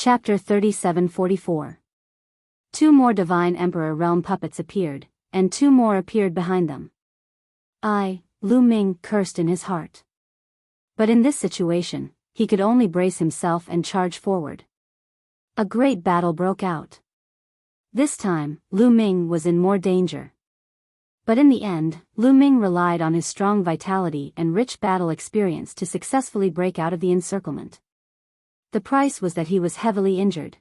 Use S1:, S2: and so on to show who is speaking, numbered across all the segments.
S1: Chapter 3744. 2 more Divine Emperor realm puppets appeared, and 2 more appeared behind them. Lu Ming cursed in his heart. But in this situation, he could only brace himself and charge forward. A great battle broke out. This time, Lu Ming was in more danger. But in the end, Lu Ming relied on his strong vitality and rich battle experience to successfully break out of the encirclement. The price was that he was heavily injured.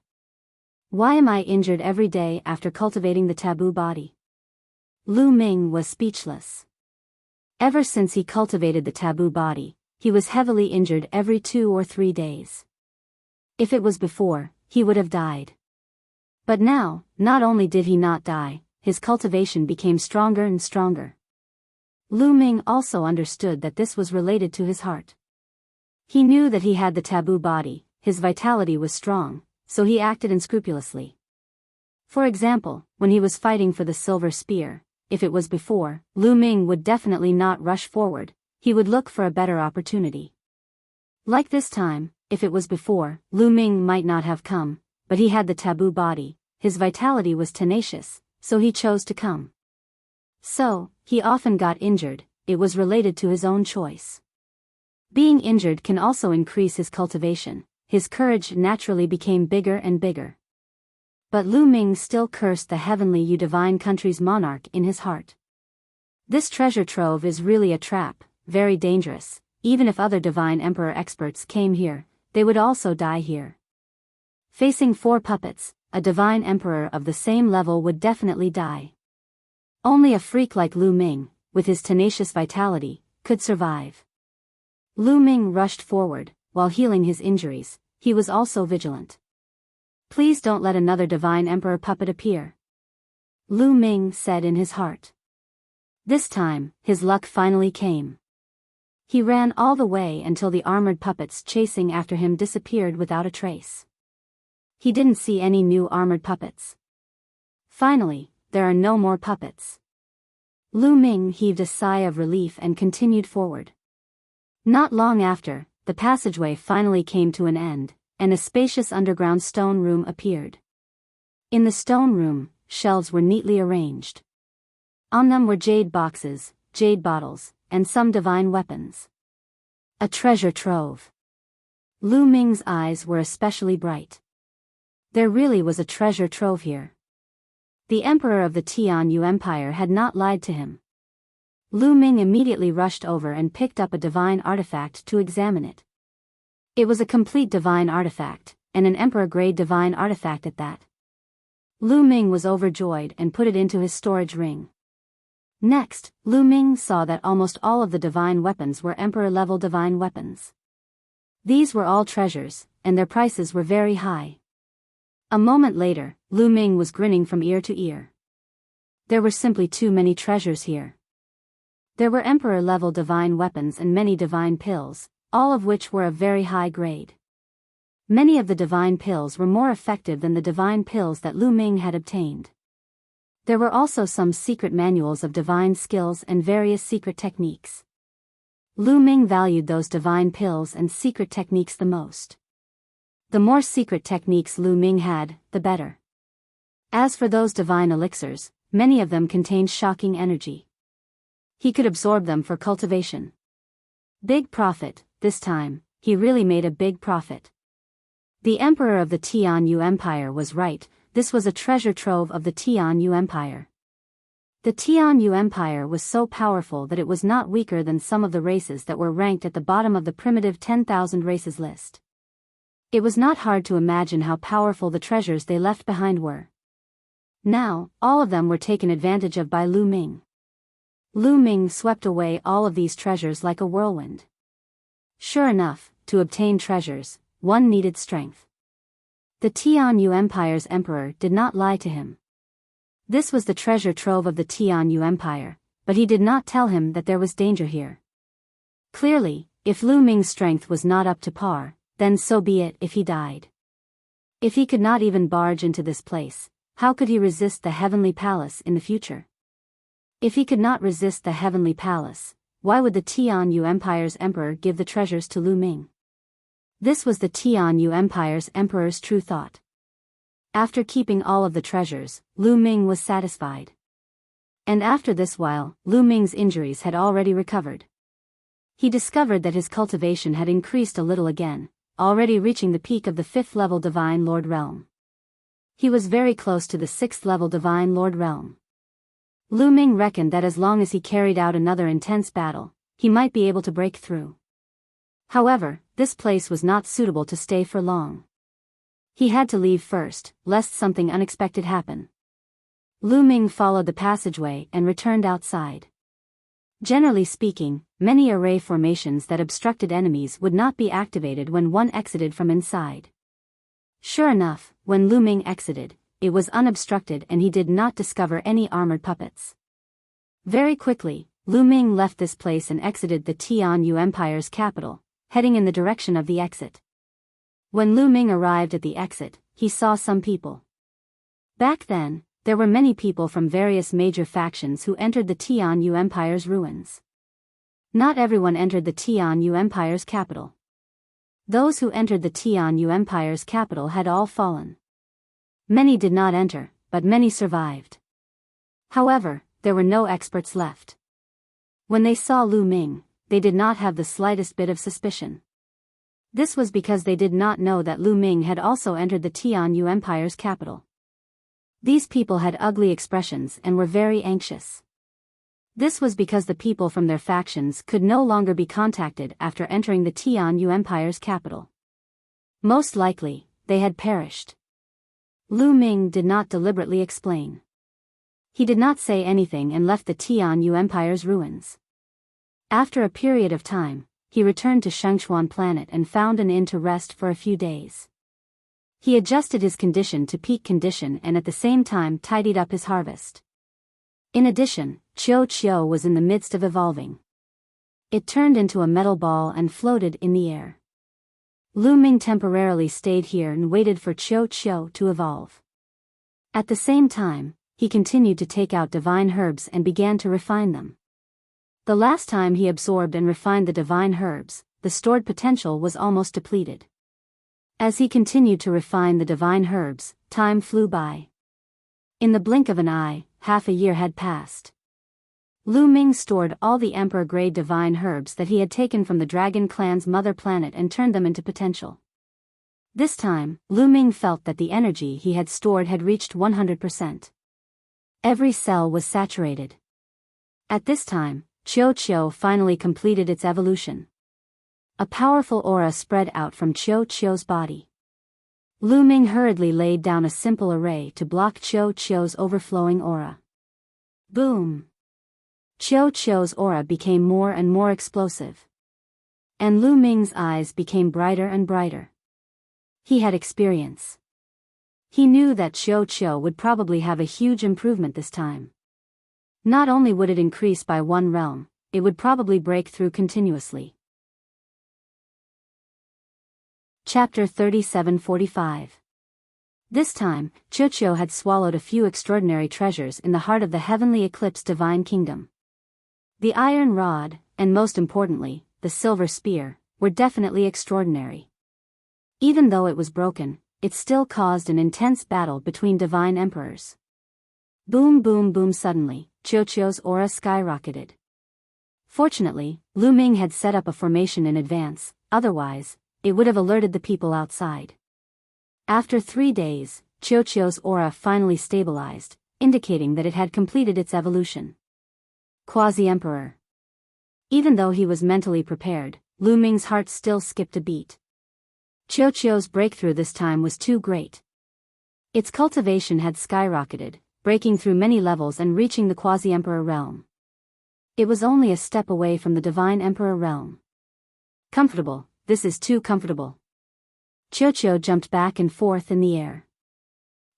S1: Why am I injured every day after cultivating the taboo body? Lu Ming was speechless. Ever since he cultivated the taboo body, he was heavily injured every 2 or 3 days. If it was before, he would have died. But now, not only did he not die, his cultivation became stronger and stronger. Lu Ming also understood that this was related to his heart. He knew that he had the taboo body, his vitality was strong, so he acted unscrupulously. For example, when he was fighting for the silver spear, if it was before, Lu Ming would definitely not rush forward, he would look for a better opportunity. Like this time, if it was before, Lu Ming might not have come, but he had the taboo body, his vitality was tenacious, so he chose to come. So, he often got injured, it was related to his own choice. Being injured can also increase his cultivation, his courage naturally became bigger and bigger. But Lu Ming still cursed the heavenly Yu divine country's monarch in his heart. This treasure trove is really a trap, very dangerous, even if other divine emperor experts came here, they would also die here. Facing 4 puppets, a divine emperor of the same level would definitely die. Only a freak like Lu Ming, with his tenacious vitality, could survive. Lu Ming rushed forward, while healing his injuries, he was also vigilant. Please don't let another divine emperor puppet appear, Lu Ming said in his heart. This time, his luck finally came. He ran all the way until the armored puppets chasing after him disappeared without a trace. He didn't see any new armored puppets. Finally, there are no more puppets. Lu Ming heaved a sigh of relief and continued forward. Not long after, the passageway finally came to an end, and a spacious underground stone room appeared. In the stone room, shelves were neatly arranged. On them were jade boxes, jade bottles, and some divine weapons. A treasure trove. Lu Ming's eyes were especially bright. There really was a treasure trove here. The emperor of the Tianyu Empire had not lied to him. Lu Ming immediately rushed over and picked up a divine artifact to examine it. It was a complete divine artifact, and an emperor-grade divine artifact at that. Lu Ming was overjoyed and put it into his storage ring. Next, Lu Ming saw that almost all of the divine weapons were emperor-level divine weapons. These were all treasures, and their prices were very high. A moment later, Lu Ming was grinning from ear to ear. There were simply too many treasures here. There were emperor-level divine weapons and many divine pills, all of which were of very high grade. Many of the divine pills were more effective than the divine pills that Lu Ming had obtained. There were also some secret manuals of divine skills and various secret techniques. Lu Ming valued those divine pills and secret techniques the most. The more secret techniques Lu Ming had, the better. As for those divine elixirs, many of them contained shocking energy. He could absorb them for cultivation. Big profit, this time, he really made a big profit. The emperor of the Tianyu Empire was right, this was a treasure trove of the Tianyu Empire. The Tianyu Empire was so powerful that it was not weaker than some of the races that were ranked at the bottom of the primitive 10,000 races list. It was not hard to imagine how powerful the treasures they left behind were. Now, all of them were taken advantage of by Lu Ming. Lu Ming swept away all of these treasures like a whirlwind. Sure enough, to obtain treasures, one needed strength. The Tianyu Empire's emperor did not lie to him. This was the treasure trove of the Tianyu Empire, but he did not tell him that there was danger here. Clearly, if Lu Ming's strength was not up to par, then so be it if he died. If he could not even barge into this place, how could he resist the heavenly palace in the future? If he could not resist the heavenly palace, why would the Tianyu Empire's emperor give the treasures to Lu Ming? This was the Tianyu Empire's emperor's true thought. After keeping all of the treasures, Lu Ming was satisfied. And after this while, Lu Ming's injuries had already recovered. He discovered that his cultivation had increased a little again, already reaching the peak of the 5th level Divine Lord realm. He was very close to the 6th level Divine Lord realm. Lu Ming reckoned that as long as he carried out another intense battle, he might be able to break through. However, this place was not suitable to stay for long. He had to leave first, lest something unexpected happen. Lu Ming followed the passageway and returned outside. Generally speaking, many array formations that obstructed enemies would not be activated when one exited from inside. Sure enough, when Lu Ming exited, it was unobstructed and he did not discover any armored puppets. Very quickly, Lu Ming left this place and exited the Tianyu Empire's capital, heading in the direction of the exit. When Lu Ming arrived at the exit, he saw some people. Back then, there were many people from various major factions who entered the Tianyu Empire's ruins. Not everyone entered the Tianyu Empire's capital. Those who entered the Tianyu Empire's capital had all fallen. Many did not enter, but many survived. However, there were no experts left. When they saw Lu Ming, they did not have the slightest bit of suspicion. This was because they did not know that Lu Ming had also entered the Tianyu Empire's capital. These people had ugly expressions and were very anxious. This was because the people from their factions could no longer be contacted after entering the Tianyu Empire's capital. Most likely, they had perished. Lu Ming did not deliberately explain. He did not say anything and left the Tianyu Empire's ruins. After a period of time, he returned to Shengchuan planet and found an inn to rest for a few days. He adjusted his condition to peak condition and at the same time tidied up his harvest. In addition, Chiu was in the midst of evolving. It turned into a metal ball and floated in the air. Lu Ming temporarily stayed here and waited for Chiu to evolve. At the same time, he continued to take out divine herbs and began to refine them. The last time he absorbed and refined the divine herbs, the stored potential was almost depleted. As he continued to refine the divine herbs, time flew by. In the blink of an eye, half a year had passed. Lu Ming stored all the emperor-grade divine herbs that he had taken from the Dragon Clan's mother planet and turned them into potential. This time, Lu Ming felt that the energy he had stored had reached 100%. Every cell was saturated. At this time, Chiu finally completed its evolution. A powerful aura spread out from Chiu's body. Lu Ming hurriedly laid down a simple array to block Chiu's overflowing aura. Boom! Chiu's aura became more and more explosive. And Lu Ming's eyes became brighter and brighter. He had experience. He knew that Chiu would probably have a huge improvement this time. Not only would it increase by one realm, it would probably break through continuously. Chapter 3745. This time, Chiu had swallowed a few extraordinary treasures in the heart of the heavenly eclipse divine kingdom. The iron rod, and most importantly, the silver spear, were definitely extraordinary. Even though it was broken, it still caused an intense battle between divine emperors. Boom boom boom suddenly, Chiu's aura skyrocketed. Fortunately, Lu Ming had set up a formation in advance, otherwise, it would have alerted the people outside. After 3 days, Chiu's aura finally stabilized, indicating that it had completed its evolution. Quasi-Emperor. Even though he was mentally prepared, Lu Ming's heart still skipped a beat. Chiu's breakthrough this time was too great. Its cultivation had skyrocketed, breaking through many levels and reaching the Quasi-Emperor realm. It was only a step away from the Divine Emperor realm. Comfortable, this is too comfortable. Chiu jumped back and forth in the air.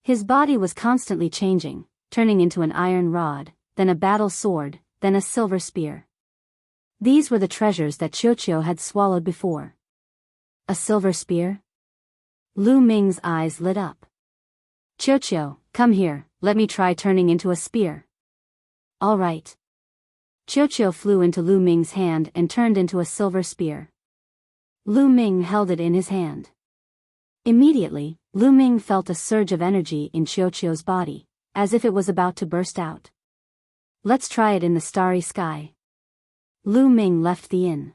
S1: His body was constantly changing, turning into an iron rod, then a battle sword, then a silver spear. These were the treasures that Chiu had swallowed before. A silver spear? Lu Ming's eyes lit up. Chiu, come here, let me try turning into a spear. All right. Chiu flew into Lu Ming's hand and turned into a silver spear. Lu Ming held it in his hand. Immediately, Lu Ming felt a surge of energy in Qiuqiu's body, as if it was about to burst out. Let's try it in the starry sky. Lu Ming left the inn.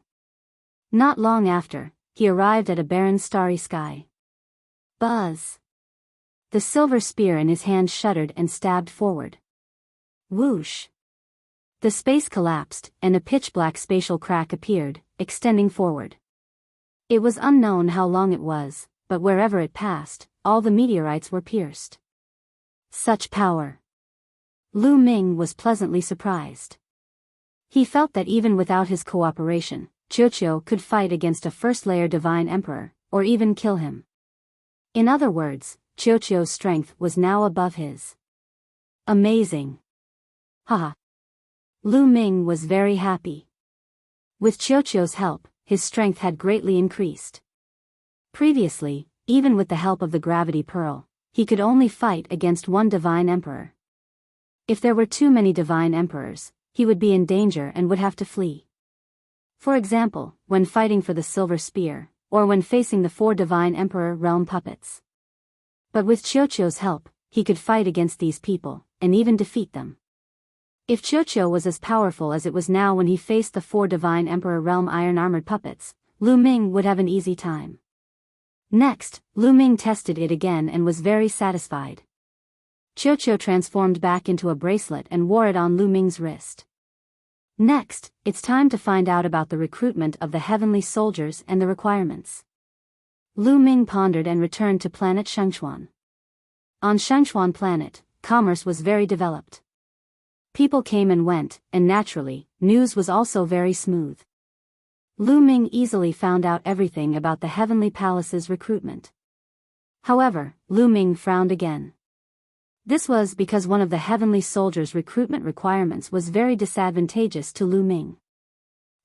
S1: Not long after, he arrived at a barren starry sky. Buzz! The silver spear in his hand shuddered and stabbed forward. Whoosh! The space collapsed, and a pitch-black spatial crack appeared, extending forward. It was unknown how long it was, but wherever it passed, all the meteorites were pierced. Such power! Lu Ming was pleasantly surprised. He felt that even without his cooperation, Qiuqiu could fight against a first-layer divine emperor, or even kill him. In other words, Qiuqiu's strength was now above his. Amazing! Haha! Lu Ming was very happy. With Qiuqiu's help, his strength had greatly increased. Previously, even with the help of the gravity pearl, he could only fight against one divine emperor. If there were too many divine emperors, he would be in danger and would have to flee. For example, when fighting for the silver spear, or when facing the 4 divine emperor realm puppets. But with Qiuqiu's help, he could fight against these people, and even defeat them. If Qiuqiu was as powerful as it was now when he faced the 4 divine emperor realm iron-armored puppets, Lu Ming would have an easy time. Next, Lu Ming tested it again and was very satisfied. Qiuqiu transformed back into a bracelet and wore it on Lu Ming's wrist. Next, it's time to find out about the recruitment of the heavenly soldiers and the requirements. Lu Ming pondered and returned to planet Shengchuan. On Shengchuan planet, commerce was very developed. People came and went, and naturally, news was also very smooth. Lu Ming easily found out everything about the Heavenly Palace's recruitment. However, Lu Ming frowned again. This was because one of the Heavenly Soldiers' recruitment requirements was very disadvantageous to Lu Ming.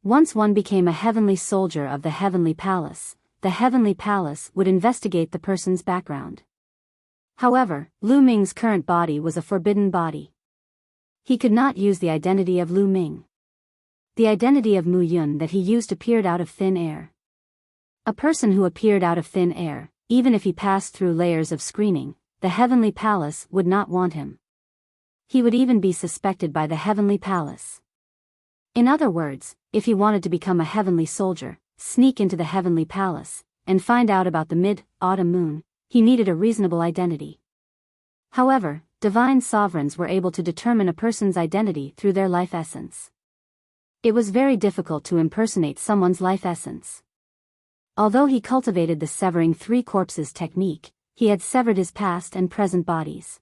S1: Once one became a Heavenly Soldier of the Heavenly Palace, the Heavenly Palace would investigate the person's background. However, Lu Ming's current body was a forbidden body. He could not use the identity of Lu Ming. The identity of Mu Yun that he used appeared out of thin air. A person who appeared out of thin air, even if he passed through layers of screening, the Heavenly Palace would not want him. He would even be suspected by the Heavenly Palace. In other words, if he wanted to become a Heavenly Soldier, sneak into the Heavenly Palace, and find out about the mid-autumn moon, he needed a reasonable identity. However, divine sovereigns were able to determine a person's identity through their life essence. It was very difficult to impersonate someone's life essence. Although he cultivated the severing 3 corpses technique, he had severed his past and present bodies.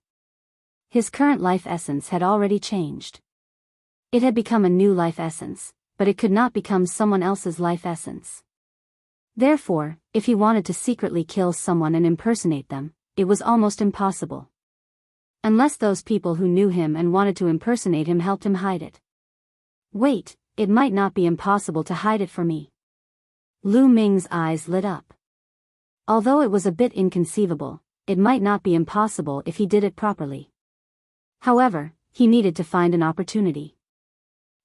S1: His current life essence had already changed. It had become a new life essence, but it could not become someone else's life essence. Therefore, if he wanted to secretly kill someone and impersonate them, it was almost impossible. Unless those people who knew him and wanted to impersonate him helped him hide it. Wait, it might not be impossible to hide it for me. Lu Ming's eyes lit up. Although it was a bit inconceivable, it might not be impossible if he did it properly. However, he needed to find an opportunity.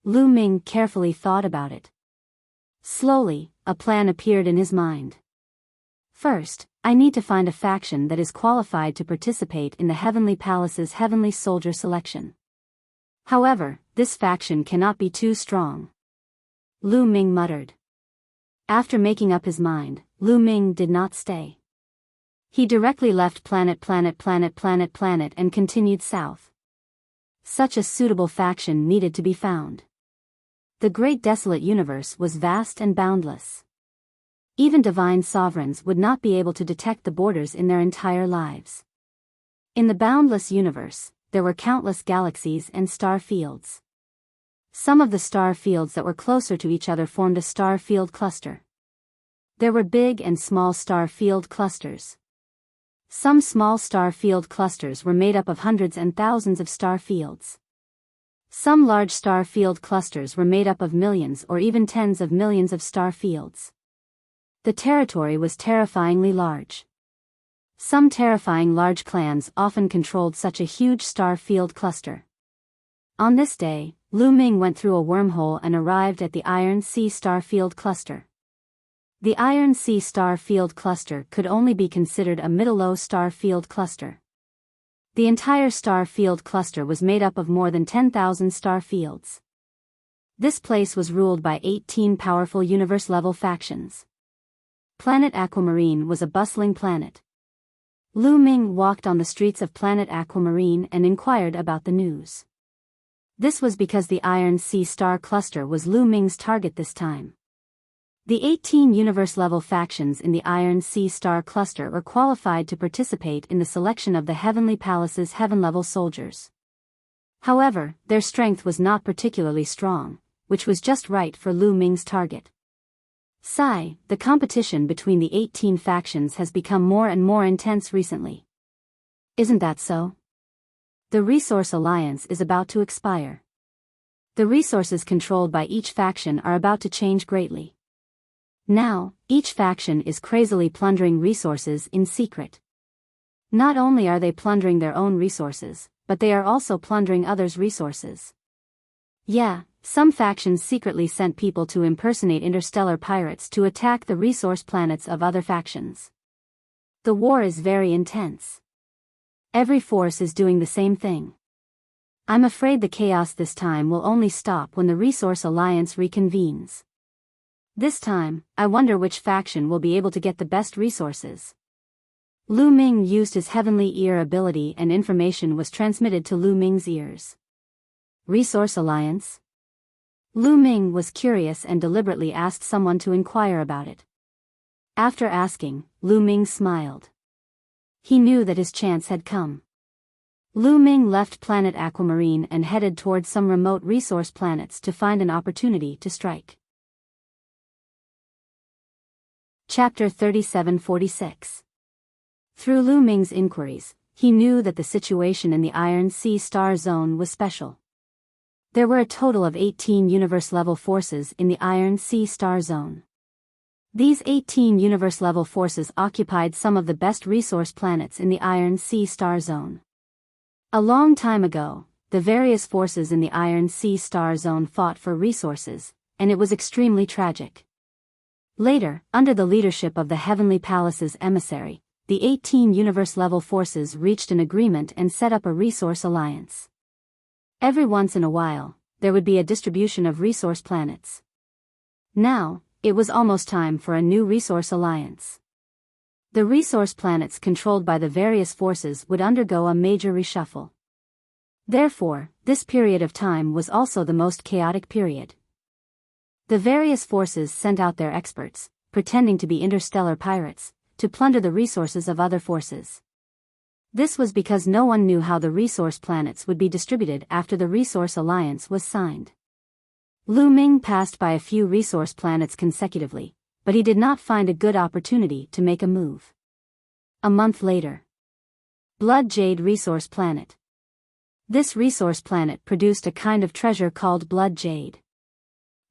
S1: Lu Ming carefully thought about it. Slowly, a plan appeared in his mind. First, I need to find a faction that is qualified to participate in the Heavenly Palace's Heavenly Soldier selection. However, this faction cannot be too strong. Lu Ming muttered. After making up his mind, Lu Ming did not stay. He directly left planet and continued south. Such a suitable faction needed to be found. The great desolate universe was vast and boundless. Even divine sovereigns would not be able to detect the borders in their entire lives. In the boundless universe, there were countless galaxies and star fields. Some of the star fields that were closer to each other formed a star field cluster. There were big and small star field clusters. Some small star field clusters were made up of hundreds and thousands of star fields. Some large star field clusters were made up of millions or even tens of millions of star fields. The territory was terrifyingly large. Some terrifying large clans often controlled such a huge star field cluster. On this day, Lu Ming went through a wormhole and arrived at the Iron Sea star field cluster. The Iron Sea star field cluster could only be considered a middle-low star field cluster. The entire star field cluster was made up of more than 10,000 star fields. This place was ruled by 18 powerful universe-level factions. Planet Aquamarine was a bustling planet. Lu Ming walked on the streets of Planet Aquamarine and inquired about the news. This was because the Iron Sea star cluster was Lu Ming's target this time. The 18 universe-level factions in the Iron Sea star cluster were qualified to participate in the selection of the Heavenly Palace's heaven-level soldiers. However, their strength was not particularly strong, which was just right for Lu Ming's target. The competition between the 18 factions has become more and more intense recently. Isn't that so? The Resource Alliance is about to expire. The resources controlled by each faction are about to change greatly. Now, each faction is crazily plundering resources in secret. Not only are they plundering their own resources, but they are also plundering others' resources. Yeah, some factions secretly sent people to impersonate interstellar pirates to attack the resource planets of other factions. The war is very intense. Every force is doing the same thing. I'm afraid the chaos this time will only stop when the Resource Alliance reconvenes. This time, I wonder which faction will be able to get the best resources. Lu Ming used his heavenly ear ability and information was transmitted to Lu Ming's ears. Resource Alliance? Lu Ming was curious and deliberately asked someone to inquire about it. After asking, Lu Ming smiled. He knew that his chance had come. Lu Ming left Planet Aquamarine and headed towards some remote resource planets to find an opportunity to strike. Chapter 3746. Through Lu Ming's inquiries, he knew that the situation in the Iron Sea Star Zone was special. There were a total of 18 universe-level forces in the Iron Sea Star Zone. These 18 universe-level forces occupied some of the best resource planets in the Iron Sea Star Zone. A long time ago, the various forces in the Iron Sea Star Zone fought for resources, and it was extremely tragic. Later, under the leadership of the Heavenly Palace's emissary, the 18 universe-level forces reached an agreement and set up a resource alliance. Every once in a while, there would be a distribution of resource planets. Now, it was almost time for a new resource alliance. The resource planets controlled by the various forces would undergo a major reshuffle. Therefore, this period of time was also the most chaotic period. The various forces sent out their experts, pretending to be interstellar pirates, to plunder the resources of other forces. This was because no one knew how the resource planets would be distributed after the Resource Alliance was signed. Lu Ming passed by a few resource planets consecutively, but he did not find a good opportunity to make a move. A month later. Blood Jade Resource Planet. This resource planet produced a kind of treasure called Blood Jade.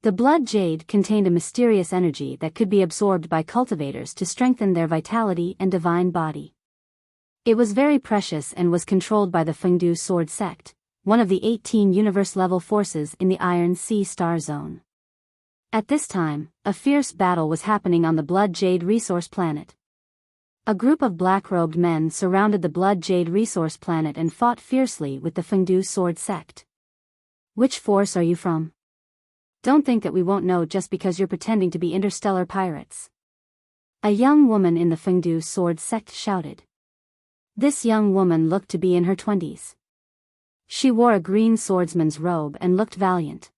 S1: The blood jade contained a mysterious energy that could be absorbed by cultivators to strengthen their vitality and divine body. It was very precious and was controlled by the Fengdu Sword Sect, one of the 18 universe-level forces in the Iron Sea Star Zone. At this time, a fierce battle was happening on the Blood Jade Resource Planet. A group of black-robed men surrounded the Blood Jade Resource Planet and fought fiercely with the Fengdu Sword Sect. Which force are you from? Don't think that we won't know just because you're pretending to be interstellar pirates. A young woman in the Fengdu Sword Sect shouted. This young woman looked to be in her 20s. She wore a green swordsman's robe and looked valiant.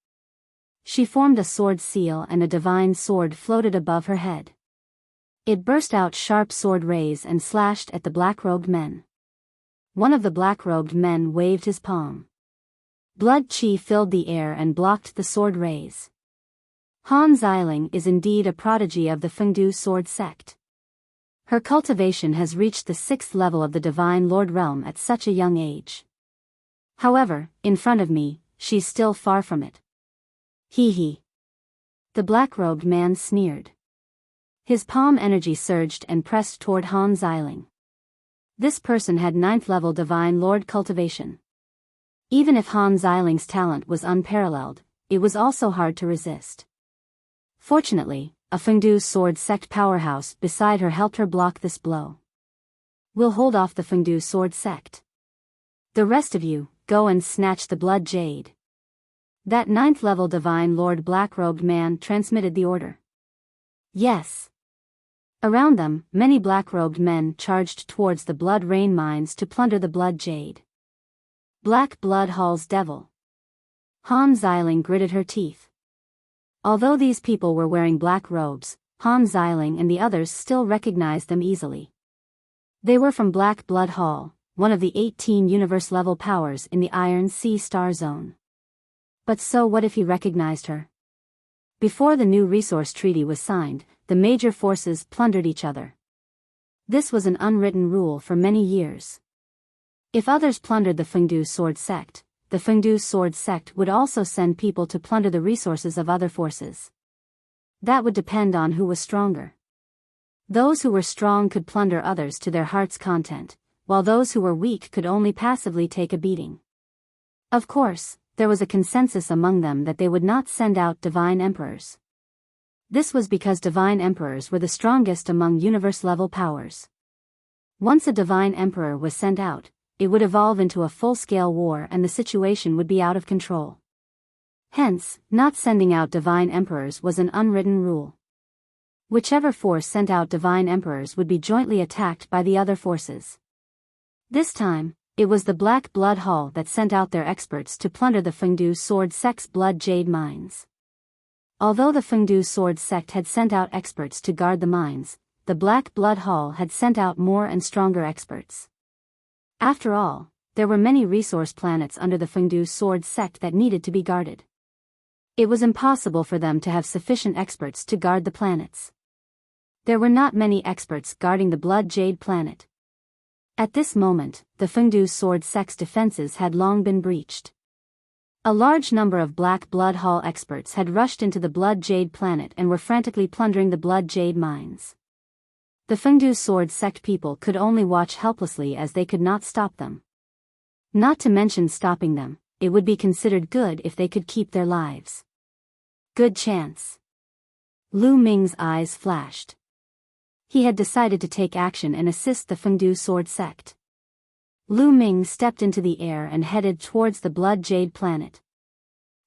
S1: She formed a sword seal and a divine sword floated above her head. It burst out sharp sword rays and slashed at the black-robed men. One of the black-robed men waved his palm. Blood chi filled the air and blocked the sword rays. Han Xiling is indeed a prodigy of the Fengdu Sword Sect. Her cultivation has reached the 6th level of the Divine Lord Realm at such a young age. However, in front of me, she's still far from it. Hee hee. The black-robed man sneered. His palm energy surged and pressed toward Han Xiling. This person had 9th level Divine Lord cultivation. Even if Han Xiling's talent was unparalleled, it was also hard to resist. Fortunately, a Fengdu sword sect powerhouse beside her helped her block this blow. We'll hold off the Fengdu sword sect. The rest of you, go and snatch the blood jade. That 9th level divine lord black-robed man transmitted the order. Yes. Around them, many black-robed men charged towards the blood rain mines to plunder the blood jade. Black Blood Hall's devil. Han Xiling gritted her teeth. Although these people were wearing black robes, Han Xiling and the others still recognized them easily. They were from Black Blood Hall, one of the 18 universe-level powers in the Iron Sea Star Zone. But so what if he recognized her? Before the new resource treaty was signed, the major forces plundered each other. This was an unwritten rule for many years. If others plundered the Fengdu sword sect, the Fengdu sword sect would also send people to plunder the resources of other forces. That would depend on who was stronger. Those who were strong could plunder others to their heart's content, while those who were weak could only passively take a beating. Of course, there was a consensus among them that they would not send out divine emperors. This was because divine emperors were the strongest among universe-level powers. Once a divine emperor was sent out, it would evolve into a full-scale war and the situation would be out of control. Hence, not sending out divine emperors was an unwritten rule. Whichever force sent out divine emperors would be jointly attacked by the other forces. This time, it was the Black Blood Hall that sent out their experts to plunder the Fengdu sword sect's blood jade mines. Although the Fengdu sword sect had sent out experts to guard the mines, the Black Blood Hall had sent out more and stronger experts. After all, there were many resource planets under the Fengdu sword sect that needed to be guarded. It was impossible for them to have sufficient experts to guard the planets. There were not many experts guarding the Blood Jade planet. At this moment, the Fengdu sword sect's defenses had long been breached. A large number of Black Blood Hall experts had rushed into the Blood Jade planet and were frantically plundering the Blood Jade mines. The Fengdu sword sect people could only watch helplessly as they could not stop them. Not to mention stopping them, it would be considered good if they could keep their lives. Good chance. Lu Ming's eyes flashed. He had decided to take action and assist the Fengdu sword sect. Lu Ming stepped into the air and headed towards the Blood Jade planet.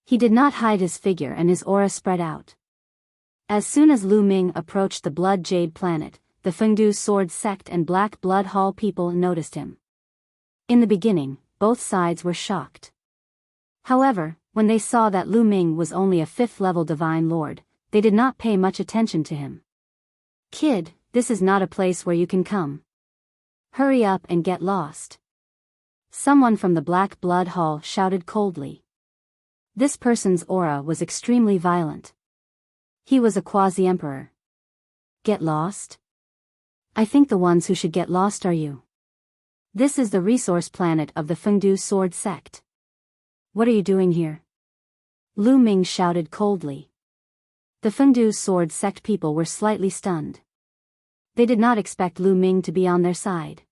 S1: He did not hide his figure and his aura spread out. As soon as Lu Ming approached the Blood Jade planet, the Fengdu sword sect and Black Blood Hall people noticed him. In the beginning, both sides were shocked. However, when they saw that Lu Ming was only a 5th-level divine lord, they did not pay much attention to him. "Kid, this is not a place where you can come. Hurry up and get lost." Someone from the Black Blood Hall shouted coldly. This person's aura was extremely violent. He was a quasi-emperor. Get lost? I think the ones who should get lost are you. This is the resource planet of the Fengdu sword sect. What are you doing here? Lu Ming shouted coldly. The Fengdu sword sect people were slightly stunned. They did not expect Lu Ming to be on their side.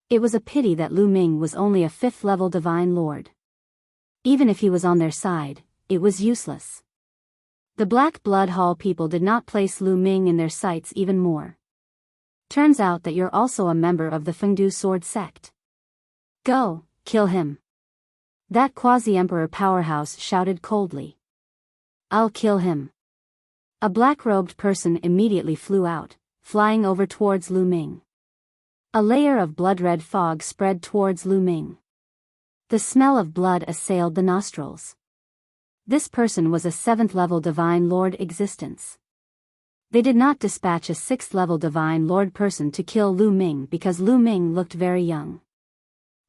S1: It was a pity that Lu Ming was only a 5th-level divine lord. Even if he was on their side, it was useless. The Black Blood Hall people did not place Lu Ming in their sights even more. Turns out that you're also a member of the Fengdu sword sect. Go, kill him. That quasi-emperor powerhouse shouted coldly. I'll kill him. A black-robed person immediately flew out, flying over towards Lu Ming. A layer of blood-red fog spread towards Lu Ming. The smell of blood assailed the nostrils. This person was a 7th-level divine lord existence. They did not dispatch a 6th-level divine lord person to kill Lu Ming because Lu Ming looked very young.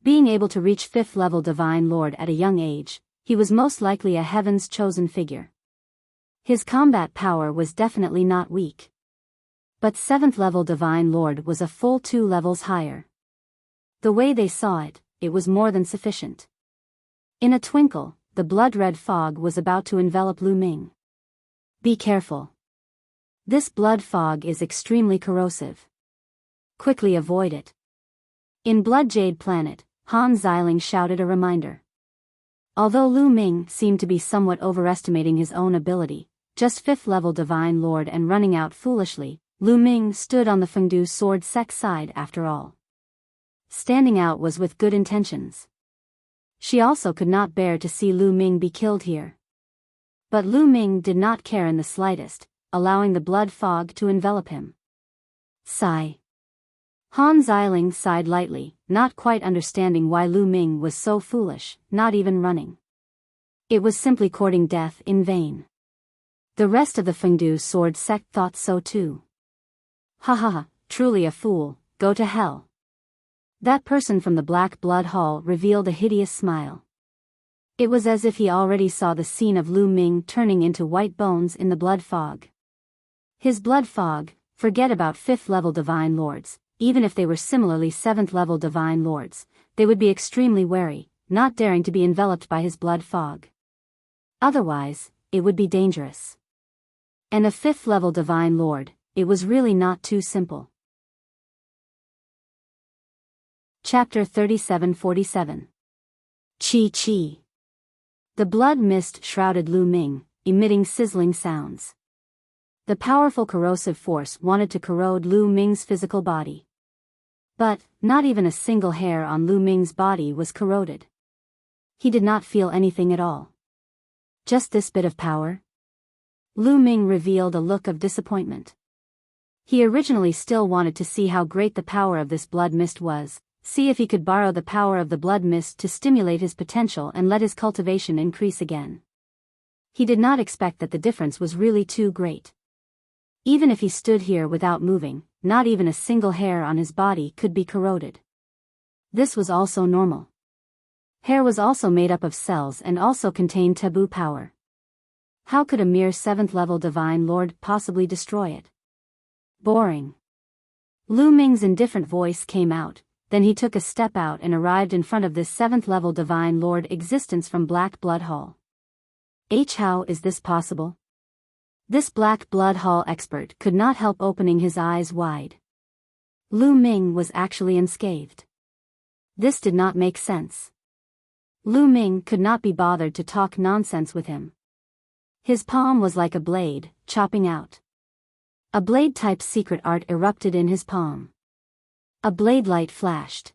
S1: Being able to reach 5th-level divine lord at a young age, he was most likely a heaven's chosen figure. His combat power was definitely not weak. But 7th-level divine lord was a full 2 levels higher. The way they saw it, it was more than sufficient. In a twinkle, the blood-red fog was about to envelop Lu Ming. Be careful. This blood fog is extremely corrosive. Quickly avoid it. In Blood Jade Planet, Han Xiling shouted a reminder. Although Lu Ming seemed to be somewhat overestimating his own ability, just 5th level Divine Lord and running out foolishly, Lu Ming stood on the Fengdu sword sect side after all. Standing out was with good intentions. She also could not bear to see Lu Ming be killed here. But Lu Ming did not care in the slightest, allowing the blood fog to envelop him. Sigh. Han Xiling sighed lightly, not quite understanding why Lu Ming was so foolish, not even running. It was simply courting death in vain. The rest of the Fengdu sword sect thought so too. Ha ha ha, truly a fool, go to hell. That person from the Black Blood Hall revealed a hideous smile. It was as if he already saw the scene of Lu Ming turning into white bones in the blood fog. His blood fog, forget about 5th level Divine Lords, even if they were similarly 7th level Divine Lords, they would be extremely wary, not daring to be enveloped by his blood fog. Otherwise, it would be dangerous. And a 5th level Divine Lord, it was really not too simple. Chapter 37-47. Chi. The blood mist shrouded Lu Ming, emitting sizzling sounds. The powerful corrosive force wanted to corrode Lu Ming's physical body. But, not even a single hair on Lu Ming's body was corroded. He did not feel anything at all. Just this bit of power? Lu Ming revealed a look of disappointment. He originally still wanted to see how great the power of this blood mist was, see if he could borrow the power of the blood mist to stimulate his potential and let his cultivation increase again. He did not expect that the difference was really too great. Even if he stood here without moving, not even a single hair on his body could be corroded. This was also normal. Hair was also made up of cells and also contained taboo power. How could a mere 7th level Divine Lord possibly destroy it? Boring. Lu Ming's indifferent voice came out, then he took a step out and arrived in front of this 7th level Divine Lord existence from Black Blood Hall. How is this possible? This Black Blood Hall expert could not help opening his eyes wide. Lu Ming was actually unscathed. This did not make sense. Lu Ming could not be bothered to talk nonsense with him. His palm was like a blade, chopping out. A blade-type secret art erupted in his palm. A blade light flashed.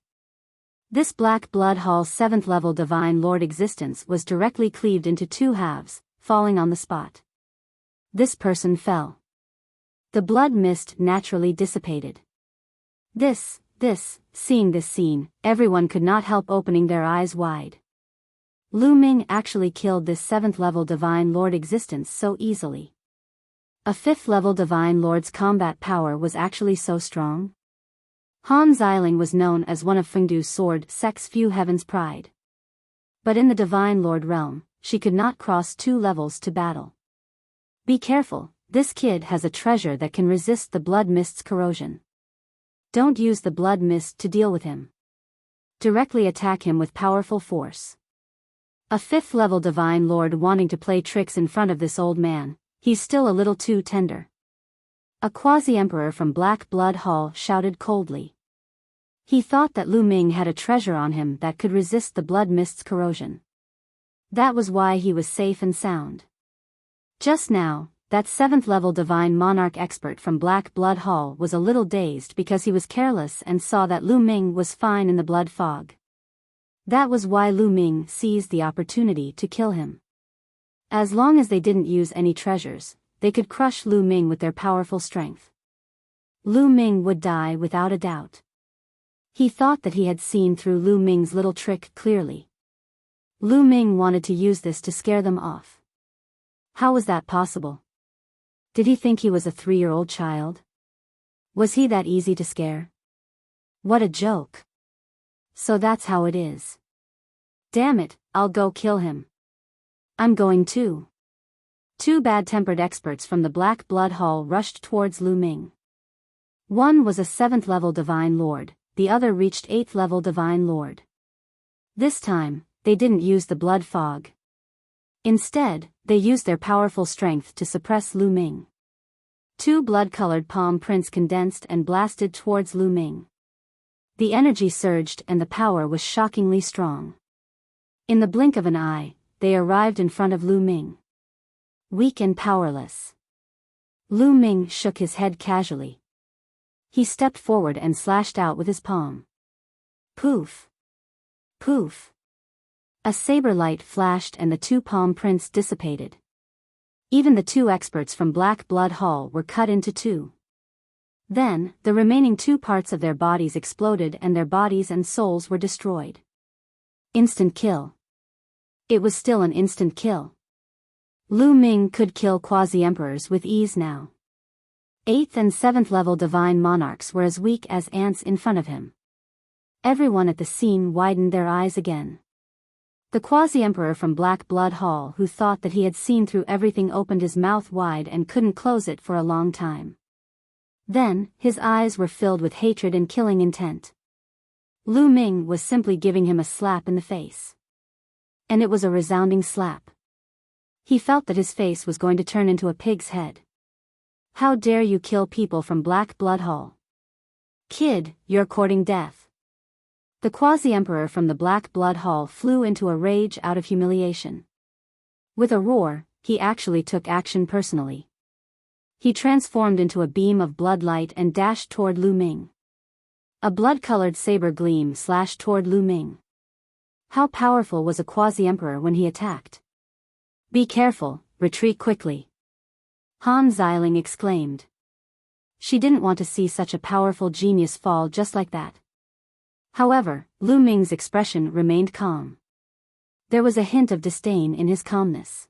S1: This Black Blood Hall 7th level Divine Lord existence was directly cleaved into 2 halves, falling on the spot. This person fell. The blood mist naturally dissipated. Seeing this scene, everyone could not help opening their eyes wide. Lu Ming actually killed this 7th level Divine Lord existence so easily. A 5th level Divine Lord's combat power was actually so strong? Han Xiling was known as one of Fengdu's sword sect's few heaven's pride. But in the Divine Lord realm, she could not cross 2 levels to battle. Be careful, this kid has a treasure that can resist the blood mist's corrosion. Don't use the blood mist to deal with him. Directly attack him with powerful force. A 5th level Divine Lord wanting to play tricks in front of this old man, he's still a little too tender. A quasi-emperor from Black Blood Hall shouted coldly. He thought that Lu Ming had a treasure on him that could resist the blood mist's corrosion. That was why he was safe and sound. Just now, that 7th level Divine Monarch expert from Black Blood Hall was a little dazed because he was careless and saw that Lu Ming was fine in the blood fog. That was why Lu Ming seized the opportunity to kill him. As long as they didn't use any treasures, they could crush Lu Ming with their powerful strength. Lu Ming would die without a doubt. He thought that he had seen through Lu Ming's little trick clearly. Lu Ming wanted to use this to scare them off. How was that possible? Did he think he was a 3-year-old child? Was he that easy to scare? What a joke. So that's how it is. Damn it, I'll go kill him. I'm going too. 2 bad-tempered experts from the Black Blood Hall rushed towards Lu Ming. One was a 7th level Divine Lord, the other reached 8th level Divine Lord. This time, they didn't use the blood fog. Instead, they used their powerful strength to suppress Lu Ming. 2 blood-colored palm prints condensed and blasted towards Lu Ming. The energy surged and the power was shockingly strong. In the blink of an eye, they arrived in front of Lu Ming. Weak and powerless. Lu Ming shook his head casually. He stepped forward and slashed out with his palm. Poof! Poof! A saber light flashed and the two palm prints dissipated. Even the two experts from Black Blood Hall were cut into two. Then, the remaining two parts of their bodies exploded and their bodies and souls were destroyed. Instant kill. It was still an instant kill. Lu Ming could kill quasi-emperors with ease now. 8th and 7th level divine monarchs were as weak as ants in front of him. Everyone at the scene widened their eyes again. The quasi-emperor from Black Blood Hall, who thought that he had seen through everything, opened his mouth wide and couldn't close it for a long time. Then, his eyes were filled with hatred and killing intent. Lu Ming was simply giving him a slap in the face. And it was a resounding slap. He felt that his face was going to turn into a pig's head. How dare you kill people from Black Blood Hall? Kid, you're courting death. The quasi-emperor from the Black Blood Hall flew into a rage out of humiliation. With a roar, he actually took action personally. He transformed into a beam of blood light and dashed toward Lu Ming. A blood-colored saber gleam slashed toward Lu Ming. How powerful was a quasi-emperor when he attacked? Be careful, retreat quickly. Han Xiling exclaimed. She didn't want to see such a powerful genius fall just like that. However, Lu Ming's expression remained calm. There was a hint of disdain in his calmness.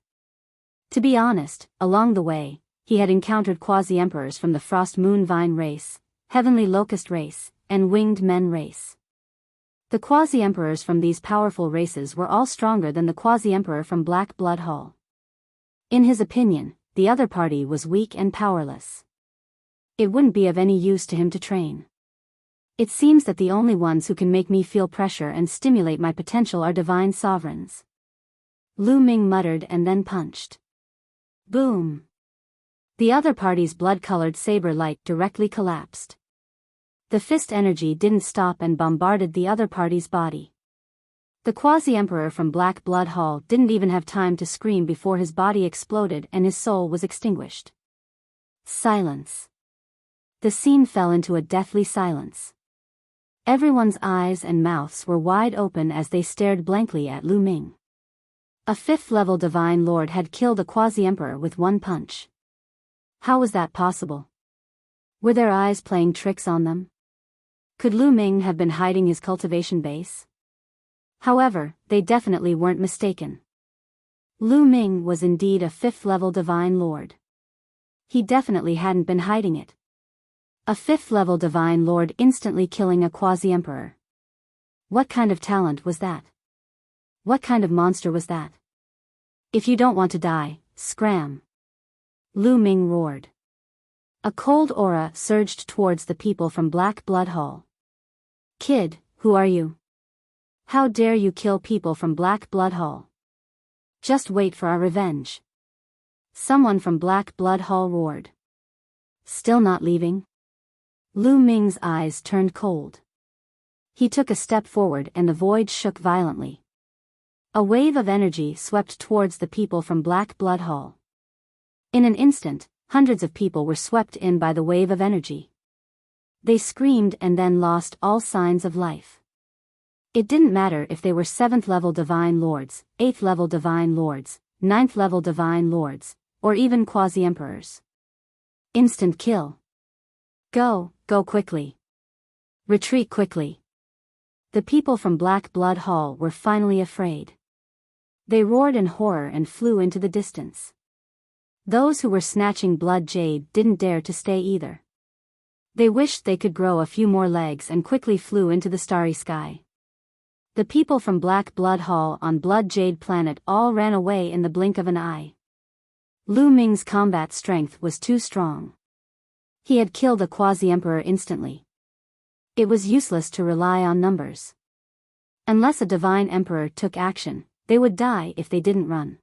S1: To be honest, along the way, he had encountered quasi-emperors from the Frost Moon Vine race, Heavenly Locust race, and Winged Men race. The quasi-emperors from these powerful races were all stronger than the quasi-emperor from Black Blood Hall. In his opinion, the other party was weak and powerless. It wouldn't be of any use to him to train. It seems that the only ones who can make me feel pressure and stimulate my potential are divine sovereigns. Lu Ming muttered and then punched. Boom! The other party's blood-colored saber light directly collapsed. The fist energy didn't stop and bombarded the other party's body. The quasi-emperor from Black Blood Hall didn't even have time to scream before his body exploded and his soul was extinguished. Silence. The scene fell into a deathly silence. Everyone's eyes and mouths were wide open as they stared blankly at Lu Ming. A 5th-level divine lord had killed a quasi-emperor with one punch. How was that possible? Were their eyes playing tricks on them? Could Lu Ming have been hiding his cultivation base? However, they definitely weren't mistaken. Lu Ming was indeed a 5th-level divine lord. He definitely hadn't been hiding it. A 5th-level divine lord instantly killing a quasi-emperor. What kind of talent was that? What kind of monster was that? If you don't want to die, scram! Lu Ming roared. A cold aura surged towards the people from Black Blood Hall. Kid, who are you? How dare you kill people from Black Blood Hall? Just wait for our revenge. Someone from Black Blood Hall roared. Still not leaving? Lu Ming's eyes turned cold. He took a step forward and the void shook violently. A wave of energy swept towards the people from Black Blood Hall. In an instant, hundreds of people were swept in by the wave of energy. They screamed and then lost all signs of life. It didn't matter if they were 7th-level divine lords, 8th-level divine lords, 9th-level divine lords, or even quasi-emperors. Instant kill. Go quickly. Retreat quickly. The people from Black Blood Hall were finally afraid. They roared in horror and flew into the distance. Those who were snatching blood jade didn't dare to stay either. They wished they could grow a few more legs and quickly flew into the starry sky. The people from Black Blood Hall on Blood Jade Planet all ran away in the blink of an eye. Lu Ming's combat strength was too strong. He had killed a quasi-emperor instantly. It was useless to rely on numbers. Unless a divine emperor took action, they would die if they didn't run.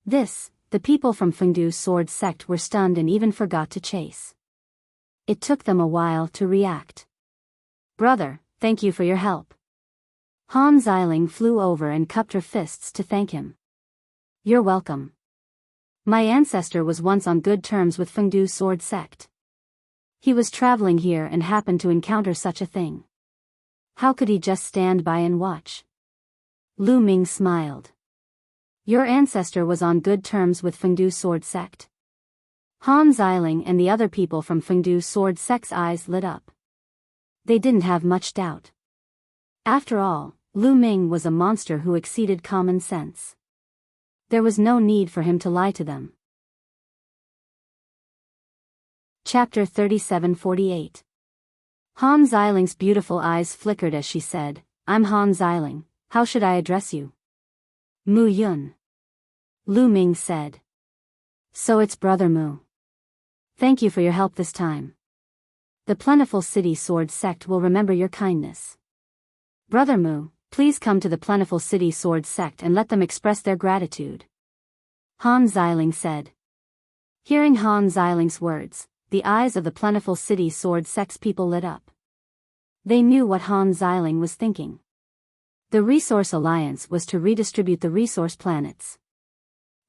S1: The people from Fengdu's sword sect were stunned and even forgot to chase. It took them a while to react. Brother, thank you for your help. Han Xiling flew over and cupped her fists to thank him. You're welcome. My ancestor was once on good terms with Fengdu sword sect. He was traveling here and happened to encounter such a thing. How could he just stand by and watch? Lu Ming smiled. Your ancestor was on good terms with Fengdu sword sect? Han Xiling and the other people from Fengdu sword sect's eyes lit up. They didn't have much doubt. After all, Lu Ming was a monster who exceeded common sense. There was no need for him to lie to them. Chapter 37-48. Han Xiling's beautiful eyes flickered as she said, I'm Han Xiling, how should I address you? Mu Yun. Lu Ming said. So it's Brother Mu. Thank you for your help this time. The Plentiful City Sword Sect will remember your kindness. Brother Mu, please come to the Plentiful City Sword Sect and let them express their gratitude. Han Xiling said. Hearing Han Xiling's words, the eyes of the Plentiful City Sword Sect's people lit up. They knew what Han Xiling was thinking. The Resource Alliance was to redistribute the resource planets.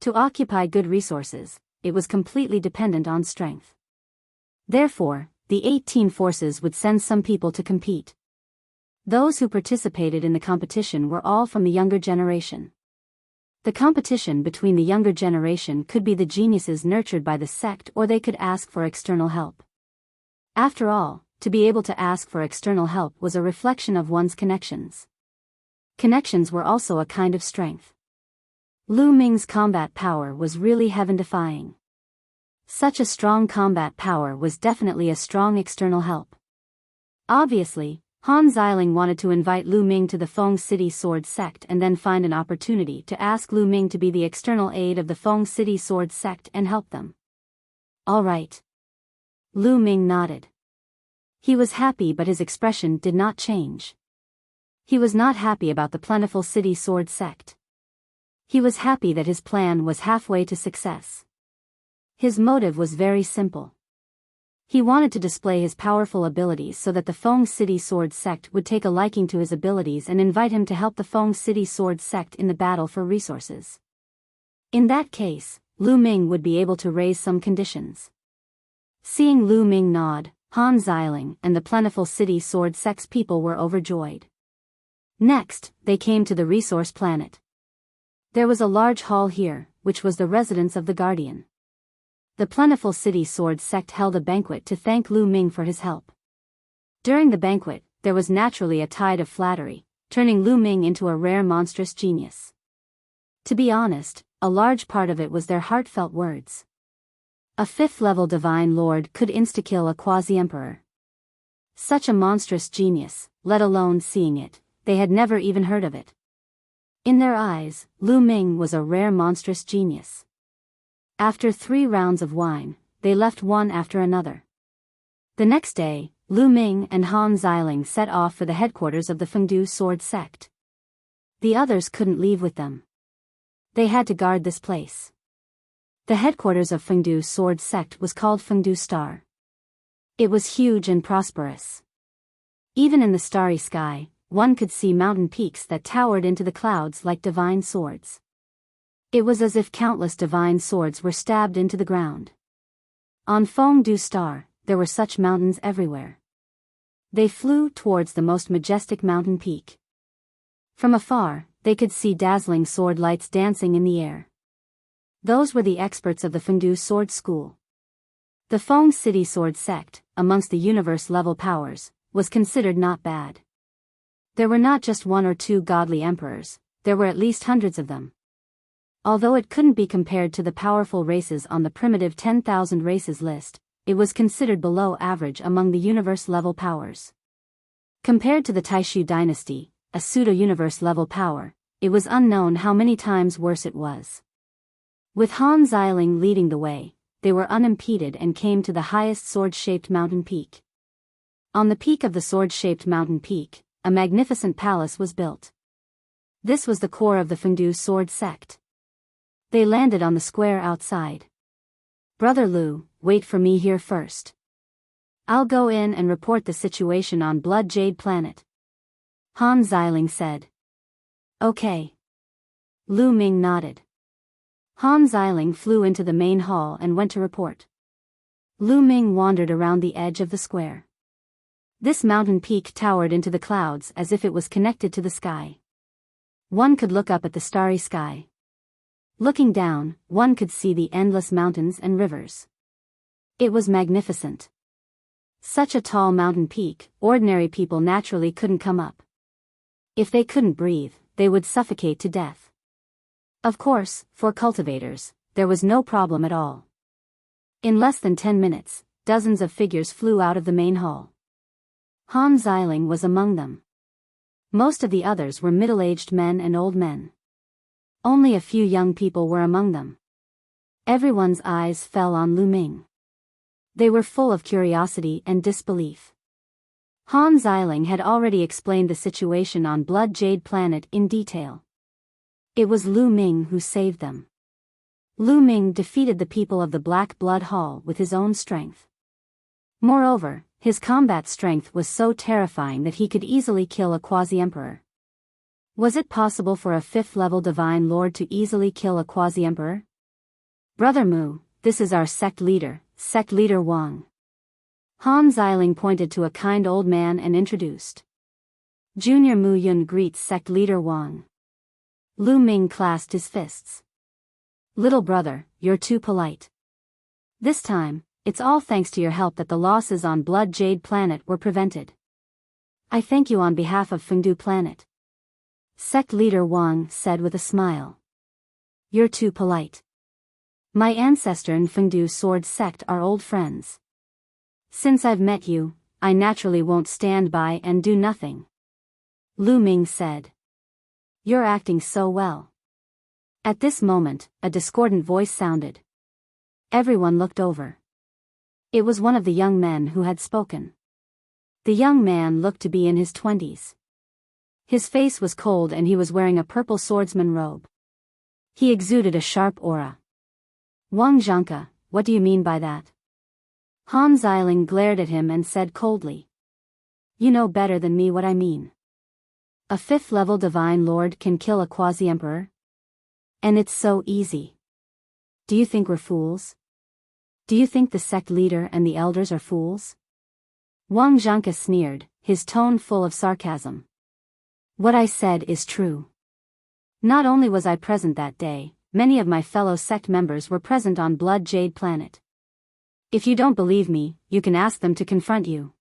S1: To occupy good resources, it was completely dependent on strength. Therefore, the 18 forces would send some people to compete. Those who participated in the competition were all from the younger generation. The competition between the younger generation could be the geniuses nurtured by the sect, or they could ask for external help. After all, to be able to ask for external help was a reflection of one's connections. Connections were also a kind of strength. Lu Ming's combat power was really heaven-defying. Such a strong combat power was definitely a strong external help. Obviously, Han Xiling wanted to invite Lu Ming to the Feng City Sword Sect and then find an opportunity to ask Lu Ming to be the external aid of the Feng City Sword Sect and help them. All right. Lu Ming nodded. He was happy, but his expression did not change. He was not happy about the Plentiful City Sword Sect. He was happy that his plan was halfway to success. His motive was very simple. He wanted to display his powerful abilities so that the Feng City Sword Sect would take a liking to his abilities and invite him to help the Feng City Sword Sect in the battle for resources. In that case, Lu Ming would be able to raise some conditions. Seeing Lu Ming nod, Han Xiling and the Plentiful City Sword Sect's people were overjoyed. Next, they came to the resource planet. There was a large hall here, which was the residence of the Guardian. The Plentiful City Sword Sect held a banquet to thank Lu Ming for his help. During the banquet, there was naturally a tide of flattery, turning Lu Ming into a rare monstrous genius. To be honest, a large part of it was their heartfelt words. A 5th-level Divine Lord could insta-kill a quasi-emperor. Such a monstrous genius, let alone seeing it, they had never even heard of it. In their eyes, Lu Ming was a rare monstrous genius. After 3 rounds of wine, they left one after another. The next day, Lu Ming and Han Xiling set off for the headquarters of the Fengdu Sword Sect. The others couldn't leave with them. They had to guard this place. The headquarters of Fengdu Sword Sect was called Fengdu Star. It was huge and prosperous. Even in the starry sky, one could see mountain peaks that towered into the clouds like divine swords. It was as if countless divine swords were stabbed into the ground. On Fengdu Star, there were such mountains everywhere. They flew towards the most majestic mountain peak. From afar, they could see dazzling sword lights dancing in the air. Those were the experts of the Fengdu Sword School. The Feng City Sword Sect, amongst the universe-level powers, was considered not bad. There were not just 1 or 2 godly emperors, there were at least hundreds of them. Although it couldn't be compared to the powerful races on the primitive 10,000 races list, it was considered below average among the universe-level powers. Compared to the Taishu dynasty, a pseudo-universe-level power, it was unknown how many times worse it was. With Han Xiling leading the way, they were unimpeded and came to the highest sword-shaped mountain peak. On the peak of the sword-shaped mountain peak, a magnificent palace was built. This was the core of the Fengdu Sword Sect. They landed on the square outside. Brother Lu, wait for me here first. I'll go in and report the situation on Blood Jade Planet. Han Xiling said. Okay. Lu Ming nodded. Han Xiling flew into the main hall and went to report. Lu Ming wandered around the edge of the square. This mountain peak towered into the clouds as if it was connected to the sky. One could look up at the starry sky. Looking down, one could see the endless mountains and rivers. It was magnificent. Such a tall mountain peak, ordinary people naturally couldn't come up. If they couldn't breathe, they would suffocate to death. Of course, for cultivators, there was no problem at all. In less than 10 minutes, dozens of figures flew out of the main hall. Han Xiling was among them. Most of the others were middle-aged men and old men. Only a few young people were among them. Everyone's eyes fell on Lu Ming. They were full of curiosity and disbelief. Han Xiling had already explained the situation on Blood Jade Planet in detail. It was Lu Ming who saved them. Lu Ming defeated the people of the Black Blood Hall with his own strength. Moreover, his combat strength was so terrifying that he could easily kill a quasi-emperor. Was it possible for a 5th-level divine lord to easily kill a quasi-emperor? Brother Mu, this is our sect leader Wang. Han Xiling pointed to a kind old man and introduced. Junior Mu Yun greets sect leader Wang. Lu Ming clasped his fists. Little brother, you're too polite. This time, it's all thanks to your help that the losses on Blood Jade Planet were prevented. I thank you on behalf of Fengdu Planet. Sect leader Wang said with a smile. You're too polite. My ancestor and Fengdu Sword Sect are old friends. Since I've met you, I naturally won't stand by and do nothing. Lu Ming said. You're acting so well. At this moment, a discordant voice sounded. Everyone looked over. It was one of the young men who had spoken. The young man looked to be in his 20s. His face was cold and he was wearing a purple swordsman robe. He exuded a sharp aura. Wang Zhanke, what do you mean by that? Han Xiling glared at him and said coldly. You know better than me what I mean. A 5th-level divine lord can kill a quasi-emperor? And it's so easy. Do you think we're fools? Do you think the sect leader and the elders are fools? Wang Zhanke sneered, his tone full of sarcasm. What I said is true. Not only was I present that day, many of my fellow sect members were present on Blood Jade Planet. If you don't believe me, you can ask them to confront you.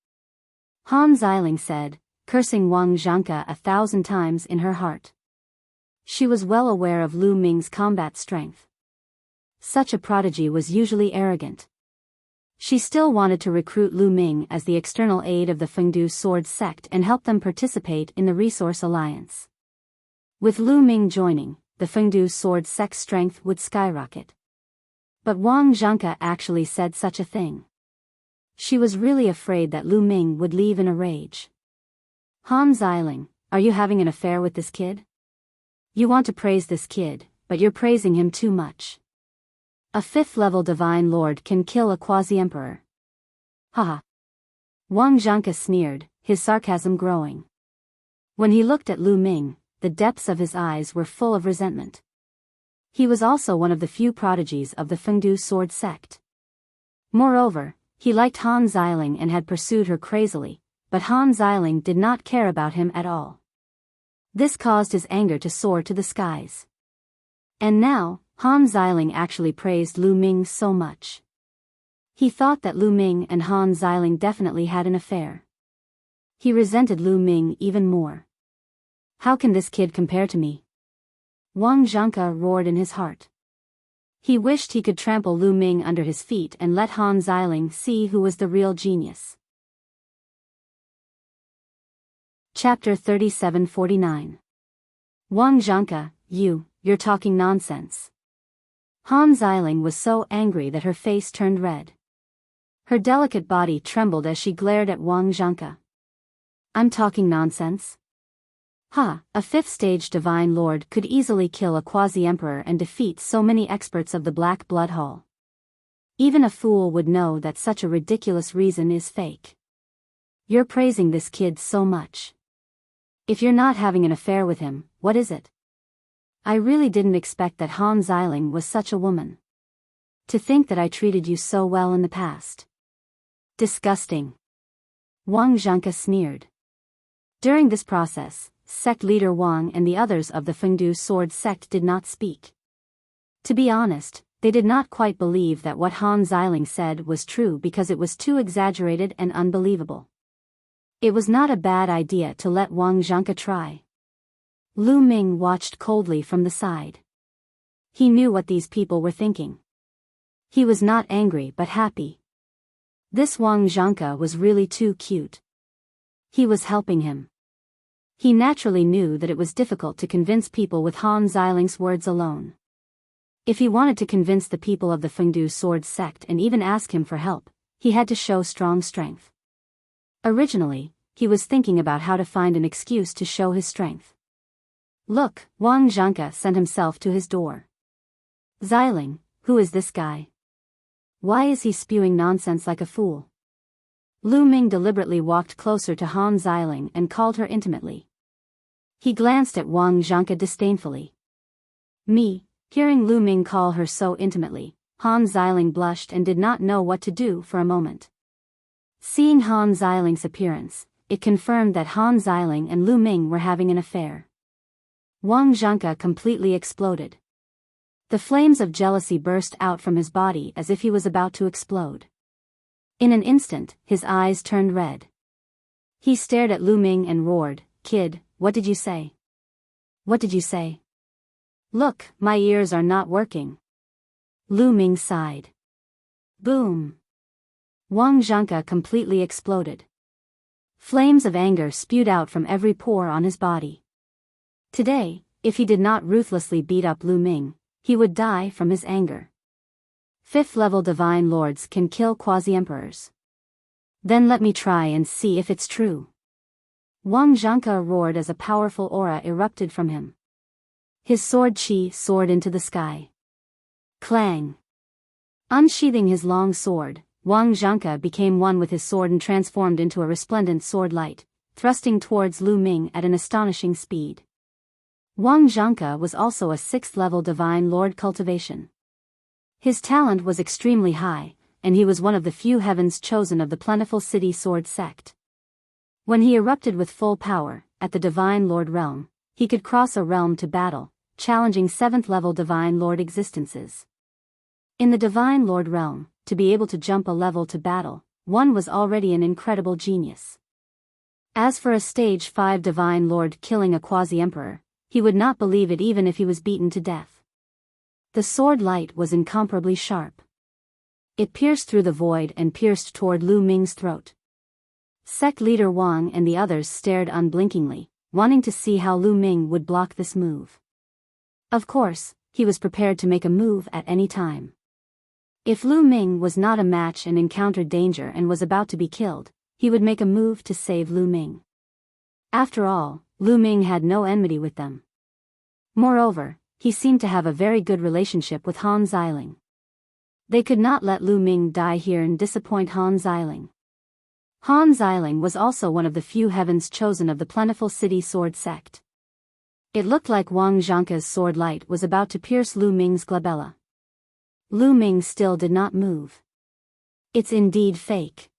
S1: Han Xiling said, cursing Wang Zhanke 1,000 times in her heart. She was well aware of Lu Ming's combat strength. Such a prodigy was usually arrogant. She still wanted to recruit Lu Ming as the external aid of the Fengdu Sword Sect and help them participate in the Resource Alliance. With Lu Ming joining, the Fengdu Sword Sect's strength would skyrocket. But Wang Zhanke actually said such a thing. She was really afraid that Lu Ming would leave in a rage. Han Xiling, are you having an affair with this kid? You want to praise this kid, but you're praising him too much. A 5th-level divine lord can kill a quasi-emperor. Haha. Wang Zhanke sneered, his sarcasm growing. When he looked at Lu Ming, the depths of his eyes were full of resentment. He was also one of the few prodigies of the Fengdu Sword Sect. Moreover, he liked Han Xiling and had pursued her crazily, but Han Xiling did not care about him at all. This caused his anger to soar to the skies. And now, Han Xiling actually praised Lu Ming so much. He thought that Lu Ming and Han Xiling definitely had an affair. He resented Lu Ming even more. How can this kid compare to me? Wang Zhanke roared in his heart. He wished he could trample Lu Ming under his feet and let Han Xiling see who was the real genius. Chapter 3749. Wang Zhanke, you're talking nonsense. Han Xiling was so angry that her face turned red. Her delicate body trembled as she glared at Wang Zhanke. I'm talking nonsense? Ha, a 5th-stage divine lord could easily kill a quasi-emperor and defeat so many experts of the Black Blood Hall. Even a fool would know that such a ridiculous reason is fake. You're praising this kid so much. If you're not having an affair with him, what is it? I really didn't expect that Han Xiling was such a woman. To think that I treated you so well in the past. Disgusting. Wang Zhengke sneered. During this process, sect leader Wang and the others of the Fengdu sword sect did not speak. To be honest, they did not quite believe that what Han Xiling said was true because it was too exaggerated and unbelievable. It was not a bad idea to let Wang Zhengke try. Lu Ming watched coldly from the side. He knew what these people were thinking. He was not angry but happy. This Wang Zhengke was really too cute. He was helping him. He naturally knew that it was difficult to convince people with Han Xiling's words alone. If he wanted to convince the people of the Fengdu sword sect and even ask him for help, he had to show strong strength. Originally, he was thinking about how to find an excuse to show his strength. Look, Wang Zhengke sent himself to his door. Xiling, who is this guy? Why is he spewing nonsense like a fool? Lu Ming deliberately walked closer to Han Xiling and called her intimately. He glanced at Wang Zhengke disdainfully. Me, hearing Lu Ming call her so intimately, Han Xiling blushed and did not know what to do for a moment. Seeing Han Xiling's appearance, it confirmed that Han Xiling and Lu Ming were having an affair. Wang Zhengke completely exploded. The flames of jealousy burst out from his body as if he was about to explode. In an instant, his eyes turned red. He stared at Lu Ming and roared, "Kid, what did you say? What did you say? Look, my ears are not working." Lu Ming sighed. Boom. Wang Zhengke completely exploded. Flames of anger spewed out from every pore on his body. Today, if he did not ruthlessly beat up Lu Ming, he would die from his anger. 5th-level divine lords can kill quasi-emperors. Then let me try and see if it's true. Wang Zhengke roared as a powerful aura erupted from him. His sword qi soared into the sky. Clang! Unsheathing his long sword, Wang Zhengke became one with his sword and transformed into a resplendent sword light, thrusting towards Lu Ming at an astonishing speed. Wang Zhengke was also a 6th-level divine lord cultivation. His talent was extremely high, and he was one of the few heavens chosen of the plentiful city sword sect. When he erupted with full power, at the divine lord realm, he could cross a realm to battle, challenging 7th-level divine lord existences. In the divine lord realm, to be able to jump a level to battle, one was already an incredible genius. As for a stage 5 divine lord killing a quasi-emperor, he would not believe it even if he was beaten to death. The sword light was incomparably sharp. It pierced through the void and pierced toward Lu Ming's throat. Sect leader Wang and the others stared unblinkingly, wanting to see how Lu Ming would block this move. Of course, he was prepared to make a move at any time. If Lu Ming was not a match and encountered danger and was about to be killed, he would make a move to save Lu Ming. After all, Lu Ming had no enmity with them. Moreover, he seemed to have a very good relationship with Han Xiling. They could not let Lu Ming die here and disappoint Han Xiling. Han Xiling was also one of the few heavens chosen of the plentiful city sword sect. It looked like Wang Zhengke's sword light was about to pierce Lu Ming's glabella. Lu Ming still did not move. It's indeed fake.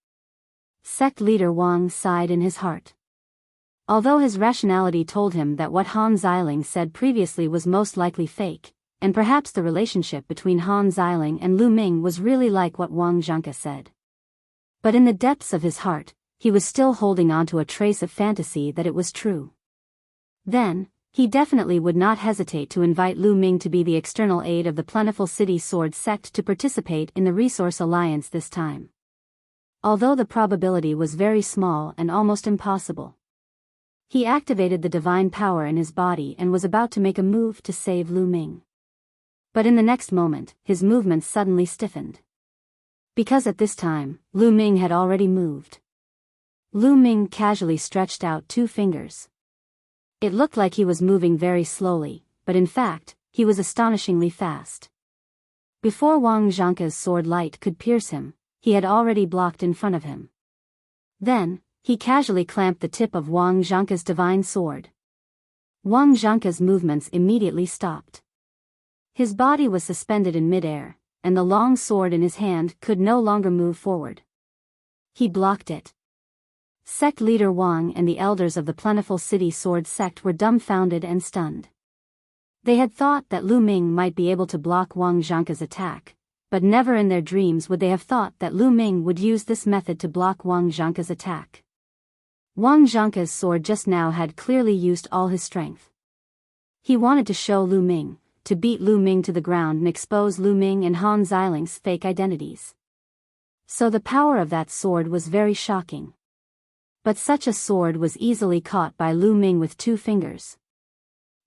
S1: Sect leader Wang sighed in his heart. Although his rationality told him that what Han Xiling said previously was most likely fake, and perhaps the relationship between Han Xiling and Lu Ming was really like what Wang Zhengke said. But in the depths of his heart, he was still holding on to a trace of fantasy that it was true. Then, he definitely would not hesitate to invite Lu Ming to be the external aid of the plentiful city sword sect to participate in the resource alliance this time. Although the probability was very small and almost impossible. He activated the divine power in his body and was about to make a move to save Lu Ming. But in the next moment, his movements suddenly stiffened. Because at this time, Lu Ming had already moved. Lu Ming casually stretched out 2 fingers. It looked like he was moving very slowly, but in fact, he was astonishingly fast. Before Wang Zhengke's sword light could pierce him, he had already blocked in front of him. Then, he casually clamped the tip of Wang Zhengke's divine sword. Wang Zhangke's movements immediately stopped. His body was suspended in midair, and the long sword in his hand could no longer move forward. He blocked it. Sect leader Wang and the elders of the plentiful city sword sect were dumbfounded and stunned. They had thought that Lu Ming might be able to block Wang Zhangke's attack, but never in their dreams would they have thought that Lu Ming would use this method to block Wang Zhangke's attack. Wang Zhangke's sword just now had clearly used all his strength. He wanted to show Lu Ming, to beat Lu Ming to the ground and expose Lu Ming and Han Xiling's fake identities. So the power of that sword was very shocking. But such a sword was easily caught by Lu Ming with 2 fingers.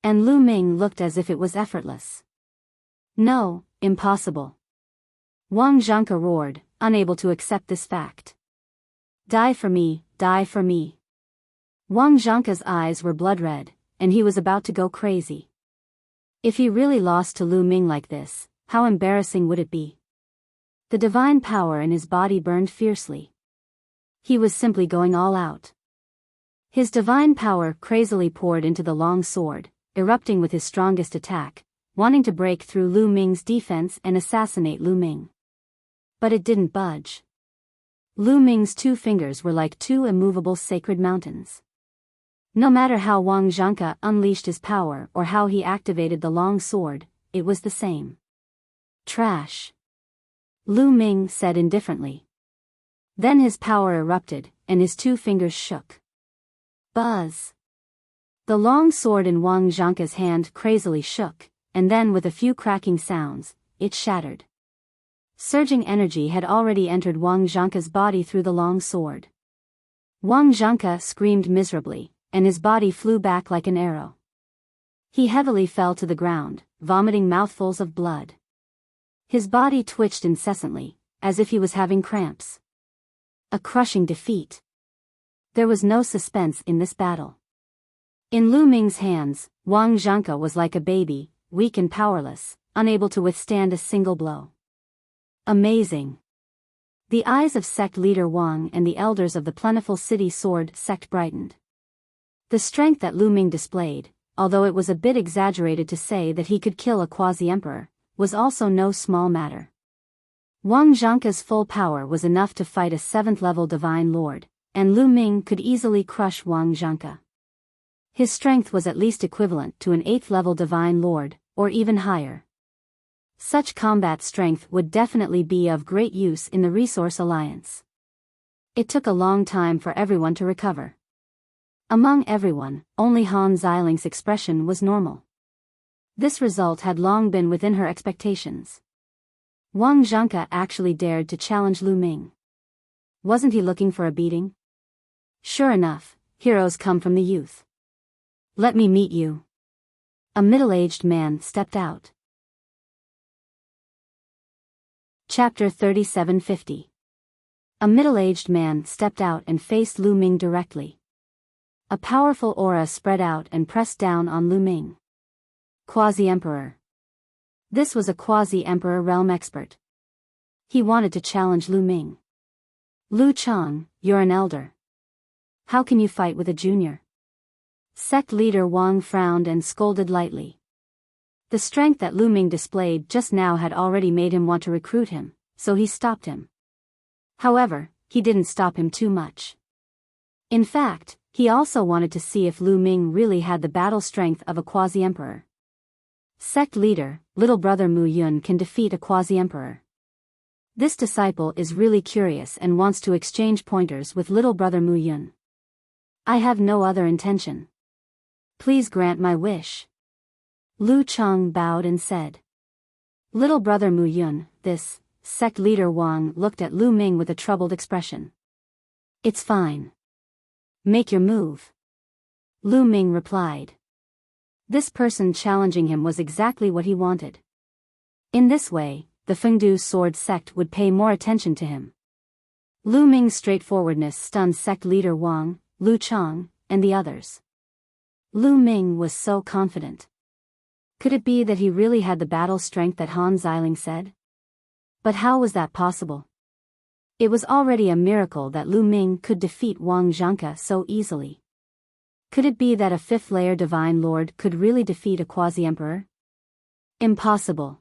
S1: And Lu Ming looked as if it was effortless. No, impossible. Wang Zhangke roared, unable to accept this fact. Die for me, die for me. Wang Zhangke's eyes were blood red, and he was about to go crazy. If he really lost to Lu Ming like this, how embarrassing would it be? The divine power in his body burned fiercely. He was simply going all out. His divine power crazily poured into the long sword, erupting with his strongest attack, wanting to break through Lu Ming's defense and assassinate Lu Ming. But it didn't budge. Lu Ming's 2 fingers were like 2 immovable sacred mountains. No matter how Wang Zhangke unleashed his power or how he activated the long sword, it was the same. Trash. Lu Ming said indifferently. Then his power erupted, and his 2 fingers shook. Buzz. The long sword in Wang Zhangke's hand crazily shook, and then with a few cracking sounds, it shattered. Surging energy had already entered Wang Zhangke's body through the long sword. Wang Zhangke screamed miserably, and his body flew back like an arrow. He heavily fell to the ground, vomiting mouthfuls of blood. His body twitched incessantly, as if he was having cramps. A crushing defeat. There was no suspense in this battle. In Lu Ming's hands, Wang Zhangke was like a baby, weak and powerless, unable to withstand a single blow. Amazing. The eyes of sect leader Wang and the elders of the plentiful city sword sect brightened. The strength that Lu Ming displayed, although it was a bit exaggerated to say that he could kill a quasi-emperor, was also no small matter. Wang Zhangke's full power was enough to fight a 7th-level divine lord, and Lu Ming could easily crush Wang Zhangke. His strength was at least equivalent to an 8th-level divine lord, or even higher. Such combat strength would definitely be of great use in the Resource Alliance. It took a long time for everyone to recover. Among everyone, only Han Xiling's expression was normal. This result had long been within her expectations. Wang Zhangke actually dared to challenge Lu Ming. Wasn't he looking for a beating? Sure enough, heroes come from the youth. Let me meet you. A middle-aged man stepped out. Chapter 3750. A middle-aged man stepped out and faced Lu Ming directly. A powerful aura spread out and pressed down on Lu Ming. Quasi-Emperor. This was a quasi-Emperor realm expert. He wanted to challenge Lu Ming. Lu Chang, you're an elder. How can you fight with a junior? Sect leader Wang frowned and scolded lightly. The strength that Lu Ming displayed just now had already made him want to recruit him, so he stopped him. However, he didn't stop him too much. In fact, he also wanted to see if Lu Ming really had the battle strength of a quasi-emperor. Sect leader, little brother Mu Yun can defeat a quasi-emperor. This disciple is really curious and wants to exchange pointers with little brother Mu Yun. I have no other intention. Please grant my wish. Lu Chang bowed and said. Little brother Mu Yun, this, sect leader Wang looked at Lu Ming with a troubled expression. It's fine. Make your move. Lu Ming replied. This person challenging him was exactly what he wanted. In this way, the Fengdu sword sect would pay more attention to him. Lu Ming's straightforwardness stunned sect leader Wang, Lu Chang, and the others. Lu Ming was so confident. Could it be that he really had the battle strength that Han Xiling said? But how was that possible? It was already a miracle that Lu Ming could defeat Wang Zhangke so easily. Could it be that a fifth-layer divine lord could really defeat a quasi-emperor? Impossible.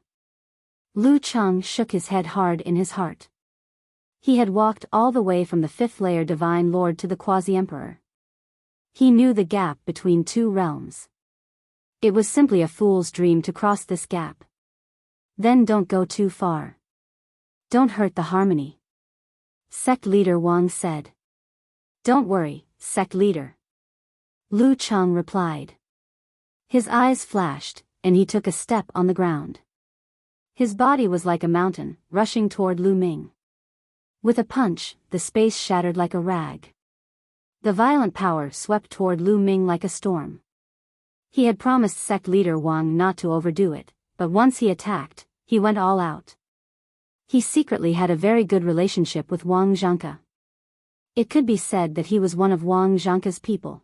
S1: Lu Chang shook his head hard in his heart. He had walked all the way from the fifth-layer divine lord to the quasi-emperor. He knew the gap between two realms. It was simply a fool's dream to cross this gap. Then don't go too far. Don't hurt the harmony. Sect leader Wang said. Don't worry, sect leader. Lu Chang replied. His eyes flashed, and he took a step on the ground. His body was like a mountain, rushing toward Lu Ming. With a punch, the space shattered like a rag. The violent power swept toward Lu Ming like a storm. He had promised sect leader Wang not to overdo it, but once he attacked, he went all out. He secretly had a very good relationship with Wang Zhangke. It could be said that he was one of Wang Zhangke's people.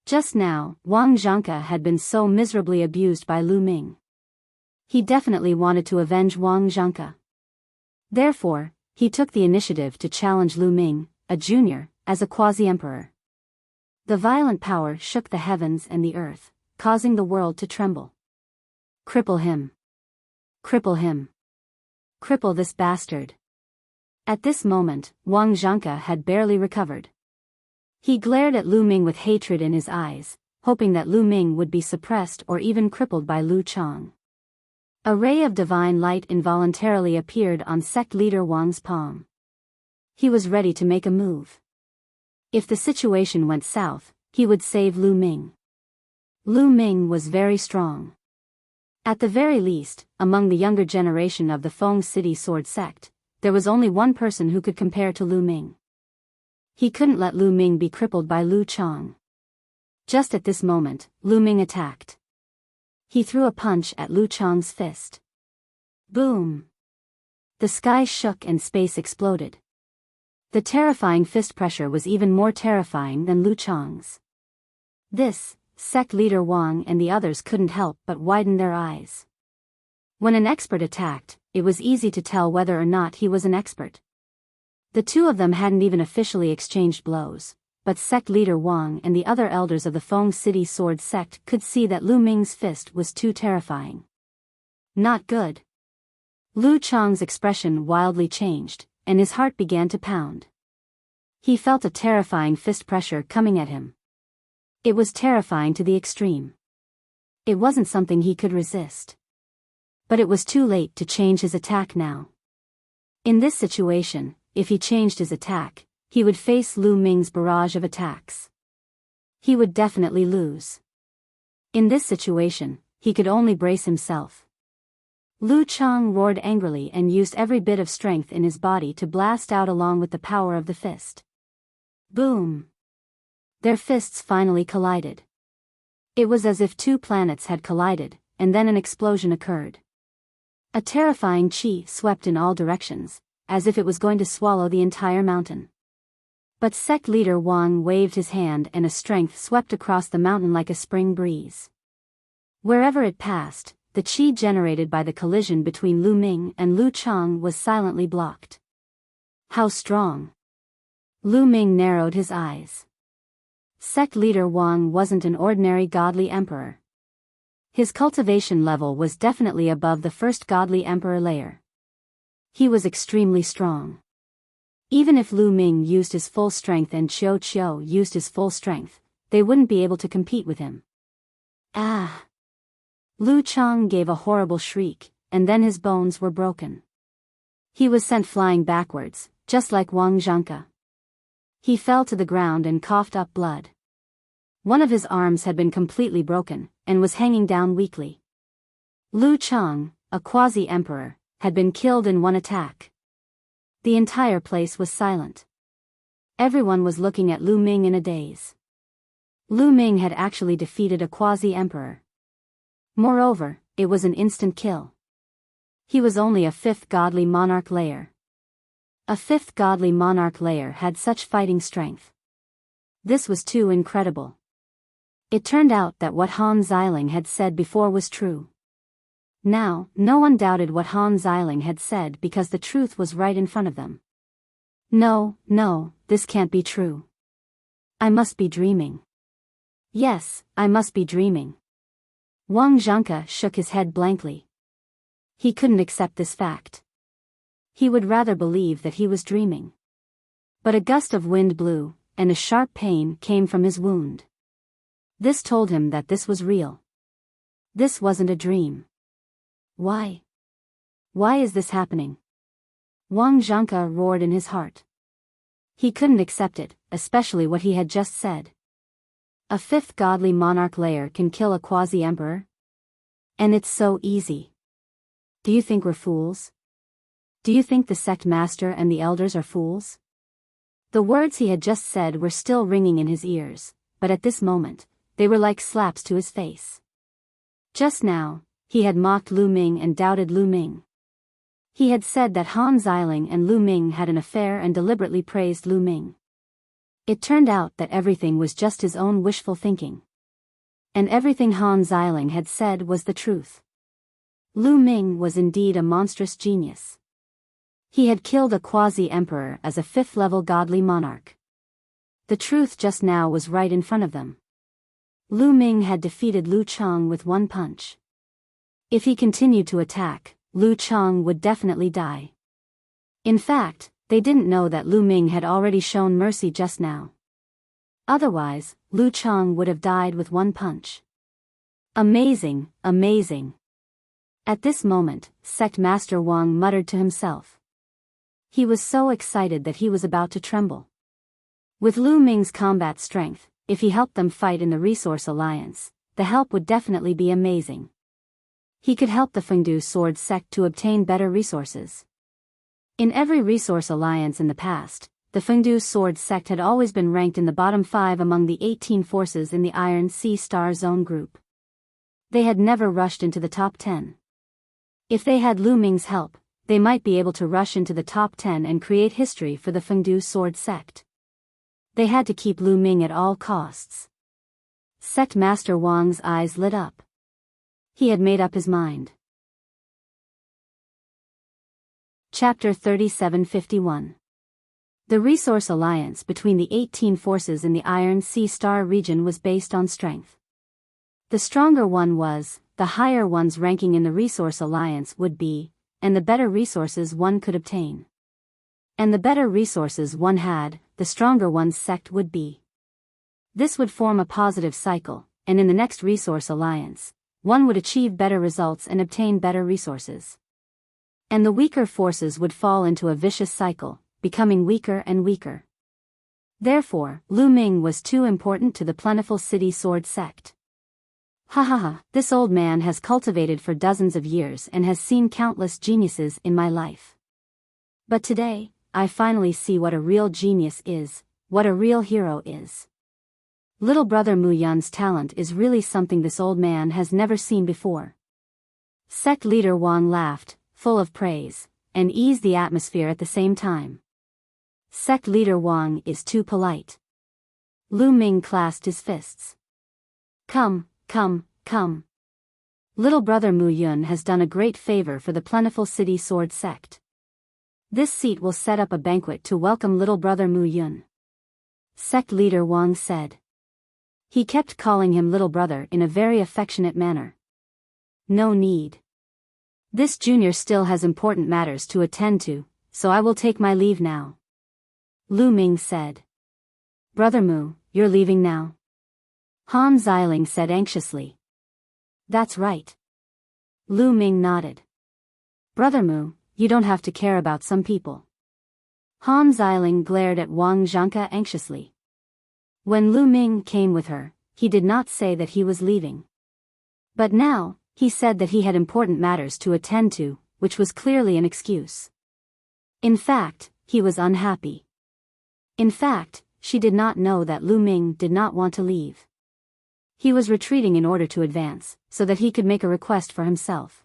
S1: Just now, Wang Zhangke had been so miserably abused by Lu Ming. He definitely wanted to avenge Wang Zhangke. Therefore, he took the initiative to challenge Lu Ming, a junior, as a quasi-emperor. The violent power shook the heavens and the earth, causing the world to tremble. Cripple him. Cripple him. Cripple this bastard. At this moment, Wang Zhangke had barely recovered. He glared at Lu Ming with hatred in his eyes, hoping that Lu Ming would be suppressed or even crippled by Lu Chang. A ray of divine light involuntarily appeared on sect leader Wang's palm. He was ready to make a move. If the situation went south, he would save Lu Ming. Lu Ming was very strong. At the very least, among the younger generation of the Feng City Sword Sect, there was only one person who could compare to Lu Ming. He couldn't let Lu Ming be crippled by Lu Chang. Just at this moment, Lu Ming attacked. He threw a punch at Lu Chang's fist. Boom! The sky shook and space exploded. The terrifying fist pressure was even more terrifying than Lu Chang's. This, sect leader Wang and the others couldn't help but widen their eyes. When an expert attacked, it was easy to tell whether or not he was an expert. The two of them hadn't even officially exchanged blows, but sect leader Wang and the other elders of the Feng City Sword Sect could see that Lu Ming's fist was too terrifying. Not good. Lu Chang's expression wildly changed, and his heart began to pound. He felt a terrifying fist pressure coming at him. It was terrifying to the extreme. It wasn't something he could resist. But it was too late to change his attack now. In this situation, if he changed his attack, he would face Lu Ming's barrage of attacks. He would definitely lose. In this situation, he could only brace himself. Lu Chang roared angrily and used every bit of strength in his body to blast out along with the power of the fist. Boom! Their fists finally collided. It was as if two planets had collided, and then an explosion occurred. A terrifying chi swept in all directions, as if it was going to swallow the entire mountain. But sect leader Wang waved his hand and a strength swept across the mountain like a spring breeze. Wherever it passed, the chi generated by the collision between Lu Ming and Lu Chang was silently blocked. How strong! Lu Ming narrowed his eyes. Sect leader Wang wasn't an ordinary godly emperor. His cultivation level was definitely above the first godly emperor layer. He was extremely strong. Even if Lu Ming used his full strength and Qiu Qiu used his full strength, they wouldn't be able to compete with him. Ah! Lu Chang gave a horrible shriek, and then his bones were broken. He was sent flying backwards, just like Wang Zhangke. He fell to the ground and coughed up blood. One of his arms had been completely broken, and was hanging down weakly. Lu Chang, a quasi-emperor, had been killed in one attack. The entire place was silent. Everyone was looking at Lu Ming in a daze. Lu Ming had actually defeated a quasi-emperor. Moreover, it was an instant kill. He was only a fifth godly monarch layer. A fifth godly monarch layer had such fighting strength. This was too incredible. It turned out that what Han Xiling had said before was true. Now, no one doubted what Han Xiling had said because the truth was right in front of them. No, this can't be true. I must be dreaming. Yes, I must be dreaming. Wang Zhangke shook his head blankly. He couldn't accept this fact. He would rather believe that he was dreaming. But a gust of wind blew, and a sharp pain came from his wound. This told him that this was real. This wasn't a dream. Why? Why is this happening? Wang Zhangke roared in his heart. He couldn't accept it, especially what he had just said. A fifth godly monarch layer can kill a quasi-emperor? And it's so easy. Do you think we're fools? Do you think the sect master and the elders are fools? The words he had just said were still ringing in his ears, but at this moment, they were like slaps to his face. Just now, he had mocked Lu Ming and doubted Lu Ming. He had said that Han Xiling and Lu Ming had an affair and deliberately praised Lu Ming. It turned out that everything was just his own wishful thinking. And everything Han Xiling had said was the truth. Lu Ming was indeed a monstrous genius. He had killed a quasi-emperor as a fifth-level godly monarch. The truth just now was right in front of them. Lu Ming had defeated Lu Chang with one punch. If he continued to attack, Lu Chang would definitely die. In fact, they didn't know that Lu Ming had already shown mercy just now. Otherwise, Lu Chang would have died with one punch. Amazing, amazing. At this moment, Sect Master Wang muttered to himself. He was so excited that he was about to tremble. With Lu Ming's combat strength, if he helped them fight in the Resource Alliance, the help would definitely be amazing. He could help the Fengdu Sword Sect to obtain better resources. In every Resource Alliance in the past, the Fengdu Sword Sect had always been ranked in the bottom 5 among the 18 forces in the Iron Sea Star Zone group. They had never rushed into the top 10. If they had Lu Ming's help, they might be able to rush into the top 10 and create history for the Fengdu Sword Sect. They had to keep Lu Ming at all costs. Sect Master Wang's eyes lit up. He had made up his mind. Chapter 3751. The Resource Alliance between the 18 forces in the Iron Sea Star region was based on strength. The stronger one was, the higher one's ranking in the Resource Alliance would be, and the better resources one could obtain. And the better resources one had, the stronger one's sect would be. This would form a positive cycle, and in the next Resource Alliance, one would achieve better results and obtain better resources. And the weaker forces would fall into a vicious cycle, becoming weaker and weaker. Therefore, Lu Ming was too important to the Plentiful City Sword Sect. Ha ha ha, this old man has cultivated for dozens of years and has seen countless geniuses in my life. But today, I finally see what a real genius is, what a real hero is. Little brother Mu Yun's talent is really something this old man has never seen before. Sect leader Wang laughed, full of praise, and eased the atmosphere at the same time. Sect leader Wang is too polite. Lu Ming clasped his fists. Come, come, come. Little brother Mu Yun has done a great favor for the Plentiful City Sword Sect. This seat will set up a banquet to welcome little brother Mu Yun. Sect leader Wang said. He kept calling him little brother in a very affectionate manner. No need. This junior still has important matters to attend to, so I will take my leave now. Lu Ming said. Brother Mu, you're leaving now? Han Xiling said anxiously. That's right. Lu Ming nodded. Brother Mu, you don't have to care about some people. Han Xiling glared at Wang Zhangke anxiously. When Lu Ming came with her, he did not say that he was leaving. But now, he said that he had important matters to attend to, which was clearly an excuse. In fact, he was unhappy. In fact, she did not know that Lu Ming did not want to leave. He was retreating in order to advance, so that he could make a request for himself.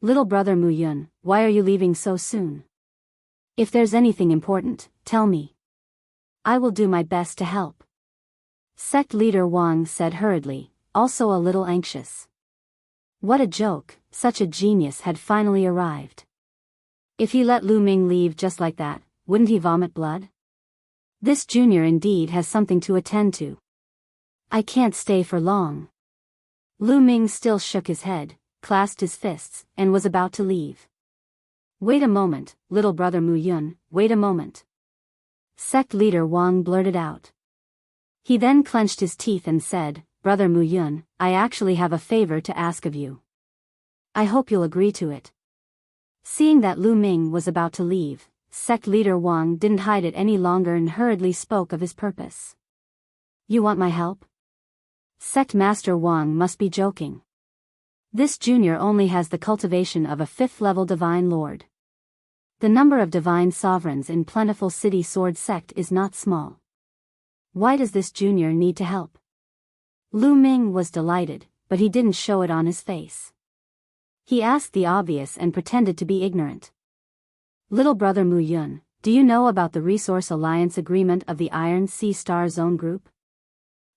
S1: Little brother Mu Yun, why are you leaving so soon? If there's anything important, tell me. I will do my best to help. Sect leader Wang said hurriedly, also a little anxious. What a joke, such a genius had finally arrived. If he let Lu Ming leave just like that, wouldn't he vomit blood? This junior indeed has something to attend to. I can't stay for long. Lu Ming still shook his head, clasped his fists, and was about to leave. Wait a moment, little brother Mu Yun, wait a moment. Sect leader Wang blurted out. He then clenched his teeth and said, Brother Mu Yun, I actually have a favor to ask of you. I hope you'll agree to it. Seeing that Lu Ming was about to leave, sect leader Wang didn't hide it any longer and hurriedly spoke of his purpose. You want my help? Sect master Wang must be joking. This junior only has the cultivation of a 5th-level divine lord. The number of divine sovereigns in Plentiful City Sword Sect is not small. Why does this junior need to help? Lu Ming was delighted, but he didn't show it on his face. He asked the obvious and pretended to be ignorant. Little brother Mu Yun, do you know about the Resource Alliance Agreement of the Iron Sea Star Zone Group?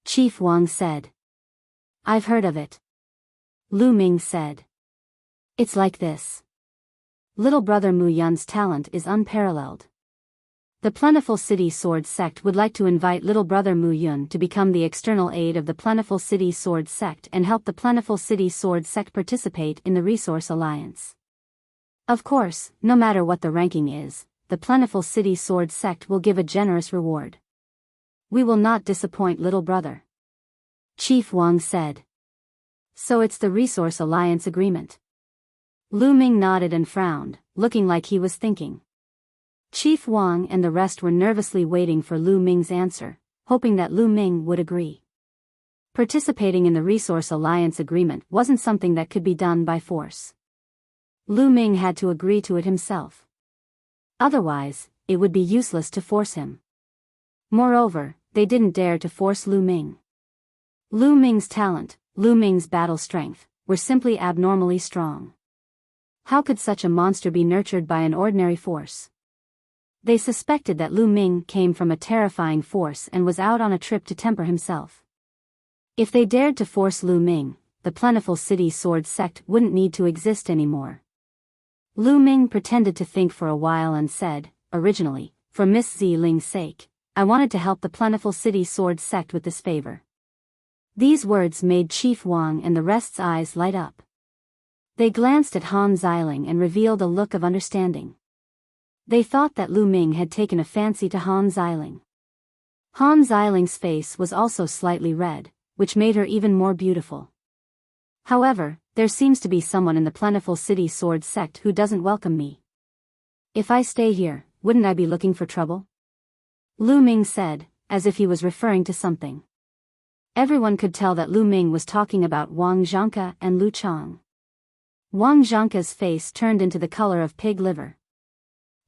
S1: Chief Wang said. I've heard of it. Lu Ming said. It's like this. Little brother Mu Yun's talent is unparalleled. The Plentiful City Sword Sect would like to invite little brother Mu Yun to become the external aid of the Plentiful City Sword Sect and help the Plentiful City Sword Sect participate in the Resource Alliance. Of course, no matter what the ranking is, the Plentiful City Sword Sect will give a generous reward. We will not disappoint little brother. Chief Wang said. So it's the Resource Alliance Agreement. Lu Ming nodded and frowned, looking like he was thinking. Chief Wang and the rest were nervously waiting for Lu Ming's answer, hoping that Lu Ming would agree. Participating in the Resource Alliance Agreement wasn't something that could be done by force. Lu Ming had to agree to it himself. Otherwise, it would be useless to force him. Moreover, they didn't dare to force Lu Ming. Lu Ming's talent, Lu Ming's battle strength, were simply abnormally strong. How could such a monster be nurtured by an ordinary force? They suspected that Lu Ming came from a terrifying force and was out on a trip to temper himself. If they dared to force Lu Ming, the Plentiful City Sword Sect wouldn't need to exist anymore. Lu Ming pretended to think for a while and said, originally, for Miss Zi Ling's sake, I wanted to help the Plentiful City Sword Sect with this favor. These words made Chief Wang and the rest's eyes light up. They glanced at Han Xiling and revealed a look of understanding. They thought that Lu Ming had taken a fancy to Han Xiling. Han Xiling's face was also slightly red, which made her even more beautiful. However, there seems to be someone in the Plentiful City Sword Sect who doesn't welcome me. If I stay here, wouldn't I be looking for trouble? Lu Ming said, as if he was referring to something. Everyone could tell that Lu Ming was talking about Wang Zhangke and Lu Chang. Wang Zhangke's face turned into the color of pig liver.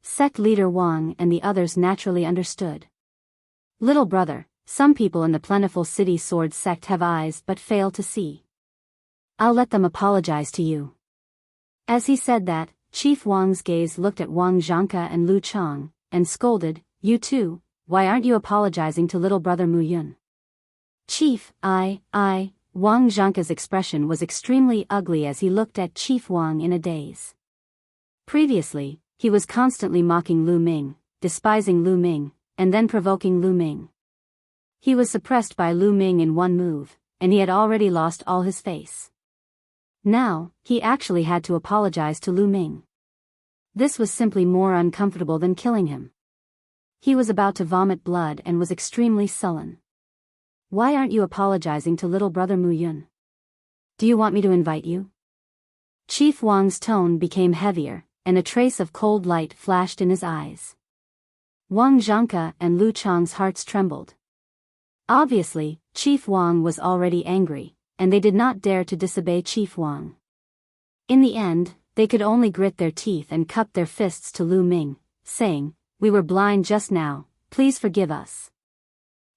S1: Sect leader Wang and the others naturally understood. Little brother, some people in the Plentiful City Sword Sect have eyes but fail to see. I'll let them apologize to you. As he said that, Chief Wang's gaze looked at Wang Zhangke and Lu Chang, and scolded, You too, why aren't you apologizing to little brother Mu Yun? Chief, Wang Zhangke's expression was extremely ugly as he looked at Chief Wang in a daze. Previously, he was constantly mocking Lu Ming, despising Lu Ming, and then provoking Lu Ming. He was suppressed by Lu Ming in one move, and he had already lost all his face. Now, he actually had to apologize to Lu Ming. This was simply more uncomfortable than killing him. He was about to vomit blood and was extremely sullen. Why aren't you apologizing to little brother Mu Yun? Do you want me to invite you? Chief Wang's tone became heavier, and a trace of cold light flashed in his eyes. Wang Zhangke and Lu Chang's hearts trembled. Obviously, Chief Wang was already angry, and they did not dare to disobey Chief Wang. In the end, they could only grit their teeth and cup their fists to Lu Ming, saying, We were blind just now, please forgive us.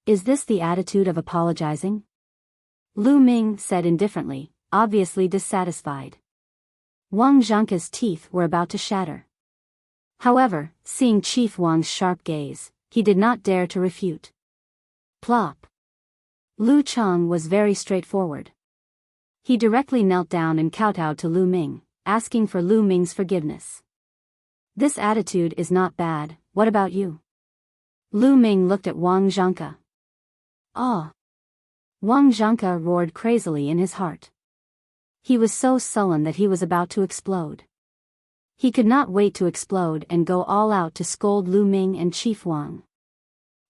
S1: Is this the attitude of apologizing? Lu Ming said indifferently, obviously dissatisfied. Wang Zhangke's teeth were about to shatter. However, seeing Chief Wang's sharp gaze, he did not dare to refute. Plop. Lu Chang was very straightforward. He directly knelt down and kowtowed to Lu Ming, asking for Lu Ming's forgiveness. This attitude is not bad, what about you? Lu Ming looked at Wang Zhangke. Ah. Wang Zhangke roared crazily in his heart. He was so sullen that he was about to explode. He could not wait to explode and go all out to scold Lu Ming and Chief Wang.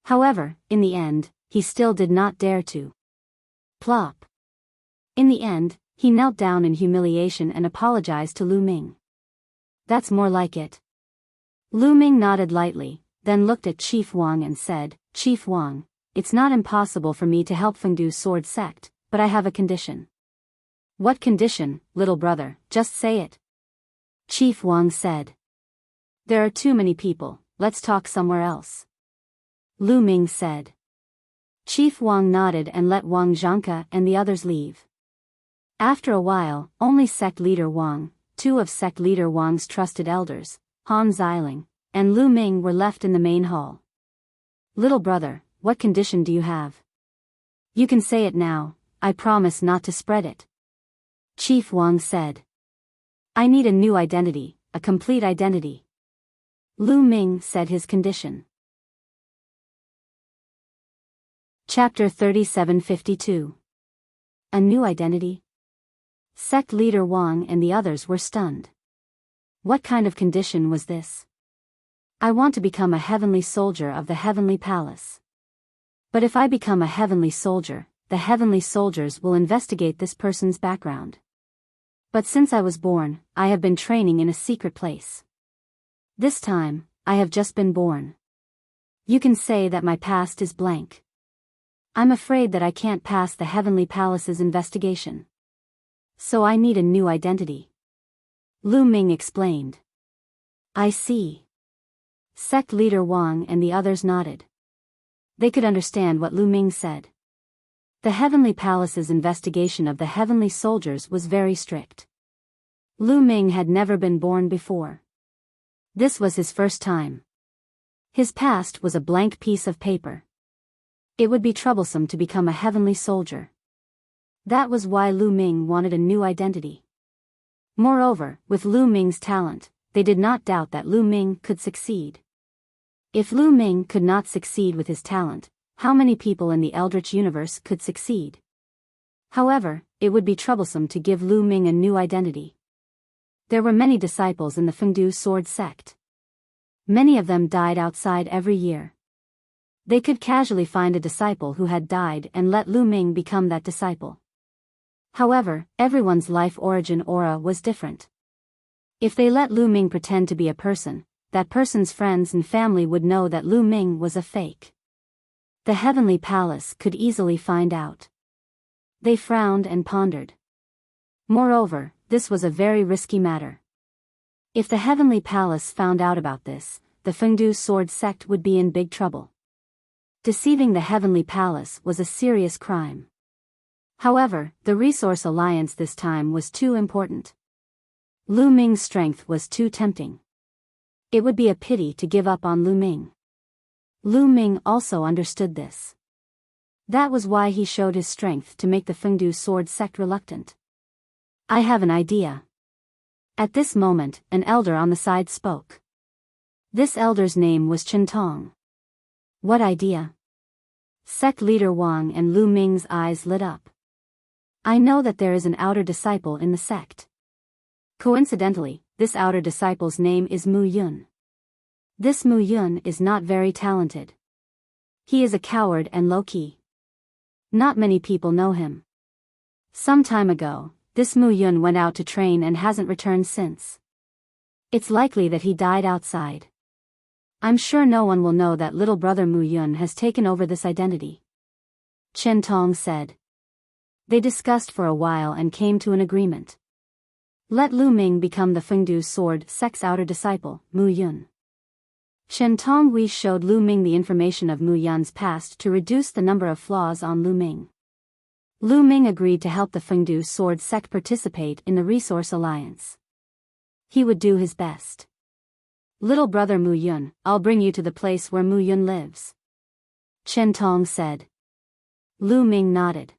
S1: However, in the end, he still did not dare to. Plop. In the end, he knelt down in humiliation and apologized to Lu Ming. That's more like it. Lu Ming nodded lightly, then looked at Chief Wang and said, Chief Wang, it's not impossible for me to help Fengdu Sword Sect, but I have a condition. What condition, little brother, just say it. Chief Wang said. There are too many people, let's talk somewhere else. Lu Ming said. Chief Wang nodded and let Wang Zhangke and the others leave. After a while, only sect leader Wang, two of sect leader Wang's trusted elders, Han Xiling, and Lu Ming were left in the main hall. Little brother, what condition do you have? You can say it now, I promise not to spread it. Chief Wang said. I need a new identity, a complete identity. Lu Ming said his condition. Chapter 3752. A new identity? Sect leader Wang and the others were stunned. What kind of condition was this? I want to become a heavenly soldier of the heavenly palace. But if I become a heavenly soldier, the heavenly soldiers will investigate this person's background. But since I was born, I have been training in a secret place. This time, I have just been born. You can say that my past is blank. I'm afraid that I can't pass the heavenly palace's investigation. So I need a new identity. Lu Ming explained. I see. Sect leader Wang and the others nodded. They could understand what Lu Ming said. The heavenly palace's investigation of the heavenly soldiers was very strict. Lu Ming had never been born before. This was his first time. His past was a blank piece of paper. It would be troublesome to become a heavenly soldier. That was why Lu Ming wanted a new identity. Moreover, with Lu Ming's talent, they did not doubt that Lu Ming could succeed. If Lu Ming could not succeed with his talent, how many people in the Eldritch universe could succeed? However, it would be troublesome to give Lu Ming a new identity. There were many disciples in the Fengdu Sword Sect. Many of them died outside every year. They could casually find a disciple who had died and let Lu Ming become that disciple. However, everyone's life origin aura was different. If they let Lu Ming pretend to be a person, that person's friends and family would know that Lu Ming was a fake. The heavenly palace could easily find out. They frowned and pondered. Moreover, this was a very risky matter. If the heavenly palace found out about this, the Fengdu Sword Sect would be in big trouble. Deceiving the heavenly palace was a serious crime. However, the Resource Alliance this time was too important. Lu Ming's strength was too tempting. It would be a pity to give up on Lu Ming. Lu Ming also understood this. That was why he showed his strength to make the Fengdu Sword Sect reluctant. I have an idea. At this moment, an elder on the side spoke. This elder's name was Chen Tong. What idea? Sect leader Wang and Lu Ming's eyes lit up. I know that there is an outer disciple in the sect. Coincidentally, this outer disciple's name is Mu Yun. This Mu Yun is not very talented. He is a coward and low-key. Not many people know him. Some time ago, this Mu Yun went out to train and hasn't returned since. It's likely that he died outside. I'm sure no one will know that little brother Mu Yun has taken over this identity. Chen Tong said. They discussed for a while and came to an agreement. Let Lu Ming become the Fengdu Sword Sect's outer disciple, Mu Yun. Chen Tong showed Lu Ming the information of Mu Yun's past to reduce the number of flaws on Lu Ming. Lu Ming agreed to help the Fengdu Sword Sect participate in the Resource Alliance. He would do his best. Little brother Mu Yun, I'll bring you to the place where Mu Yun lives. Chen Tong said. Lu Ming nodded.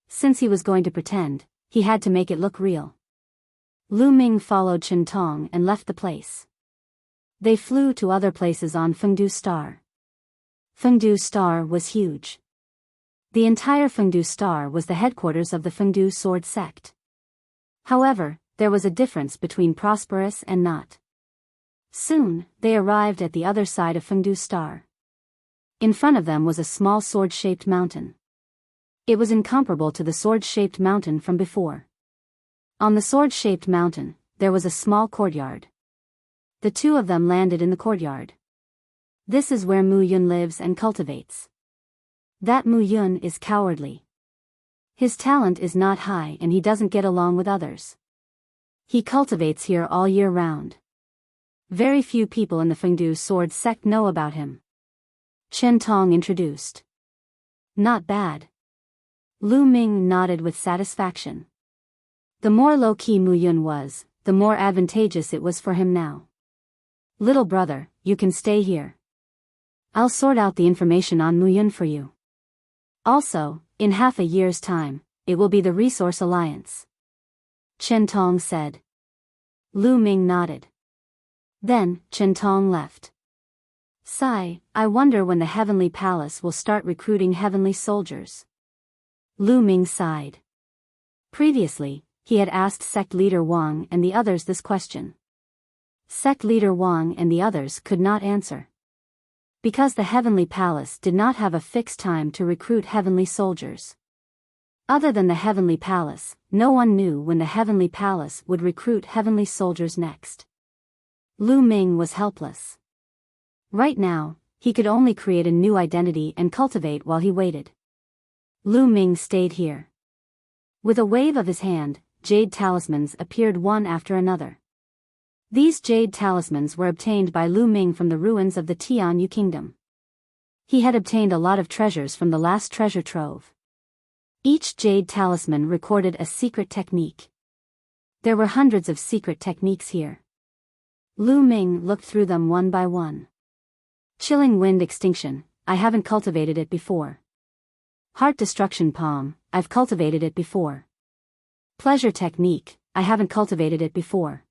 S1: Since he was going to pretend, he had to make it look real. Lu Ming followed Chen Tong and left the place. They flew to other places on Fengdu Star. Fengdu Star was huge. The entire Fengdu Star was the headquarters of the Fengdu Sword Sect. However, there was a difference between prosperous and not. Soon, they arrived at the other side of Fengdu Star. In front of them was a small sword-shaped mountain. It was incomparable to the sword-shaped mountain from before. On the sword-shaped mountain, there was a small courtyard. The two of them landed in the courtyard. This is where Mu Yun lives and cultivates. That Mu Yun is cowardly. His talent is not high and he doesn't get along with others. He cultivates here all year round. Very few people in the Fengdu Sword Sect know about him. Chen Tong introduced. Not bad. Lu Ming nodded with satisfaction. The more low-key Mu Yun was, the more advantageous it was for him now. Little brother, you can stay here. I'll sort out the information on Mu Yun for you. Also, in half a year's time, it will be the Resource Alliance. Chen Tong said. Lu Ming nodded. Then, Chen Tong left. Sigh, I wonder when the Heavenly Palace will start recruiting heavenly soldiers. Lu Ming sighed. Previously, he had asked sect leader Wang and the others this question. Sect leader Wang and the others could not answer. Because the Heavenly Palace did not have a fixed time to recruit heavenly soldiers. Other than the Heavenly Palace, no one knew when the Heavenly Palace would recruit heavenly soldiers next. Lu Ming was helpless. Right now, he could only create a new identity and cultivate while he waited. Lu Ming stayed here. With a wave of his hand, jade talismans appeared one after another. These jade talismans were obtained by Lu Ming from the ruins of the Tianyu Kingdom. He had obtained a lot of treasures from the last treasure trove. Each jade talisman recorded a secret technique. There were hundreds of secret techniques here. Lu Ming looked through them one by one. Chilling Wind Extinction, I haven't cultivated it before. Heart Destruction Palm, I've cultivated it before. Pleasure Technique, I haven't cultivated it before.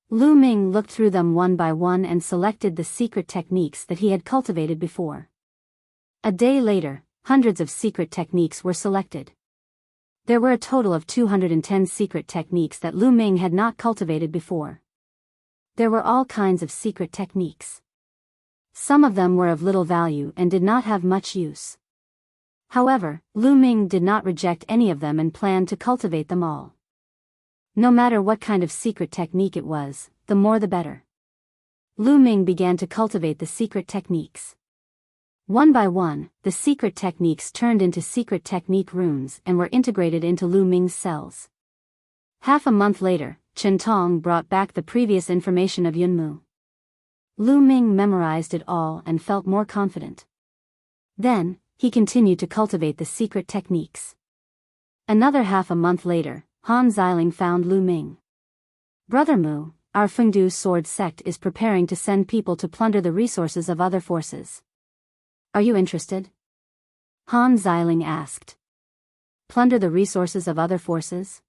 S1: Lu Ming looked through them one by one and selected the secret techniques that he had cultivated before. A day later, hundreds of secret techniques were selected. There were a total of 210 secret techniques that Lu Ming had not cultivated before. There were all kinds of secret techniques. Some of them were of little value and did not have much use. However, Lu Ming did not reject any of them and planned to cultivate them all. No matter what kind of secret technique it was, the more the better. Lu Ming began to cultivate the secret techniques. One by one, the secret techniques turned into secret technique runes and were integrated into Lu Ming's cells. Half a month later, Chen Tong brought back the previous information of Yunmu. Lu Ming memorized it all and felt more confident. Then, he continued to cultivate the secret techniques. Another half a month later, Han Xiling found Lu Ming. Brother Mu, our Fengdu Sword Sect is preparing to send people to plunder the resources of other forces. Are you interested? Han Xiling asked. Plunder the resources of other forces?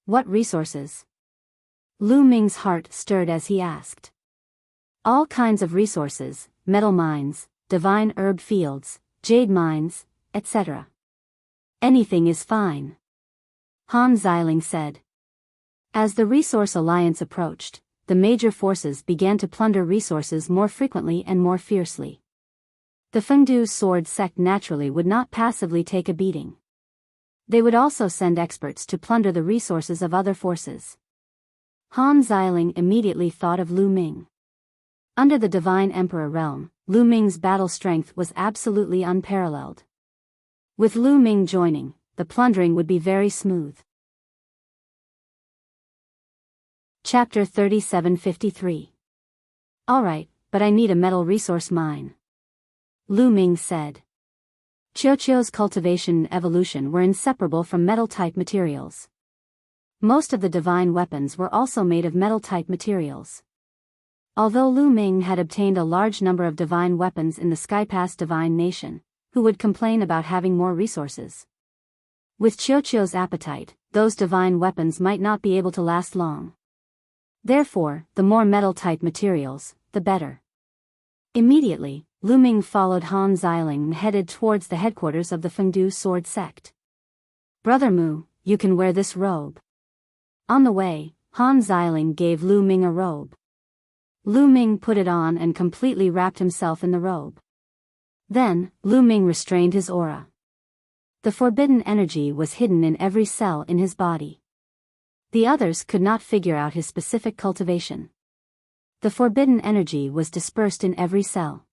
S1: What resources? Lu Ming's heart stirred as he asked. All kinds of resources, metal mines, divine herb fields, jade mines, etc. Anything is fine. Han Xiling said. As the Resource Alliance approached, the major forces began to plunder resources more frequently and more fiercely. The Fengdu Sword Sect naturally would not passively take a beating. They would also send experts to plunder the resources of other forces. Han Xiling immediately thought of Lu Ming. Under the Divine Emperor realm, Lu Ming's battle strength was absolutely unparalleled. With Lu Ming joining, the plundering would be very smooth. Chapter 3753. Alright, but I need a metal resource mine. Lu Ming said. Qiuqiu's cultivation and evolution were inseparable from metal-type materials. Most of the divine weapons were also made of metal-type materials. Although Lu Ming had obtained a large number of divine weapons in the Skypass divine nation, who would complain about having more resources? With Qiuqiu's appetite, those divine weapons might not be able to last long. Therefore, the more metal-type materials, the better. Immediately, Lu Ming followed Han Xiling and headed towards the headquarters of the Fengdu sword sect. Brother Mu, you can wear this robe. On the way, Han Xiling gave Lu Ming a robe. Lu Ming put it on and completely wrapped himself in the robe. Then, Lu Ming restrained his aura. The forbidden energy was hidden in every cell in his body. The others could not figure out his specific cultivation. The forbidden energy was dispersed in every cell.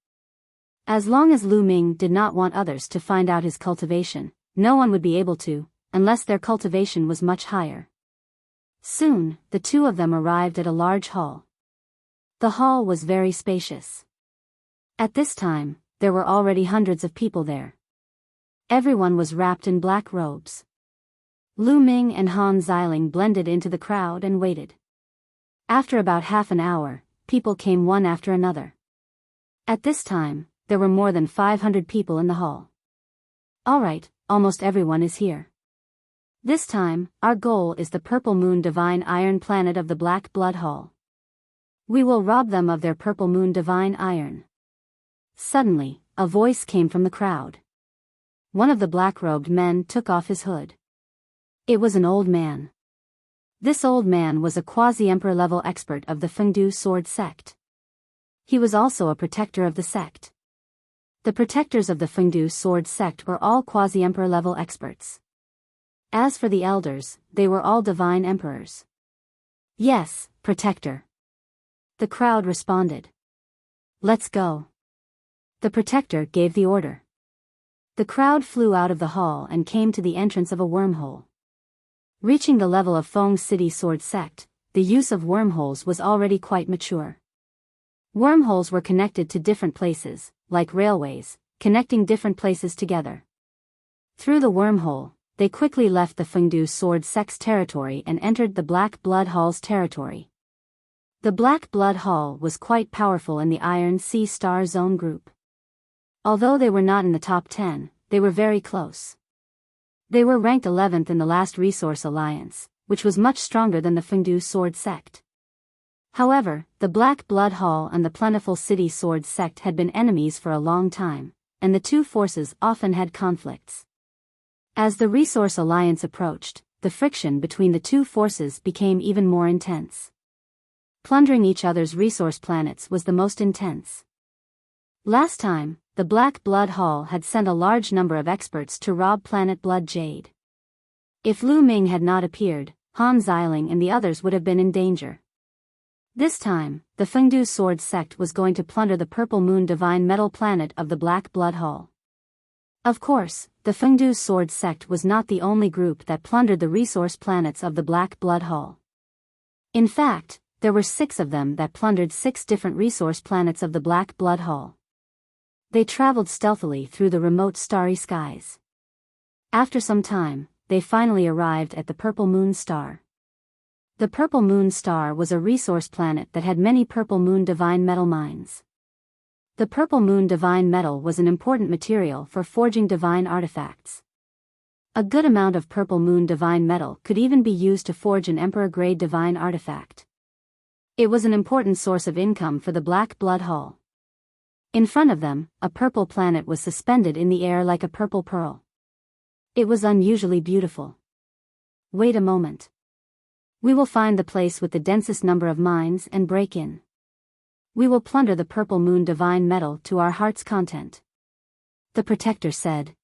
S1: As long as Lu Ming did not want others to find out his cultivation, no one would be able to, unless their cultivation was much higher. Soon, the two of them arrived at a large hall. The hall was very spacious. At this time, there were already hundreds of people there. Everyone was wrapped in black robes. Lu Ming and Han Xiling blended into the crowd and waited. After about half an hour, people came one after another. At this time, there were more than 500 people in the hall. All right, almost everyone is here. This time, our goal is the Purple Moon Divine Iron Planet of the Black Blood Hall. We will rob them of their Purple Moon Divine Iron. Suddenly, a voice came from the crowd. One of the black-robed men took off his hood. It was an old man. This old man was a quasi-emperor level expert of the Fengdu sword sect. He was also a protector of the sect. The protectors of the Fengdu sword sect were all quasi-emperor level experts. As for the elders, they were all divine emperors. Yes, protector. The crowd responded. Let's go. The protector gave the order. The crowd flew out of the hall and came to the entrance of a wormhole. Reaching the level of Feng City Sword Sect, the use of wormholes was already quite mature. Wormholes were connected to different places, like railways, connecting different places together. Through the wormhole, they quickly left the Fengdu Sword Sect's territory and entered the Black Blood Hall's territory. The Black Blood Hall was quite powerful in the Iron Sea Star Zone group. Although they were not in the top 10, they were very close. They were ranked 11th in the last Resource Alliance, which was much stronger than the Fengdu Sword Sect. However, the Black Blood Hall and the Plentiful City Sword Sect had been enemies for a long time, and the two forces often had conflicts. As the Resource Alliance approached, the friction between the two forces became even more intense. Plundering each other's resource planets was the most intense. Last time, the Black Blood Hall had sent a large number of experts to rob planet Blood Jade. If Lu Ming had not appeared, Han Xiling and the others would have been in danger. This time, the Fengdu Sword Sect was going to plunder the Purple Moon Divine Metal Planet of the Black Blood Hall. Of course, the Fengdu Sword Sect was not the only group that plundered the resource planets of the Black Blood Hall. In fact, there were 6 of them that plundered 6 different resource planets of the Black Blood Hall. They traveled stealthily through the remote starry skies. After some time, they finally arrived at the Purple Moon Star. The Purple Moon Star was a resource planet that had many Purple Moon Divine Metal mines. The Purple Moon Divine Metal was an important material for forging divine artifacts. A good amount of Purple Moon Divine Metal could even be used to forge an Emperor-grade divine artifact. It was an important source of income for the Black Blood Hall. In front of them, a purple planet was suspended in the air like a purple pearl. It was unusually beautiful. Wait a moment. We will find the place with the densest number of mines and break in. We will plunder the Purple Moon Divine Metal to our heart's content. The protector said.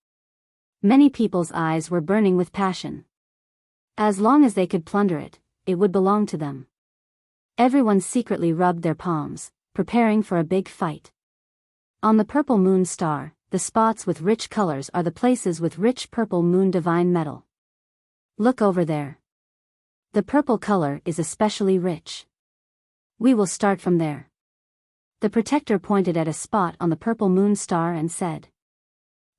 S1: Many people's eyes were burning with passion. As long as they could plunder it, it would belong to them. Everyone secretly rubbed their palms, preparing for a big fight. On the Purple Moon Star, the spots with rich colors are the places with rich Purple Moon Divine Metal. Look over there. The purple color is especially rich. We will start from there. The protector pointed at a spot on the Purple Moon Star and said.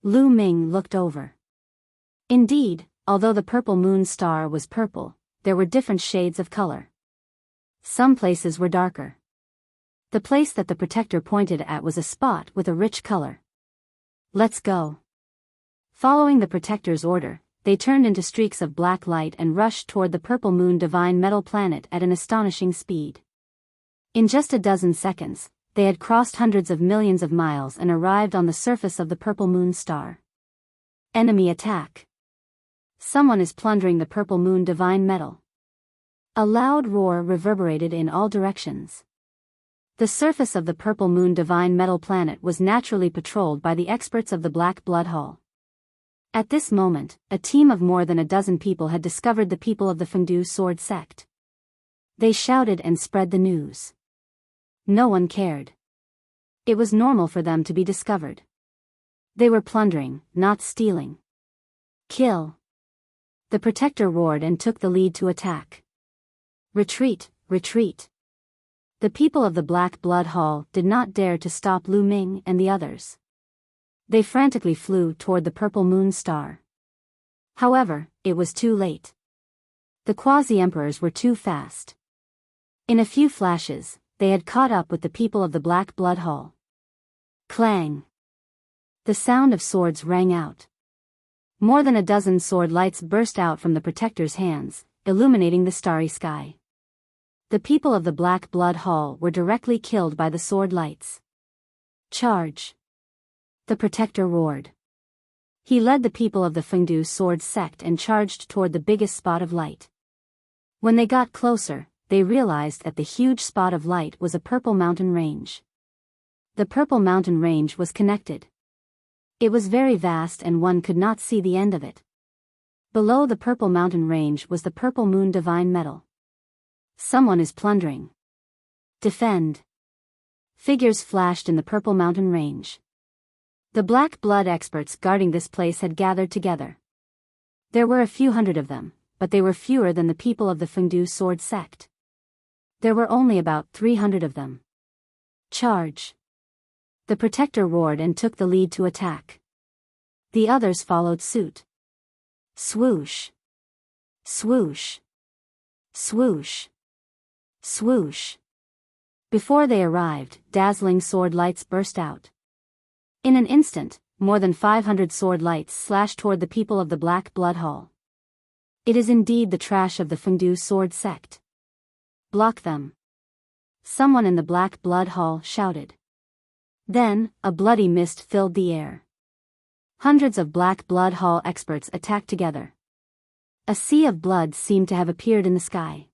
S1: Lu Ming looked over. Indeed, although the Purple Moon Star was purple, there were different shades of color. Some places were darker. The place that the protector pointed at was a spot with a rich color. Let's go. Following the protector's order, they turned into streaks of black light and rushed toward the Purple Moon Divine Metal Planet at an astonishing speed. In just a dozen seconds, they had crossed hundreds of millions of miles and arrived on the surface of the purple moon star. Enemy attack. Someone is plundering the purple moon divine metal. A loud roar reverberated in all directions. The surface of the purple moon divine metal planet was naturally patrolled by the experts of the Black Blood Hall. At this moment, a team of more than a dozen people had discovered the people of the Fengdu Sword Sect. They shouted and spread the news. No one cared. It was normal for them to be discovered. They were plundering, not stealing. Kill. The protector roared and took the lead to attack. Retreat, retreat. The people of the Black Blood Hall did not dare to stop Lu Ming and the others. They frantically flew toward the purple moon star. However, it was too late. The quasi-emperors were too fast. In a few flashes, they had caught up with the people of the Black Blood Hall. Clang! The sound of swords rang out. More than a dozen sword lights burst out from the protector's hands, illuminating the starry sky. The people of the Black Blood Hall were directly killed by the sword lights. Charge! The protector roared. He led the people of the Fengdu Sword Sect and charged toward the biggest spot of light. When they got closer, they realized that the huge spot of light was a purple mountain range. The purple mountain range was connected. It was very vast and one could not see the end of it. Below the purple mountain range was the purple moon divine metal. Someone is plundering. Defend. Figures flashed in the purple mountain range. The black blood experts guarding this place had gathered together. There were a few hundred of them, but they were fewer than the people of the Fengdu Sword Sect. There were only about 300 of them. Charge! The protector roared and took the lead to attack. The others followed suit. Swoosh! Swoosh! Swoosh! Swoosh! Before they arrived, dazzling sword lights burst out. In an instant, more than 500 sword lights slashed toward the people of the Black Blood Hall. It is indeed the trash of the Fengdu Sword Sect. Block them. Someone in the Black Blood Hall shouted. Then, a bloody mist filled the air. Hundreds of Black Blood Hall experts attacked together. A sea of blood seemed to have appeared in the sky.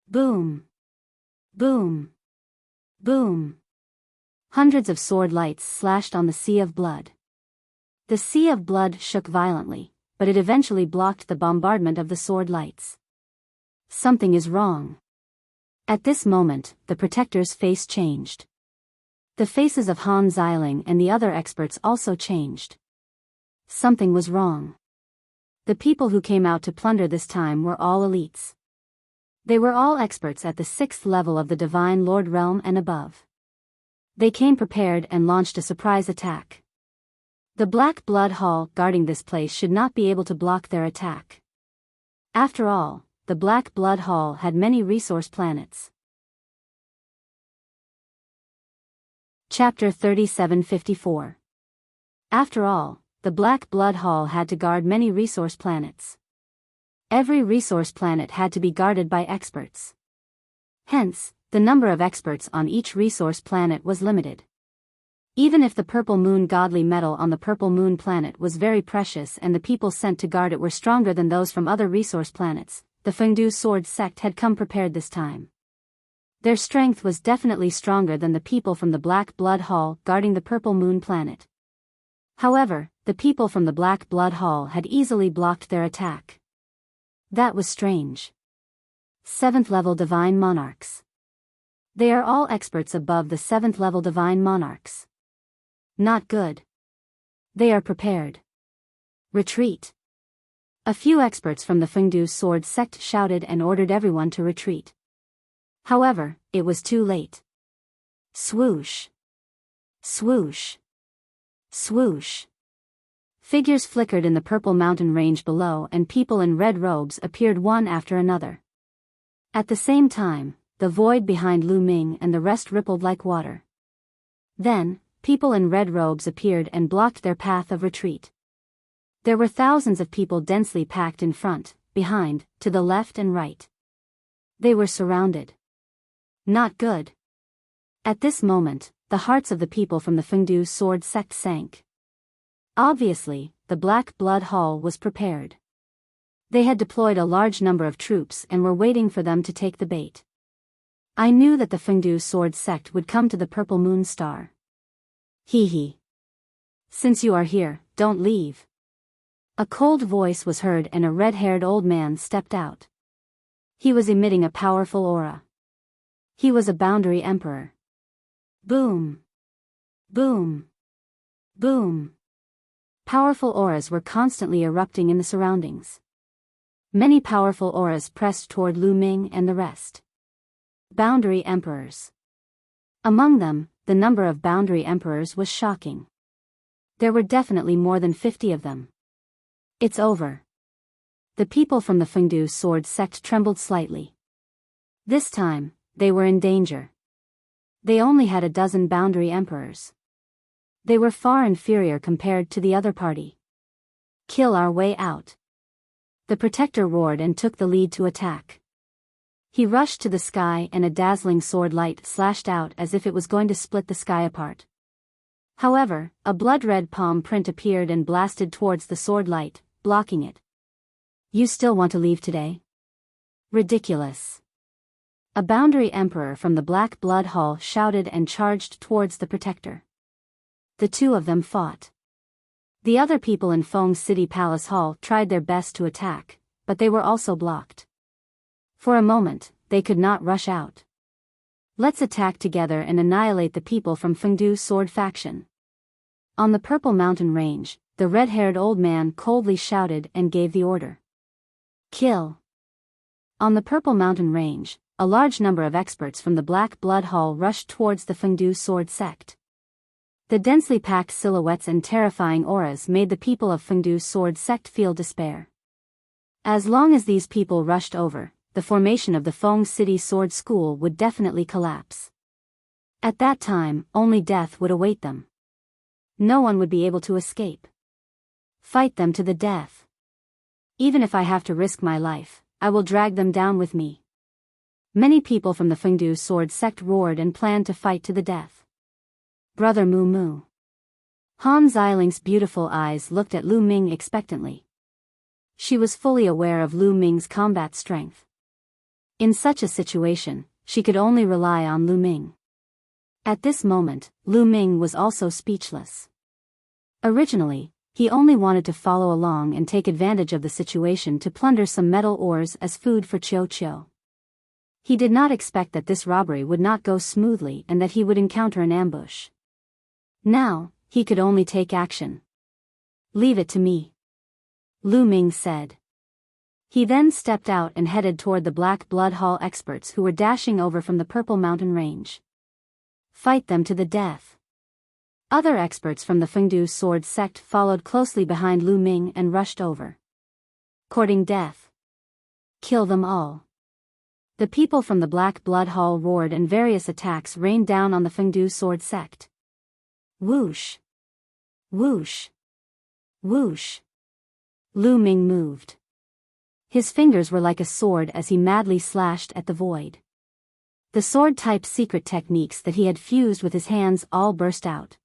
S1: Boom! Boom! Boom! Hundreds of sword lights slashed on the sea of blood. The sea of blood shook violently, but it eventually blocked the bombardment of the sword lights. Something is wrong. At this moment, the protector's face changed. The faces of Han Xiling and the other experts also changed. Something was wrong. The people who came out to plunder this time were all elites. They were all experts at the 6th level of the Divine Lord Realm and above. They came prepared and launched a surprise attack. The Black Blood Hall guarding this place should not be able to block their attack. After all, the Black Blood Hall had many resource planets. Chapter 3754. After all, the Black Blood Hall had to guard many resource planets. Every resource planet had to be guarded by experts. Hence, the number of experts on each resource planet was limited. Even if the purple moon godly metal on the purple moon planet was very precious and the people sent to guard it were stronger than those from other resource planets, the Fengdu Sword Sect had come prepared this time. Their strength was definitely stronger than the people from the Black Blood Hall guarding the purple moon planet. However, the people from the Black Blood Hall had easily blocked their attack. That was strange. 7th level Divine Monarchs. They are all experts above the 7th level Divine Monarchs. Not good. They are prepared. Retreat. A few experts from the Fengdu Sword Sect shouted and ordered everyone to retreat. However, it was too late. Swoosh. Swoosh. Swoosh. Figures flickered in the purple mountain range below and people in red robes appeared one after another. At the same time, the void behind Lu Ming and the rest rippled like water. Then, people in red robes appeared and blocked their path of retreat. There were thousands of people densely packed in front, behind, to the left and right. They were surrounded. Not good. At this moment, the hearts of the people from the Fengdu sword sect sank. Obviously, the Black Blood Hall was prepared. They had deployed a large number of troops and were waiting for them to take the bait. I knew that the Fengdu sword sect would come to the Purple Moon Star. Hee hee. Since you are here, don't leave. A cold voice was heard and a red-haired old man stepped out. He was emitting a powerful aura. He was a boundary emperor. Boom. Boom. Boom. Powerful auras were constantly erupting in the surroundings. Many powerful auras pressed toward Lu Ming and the rest. Boundary emperors. Among them, the number of boundary emperors was shocking. There were definitely more than 50 of them. It's over. The people from the Fengdu sword sect trembled slightly. This time, they were in danger. They only had a dozen boundary emperors. They were far inferior compared to the other party. Kill our way out. The protector roared and took the lead to attack. He rushed to the sky and a dazzling sword light slashed out as if it was going to split the sky apart. However, a blood-red palm print appeared and blasted towards the sword light, blocking it. You still want to leave today? Ridiculous. A boundary emperor from the Black Blood Hall shouted and charged towards the protector. The two of them fought. The other people in Feng City Palace Hall tried their best to attack, but they were also blocked. For a moment, they could not rush out. Let's attack together and annihilate the people from Fengdu sword faction. On the Purple Mountain Range, the red-haired old man coldly shouted and gave the order. Kill. On the Purple Mountain Range, a large number of experts from the Black Blood Hall rushed towards the Fengdu sword sect. The densely packed silhouettes and terrifying auras made the people of Fengdu sword sect feel despair. As long as these people rushed over, the formation of the Feng City Sword School would definitely collapse. At that time, only death would await them. No one would be able to escape. Fight them to the death. Even if I have to risk my life, I will drag them down with me. Many people from the Fengdu sword sect roared and planned to fight to the death. Brother Mu Mu. Han Xialing's beautiful eyes looked at Lu Ming expectantly. She was fully aware of Lu Ming's combat strength. In such a situation, she could only rely on Lu Ming. At this moment, Lu Ming was also speechless. Originally, he only wanted to follow along and take advantage of the situation to plunder some metal ores as food for Qiu Qiu. He did not expect that this robbery would not go smoothly and that he would encounter an ambush. Now, he could only take action. Leave it to me, Lu Ming said. He then stepped out and headed toward the Black Blood Hall experts who were dashing over from the Purple Mountain Range. Fight them to the death. Other experts from the Fengdu sword sect followed closely behind Lu Ming and rushed over. Courting death. Kill them all. The people from the Black Blood Hall roared and various attacks rained down on the Fengdu sword sect. Whoosh. Whoosh. Whoosh. Lu Ming moved. His fingers were like a sword as he madly slashed at the void. The sword-type secret techniques that he had fused with his hands all burst out.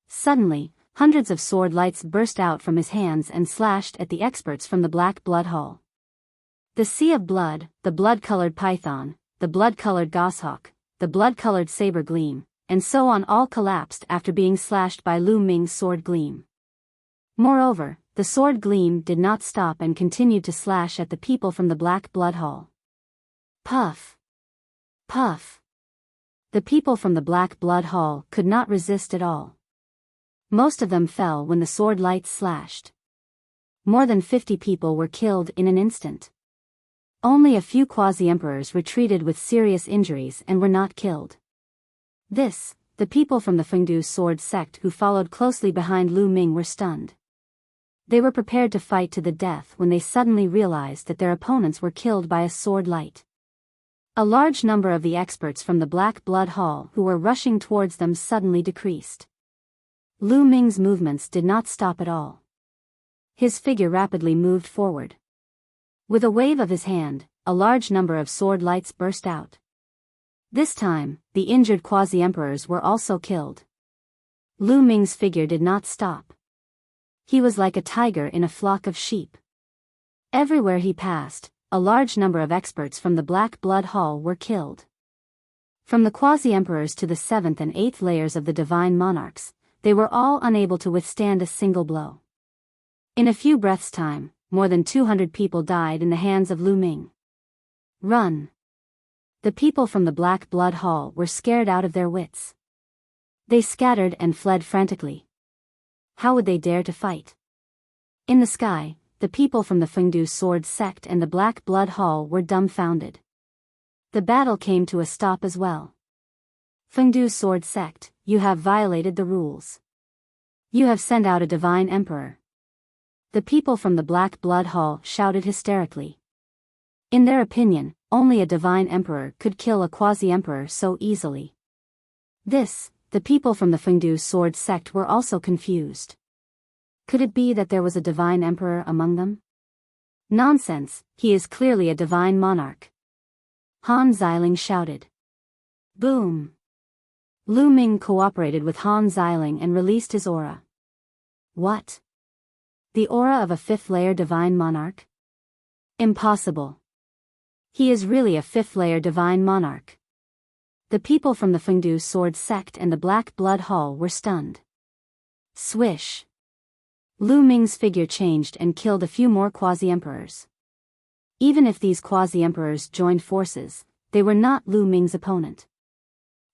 S1: Suddenly, hundreds of sword lights burst out from his hands and slashed at the experts from the Black Blood Hall. The sea of blood, the blood-colored python, the blood-colored goshawk, the blood-colored saber gleam, and so on all collapsed after being slashed by Lu Ming's sword gleam. Moreover, the sword gleam did not stop and continued to slash at the people from the Black Blood Hall. Puff. Puff. The people from the Black Blood Hall could not resist at all. Most of them fell when the sword lights slashed. More than 50 people were killed in an instant. Only a few quasi-emperors retreated with serious injuries and were not killed. The people from the Fengdu sword sect who followed closely behind Lu Ming were stunned. They were prepared to fight to the death when they suddenly realized that their opponents were killed by a sword light. A large number of the experts from the Black Blood Hall who were rushing towards them suddenly decreased. Lu Ming's movements did not stop at all. His figure rapidly moved forward. With a wave of his hand, a large number of sword lights burst out. This time, the injured quasi-emperors were also killed. Lu Ming's figure did not stop. He was like a tiger in a flock of sheep. Everywhere he passed, a large number of experts from the Black Blood Hall were killed. From the quasi-emperors to the 7th and 8th layers of the divine monarchs, they were all unable to withstand a single blow. In a few breaths' time, more than 200 people died in the hands of Lu Ming. Run! The people from the Black Blood Hall were scared out of their wits. They scattered and fled frantically. How would they dare to fight? In the sky, the people from the Fengdu Sword Sect and the Black Blood Hall were dumbfounded. The battle came to a stop as well. Fengdu Sword Sect, you have violated the rules. You have sent out a divine emperor. The people from the Black Blood Hall shouted hysterically. In their opinion, only a divine emperor could kill a quasi-emperor so easily. The people from the Fengdu Sword Sect were also confused. Could it be that there was a divine emperor among them? Nonsense, he is clearly a divine monarch. Han Xiling shouted. Boom! Lu Ming cooperated with Han Xiling and released his aura. What? The aura of a 5th-layer divine monarch? Impossible. He is really a 5th-layer divine monarch. The people from the Fengdu Sword Sect and the Black Blood Hall were stunned. Swish! Lu Ming's figure changed and killed a few more quasi-emperors. Even if these quasi-emperors joined forces, they were not Lu Ming's opponent.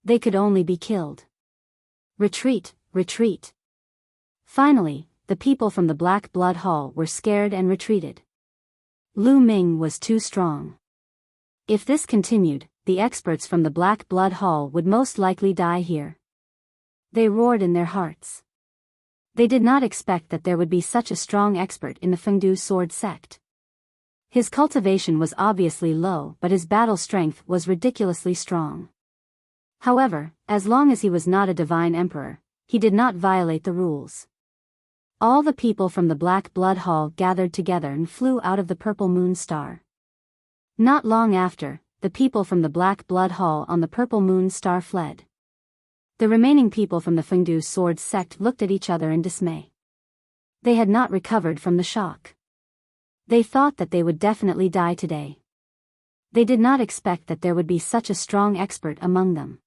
S1: They could only be killed. Retreat, retreat! Finally, the people from the Black Blood Hall were scared and retreated. Lu Ming was too strong. If this continued, the experts from the Black Blood Hall would most likely die here. They roared in their hearts. They did not expect that there would be such a strong expert in the Fengdu Sword Sect. His cultivation was obviously low, but his battle strength was ridiculously strong. However, as long as he was not a divine emperor, he did not violate the rules. All the people from the Black Blood Hall gathered together and flew out of the Purple Moon Star. Not long after, the people from the Black Blood Hall on the Purple Moon Star fled. The remaining people from the Fengdu Sword Sect looked at each other in dismay. They had not recovered from the shock. They thought that they would definitely die today. They did not expect that there would be such a strong expert among them.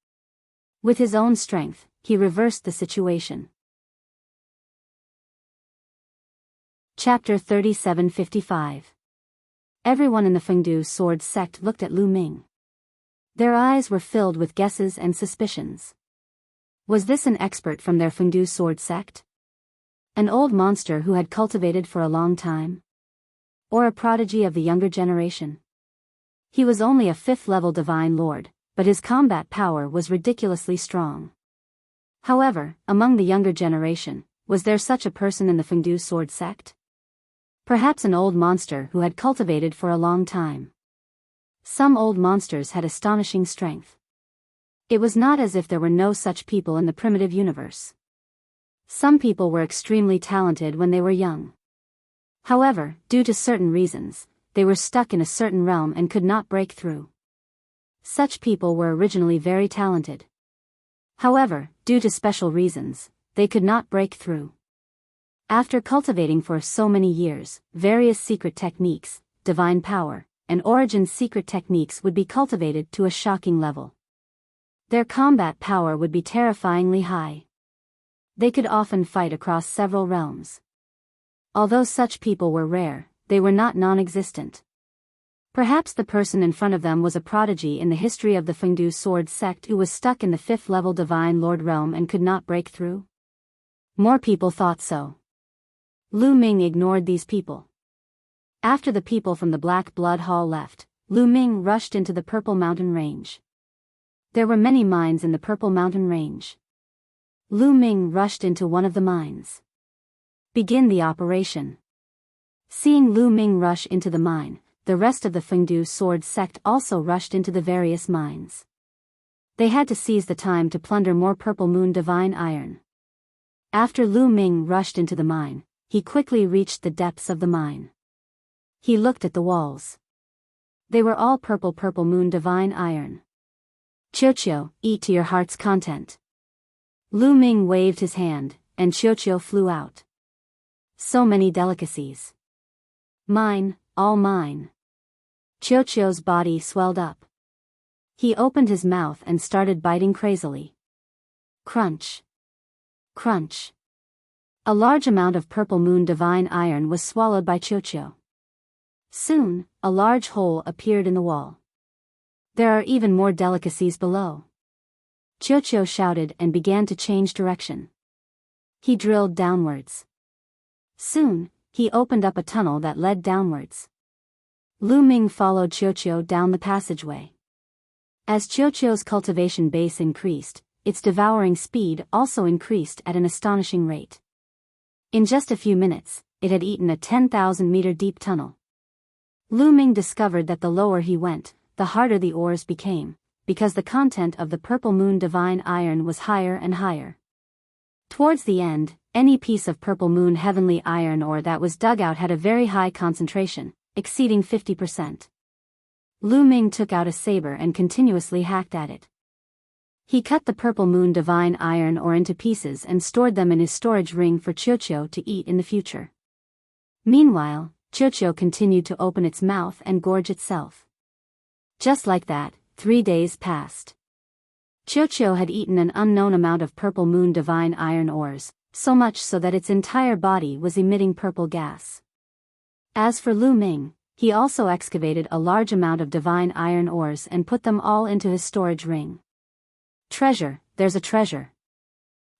S1: With his own strength, he reversed the situation. Chapter 3755. Everyone in the Fengdu Sword Sect looked at Lu Ming. Their eyes were filled with guesses and suspicions. Was this an expert from their Fengdu Sword Sect? An old monster who had cultivated for a long time? Or a prodigy of the younger generation? He was only a 5th-level divine lord, but his combat power was ridiculously strong. However, among the younger generation, was there such a person in the Fengdu Sword Sect? Perhaps an old monster who had cultivated for a long time. Some old monsters had astonishing strength. It was not as if there were no such people in the primitive universe. Some people were extremely talented when they were young. However, due to certain reasons, they were stuck in a certain realm and could not break through. Such people were originally very talented. However, due to special reasons, they could not break through. After cultivating for so many years, various secret techniques, divine power, and origin secret techniques would be cultivated to a shocking level. Their combat power would be terrifyingly high. They could often fight across several realms. Although such people were rare, they were not non-existent. Perhaps the person in front of them was a prodigy in the history of the Fengdu Sword Sect who was stuck in the 5th-level Divine Lord realm and could not break through. More people thought so. Lu Ming ignored these people. After the people from the Black Blood Hall left, Lu Ming rushed into the Purple Mountain Range. There were many mines in the Purple Mountain Range. Lu Ming rushed into one of the mines. Begin the operation. Seeing Lu Ming rush into the mine, the rest of the Fengdu Sword Sect also rushed into the various mines. They had to seize the time to plunder more Purple Moon Divine Iron. After Lu Ming rushed into the mine, he quickly reached the depths of the mine. He looked at the walls. They were all Purple Moon Divine Iron. Qiuqiu, eat to your heart's content. Lu Ming waved his hand, and Qiuqiu flew out. So many delicacies. Mine, all mine. Qiuqiu's body swelled up. He opened his mouth and started biting crazily. Crunch. Crunch. A large amount of purple moon divine iron was swallowed by Qiuqiu. Soon, a large hole appeared in the wall. There are even more delicacies below. Qiuqiu shouted and began to change direction. He drilled downwards. Soon, he opened up a tunnel that led downwards. Lu Ming followed Qiuqiu down the passageway. As Qiuqiu's cultivation base increased, its devouring speed also increased at an astonishing rate. In just a few minutes, it had eaten a 10,000-meter deep tunnel. Lu Ming discovered that the lower he went, the harder the ores became, because the content of the purple moon divine iron was higher and higher. Towards the end, any piece of purple moon heavenly iron ore that was dug out had a very high concentration, exceeding 50%. Lu Ming took out a saber and continuously hacked at it. He cut the purple moon divine iron ore into pieces and stored them in his storage ring for Qiuqiu to eat in the future. Meanwhile, Qiuqiu continued to open its mouth and gorge itself. Just like that, 3 days passed. Qiuqiu had eaten an unknown amount of purple moon divine iron ores, so much so that its entire body was emitting purple gas. As for Lu Ming, he also excavated a large amount of divine iron ores and put them all into his storage ring. Treasure, there's a treasure.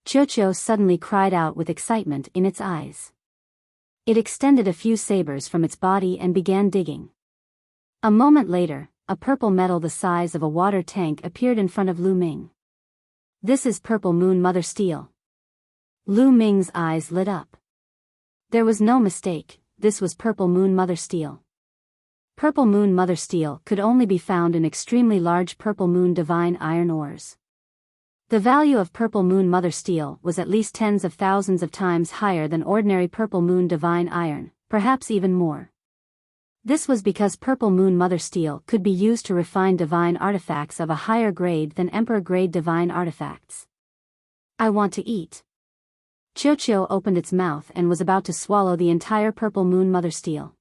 S1: Qiuqiu suddenly cried out with excitement in its eyes. It extended a few sabers from its body and began digging. A moment later, a purple metal the size of a water tank appeared in front of Lu Ming. This is purple moon mother steel. Lu Ming's eyes lit up. There was no mistake, this was purple moon mother steel. Purple moon mother steel could only be found in extremely large purple moon divine iron ores. The value of purple moon mother steel was at least tens of thousands of times higher than ordinary purple moon divine iron, perhaps even more. This was because purple moon mother steel could be used to refine divine artifacts of a higher grade than emperor-grade divine artifacts. I want to eat. Qiuqiu opened its mouth and was about to swallow the entire purple moon mother steel.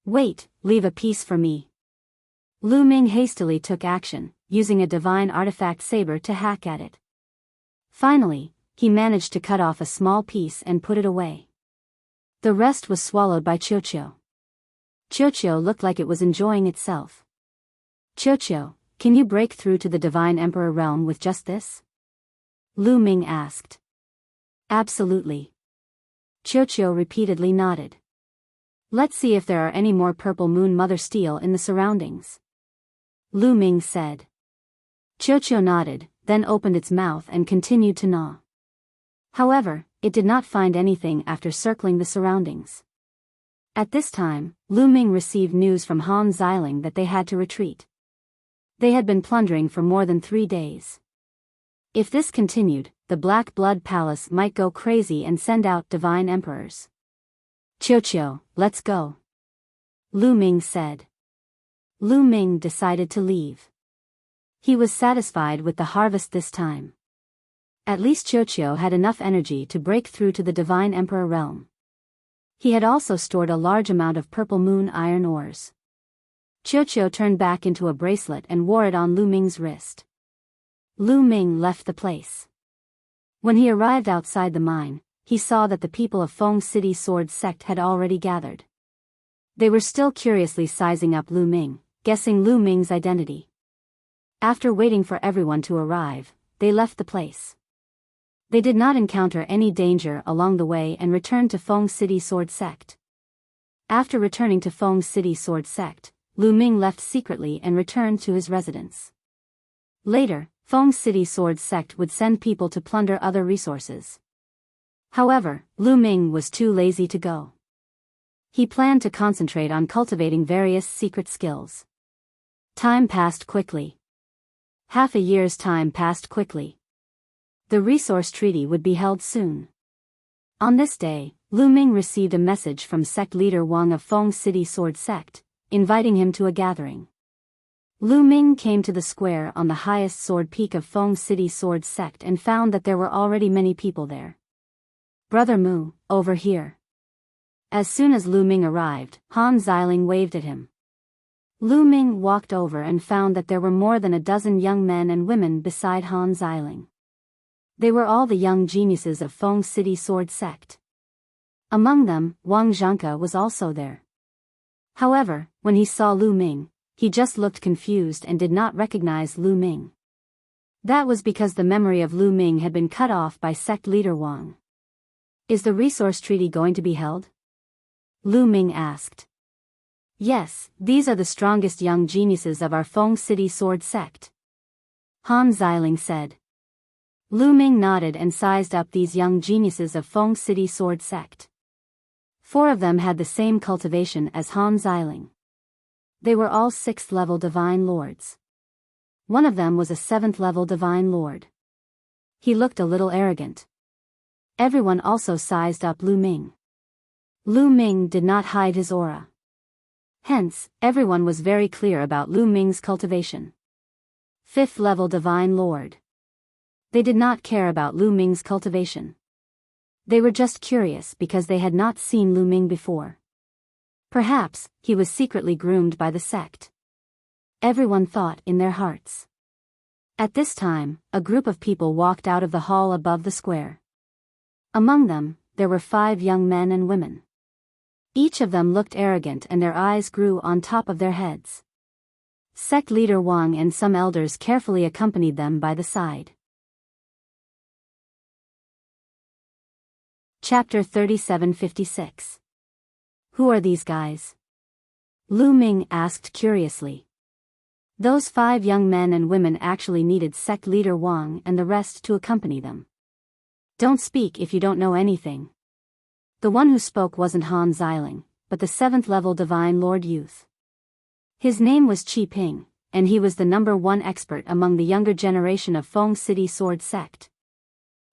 S1: Wait, leave a piece for me. Lu Ming hastily took action, using a divine artifact saber to hack at it. Finally, he managed to cut off a small piece and put it away. The rest was swallowed by Qiuqiu. Qiuqiu looked like it was enjoying itself. Qiuqiu, can you break through to the divine emperor realm with just this? Lu Ming asked. Absolutely. Qiuqiu repeatedly nodded. Let's see if there are any more purple moon mother steel in the surroundings. Lu Ming said. Qiuqiu nodded, then opened its mouth and continued to gnaw. However, it did not find anything after circling the surroundings. At this time, Lu Ming received news from Han Xiling that they had to retreat. They had been plundering for more than 3 days. If this continued, the Black Blood Palace might go crazy and send out divine emperors. Qiuqiu, let's go. Lu Ming said. Lu Ming decided to leave. He was satisfied with the harvest this time. At least Qiuqiu had enough energy to break through to the divine emperor realm. He had also stored a large amount of purple moon iron ores. Qiuqiu turned back into a bracelet and wore it on Lu Ming's wrist. Lu Ming left the place. When he arrived outside the mine, he saw that the people of Feng City Sword Sect had already gathered. They were still curiously sizing up Lu Ming, guessing Lu Ming's identity. After waiting for everyone to arrive, they left the place. They did not encounter any danger along the way and returned to Feng City Sword Sect. After returning to Feng City Sword Sect, Lu Ming left secretly and returned to his residence. Later, Feng City Sword Sect would send people to plunder other resources. However, Lu Ming was too lazy to go. He planned to concentrate on cultivating various secret skills. Time passed quickly. Half a year's time passed quickly. The resource treaty would be held soon. On this day, Lu Ming received a message from sect leader Wang of Feng City Sword Sect, inviting him to a gathering. Lu Ming came to the square on the highest sword peak of Feng City Sword Sect and found that there were already many people there. "Brother Mu, over here." As soon as Lu Ming arrived, Han Xiling waved at him. Lu Ming walked over and found that there were more than a dozen young men and women beside Han Xiling. They were all the young geniuses of Feng City Sword Sect. Among them, Wang Zhanke was also there. However, when he saw Lu Ming, he just looked confused and did not recognize Lu Ming. That was because the memory of Lu Ming had been cut off by sect leader Wang. "Is the resource treaty going to be held?" Lu Ming asked. "Yes, these are the strongest young geniuses of our Feng City Sword Sect," Han Xiling said. Lu Ming nodded and sized up these young geniuses of Feng City Sword Sect. 4 of them had the same cultivation as Han Xiling. They were all 6th-level Divine Lords. One of them was a 7th-level Divine Lord. He looked a little arrogant. Everyone also sized up Lu Ming. Lu Ming did not hide his aura. Hence, everyone was very clear about Lu Ming's cultivation. 5th-level Divine Lord. They did not care about Lu Ming's cultivation. They were just curious because they had not seen Lu Ming before. Perhaps, he was secretly groomed by the sect. Everyone thought in their hearts. At this time, a group of people walked out of the hall above the square. Among them, there were 5 young men and women. Each of them looked arrogant and their eyes grew on top of their heads. Sect leader Wang and some elders carefully accompanied them by the side. Chapter 3756. Who are these guys? Lu Ming asked curiously. Those 5 young men and women actually needed sect leader Wang and the rest to accompany them. "Don't speak if you don't know anything." The one who spoke wasn't Han Xiling, but the 7th-level Divine Lord Youth. His name was Qi Ping, and he was the #1 expert among the younger generation of Feng City Sword Sect.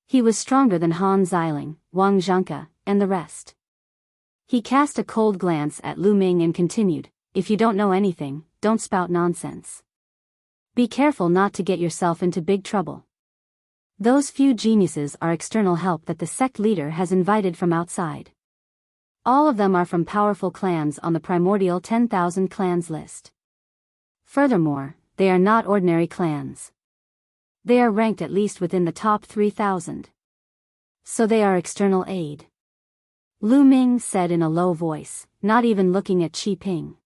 S1: He was stronger than Han Xiling, Wang Zhanke, and the rest. He cast a cold glance at Lu Ming and continued, "If you don't know anything, don't spout nonsense. Be careful not to get yourself into big trouble. Those few geniuses are external help that the sect leader has invited from outside. All of them are from powerful clans on the primordial 10,000 clans list. Furthermore, they are not ordinary clans. They are ranked at least within the top 3,000. So they are external aid." Lu Ming said in a low voice, not even looking at Qi Ping.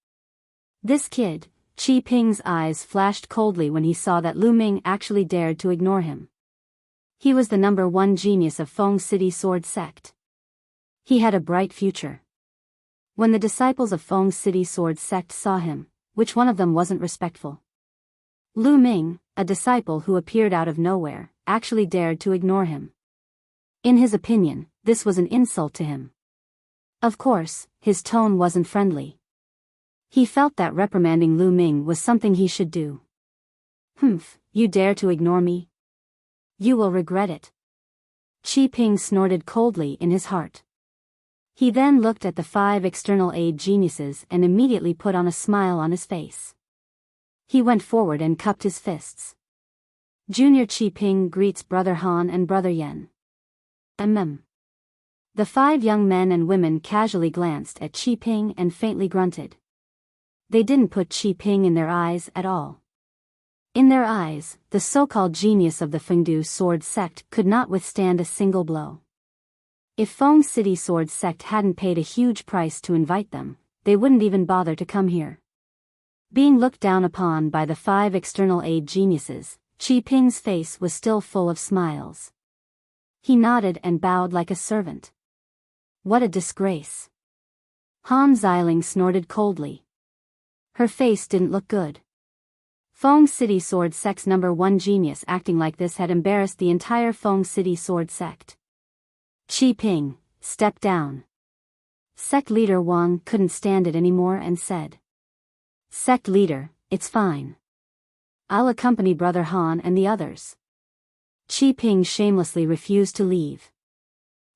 S1: This kid, Qi Ping's eyes flashed coldly when he saw that Lu Ming actually dared to ignore him. He was the #1 genius of Feng City Sword Sect. He had a bright future. When the disciples of Feng City Sword Sect saw him, which one of them wasn't respectful? Lu Ming, a disciple who appeared out of nowhere, actually dared to ignore him. In his opinion, this was an insult to him. Of course, his tone wasn't friendly. He felt that reprimanding Lu Ming was something he should do. "Humph, you dare to ignore me? You will regret it." Qi Ping snorted coldly in his heart. He then looked at the 5 external aid geniuses and immediately put on a smile on his face. He went forward and cupped his fists. "Junior Qi Ping greets Brother Han and Brother Yan." The 5 young men and women casually glanced at Qi Ping and faintly grunted. They didn't put Qi Ping in their eyes at all. In their eyes, the so-called genius of the Fengdu Sword Sect could not withstand a single blow. If Feng City Sword Sect hadn't paid a huge price to invite them, they wouldn't even bother to come here. Being looked down upon by the 5 external aid geniuses, Qi Ping's face was still full of smiles. He nodded and bowed like a servant. What a disgrace. Han Xiling snorted coldly. Her face didn't look good. Feng City Sword Sect's #1 genius acting like this had embarrassed the entire Feng City Sword Sect. Qi Ping, step down. Sect leader Wang couldn't stand it anymore and said. Sect leader, it's fine. I'll accompany Brother Han and the others. Qi Ping shamelessly refused to leave.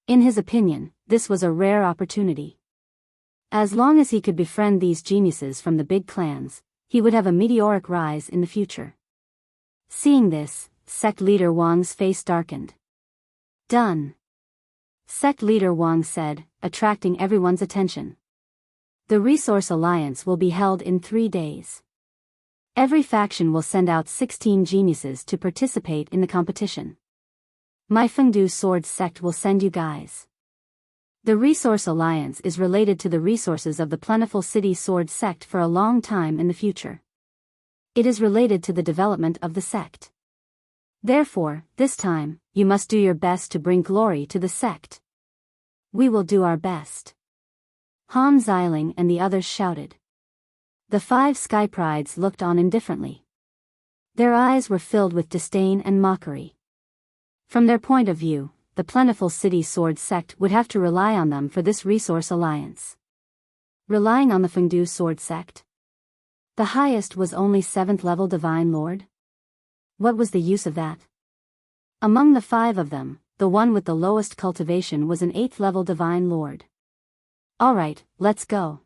S1: In his opinion, this was a rare opportunity. As long as he could befriend these geniuses from the big clans, he would have a meteoric rise in the future. Seeing this, sect leader Wang's face darkened. Done. Sect leader Wang said, attracting everyone's attention. The Resource Alliance will be held in 3 days. Every faction will send out 16 geniuses to participate in the competition. My Fengdu Sword sect will send you guys. The Resource Alliance is related to the resources of the Plentiful City Sword sect for a long time in the future. It is related to the development of the sect. Therefore, this time, you must do your best to bring glory to the sect. We will do our best. Han Xiling and the others shouted. The 5 Sky Prides looked on indifferently. Their eyes were filled with disdain and mockery. From their point of view, the Plentiful City Sword sect would have to rely on them for this Resource Alliance. Relying on the Fengdu Sword sect? The highest was only 7th level Divine Lord? What was the use of that? Among the 5 of them, the one with the lowest cultivation was an 8th level Divine Lord. Alright, let's go.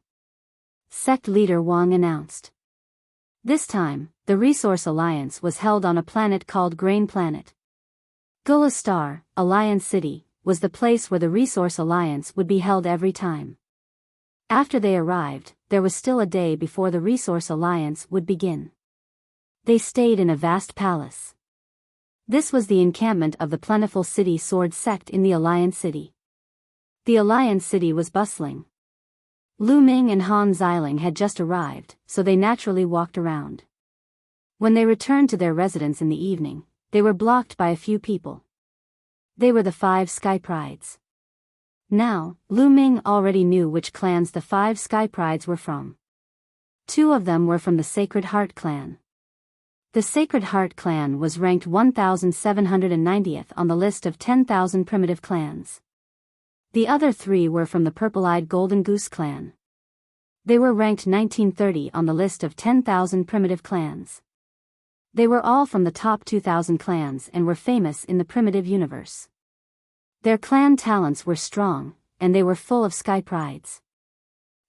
S1: Sect leader Wang announced. This time, the Resource Alliance was held on a planet called Grain Planet. Gula Star, Alliance City, was the place where the Resource Alliance would be held every time. After they arrived, there was still a day before the Resource Alliance would begin. They stayed in a vast palace. This was the encampment of the Plentiful City Sword sect in the Alliance City. The Alliance City was bustling. Lu Ming and Han Xiling had just arrived, so they naturally walked around. When they returned to their residence in the evening, they were blocked by a few people. They were the 5 Sky Prides. Now, Lu Ming already knew which clans the 5 Sky Prides were from. 2 of them were from the Sacred Heart clan. The Sacred Heart clan was ranked 1790th on the list of 10,000 primitive clans. The other 3 were from the Purple-Eyed Golden Goose clan. They were ranked 1930 on the list of 10,000 primitive clans. They were all from the top 2,000 clans and were famous in the primitive universe. Their clan talents were strong, and they were full of Sky Prides.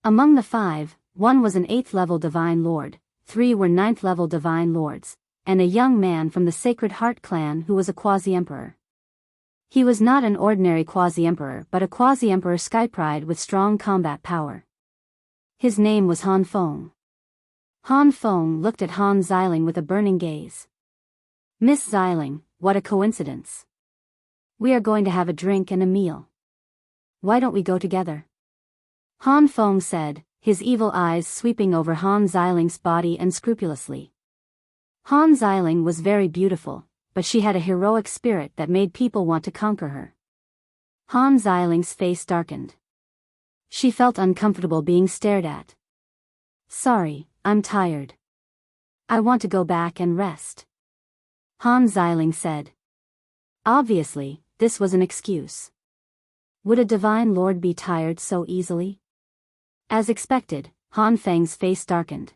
S1: Among the 5, 1 was an 8th level Divine Lord, 3 were 9th level Divine Lords, and a young man from the Sacred Heart clan who was a Quasi-Emperor. He was not an ordinary Quasi-Emperor but a Quasi-Emperor Sky Pride with strong combat power. His name was Han Feng. Han Feng looked at Han Xiling with a burning gaze. Miss Xiling, what a coincidence. We are going to have a drink and a meal. Why don't we go together? Han Feng said, his evil eyes sweeping over Han Xiling's body unscrupulously. Han Xiling was very beautiful, but she had a heroic spirit that made people want to conquer her. Han Xiling's face darkened. She felt uncomfortable being stared at. Sorry, I'm tired. I want to go back and rest. Han Xiling said. Obviously, this was an excuse. Would a Divine Lord be tired so easily? As expected, Han Feng's face darkened.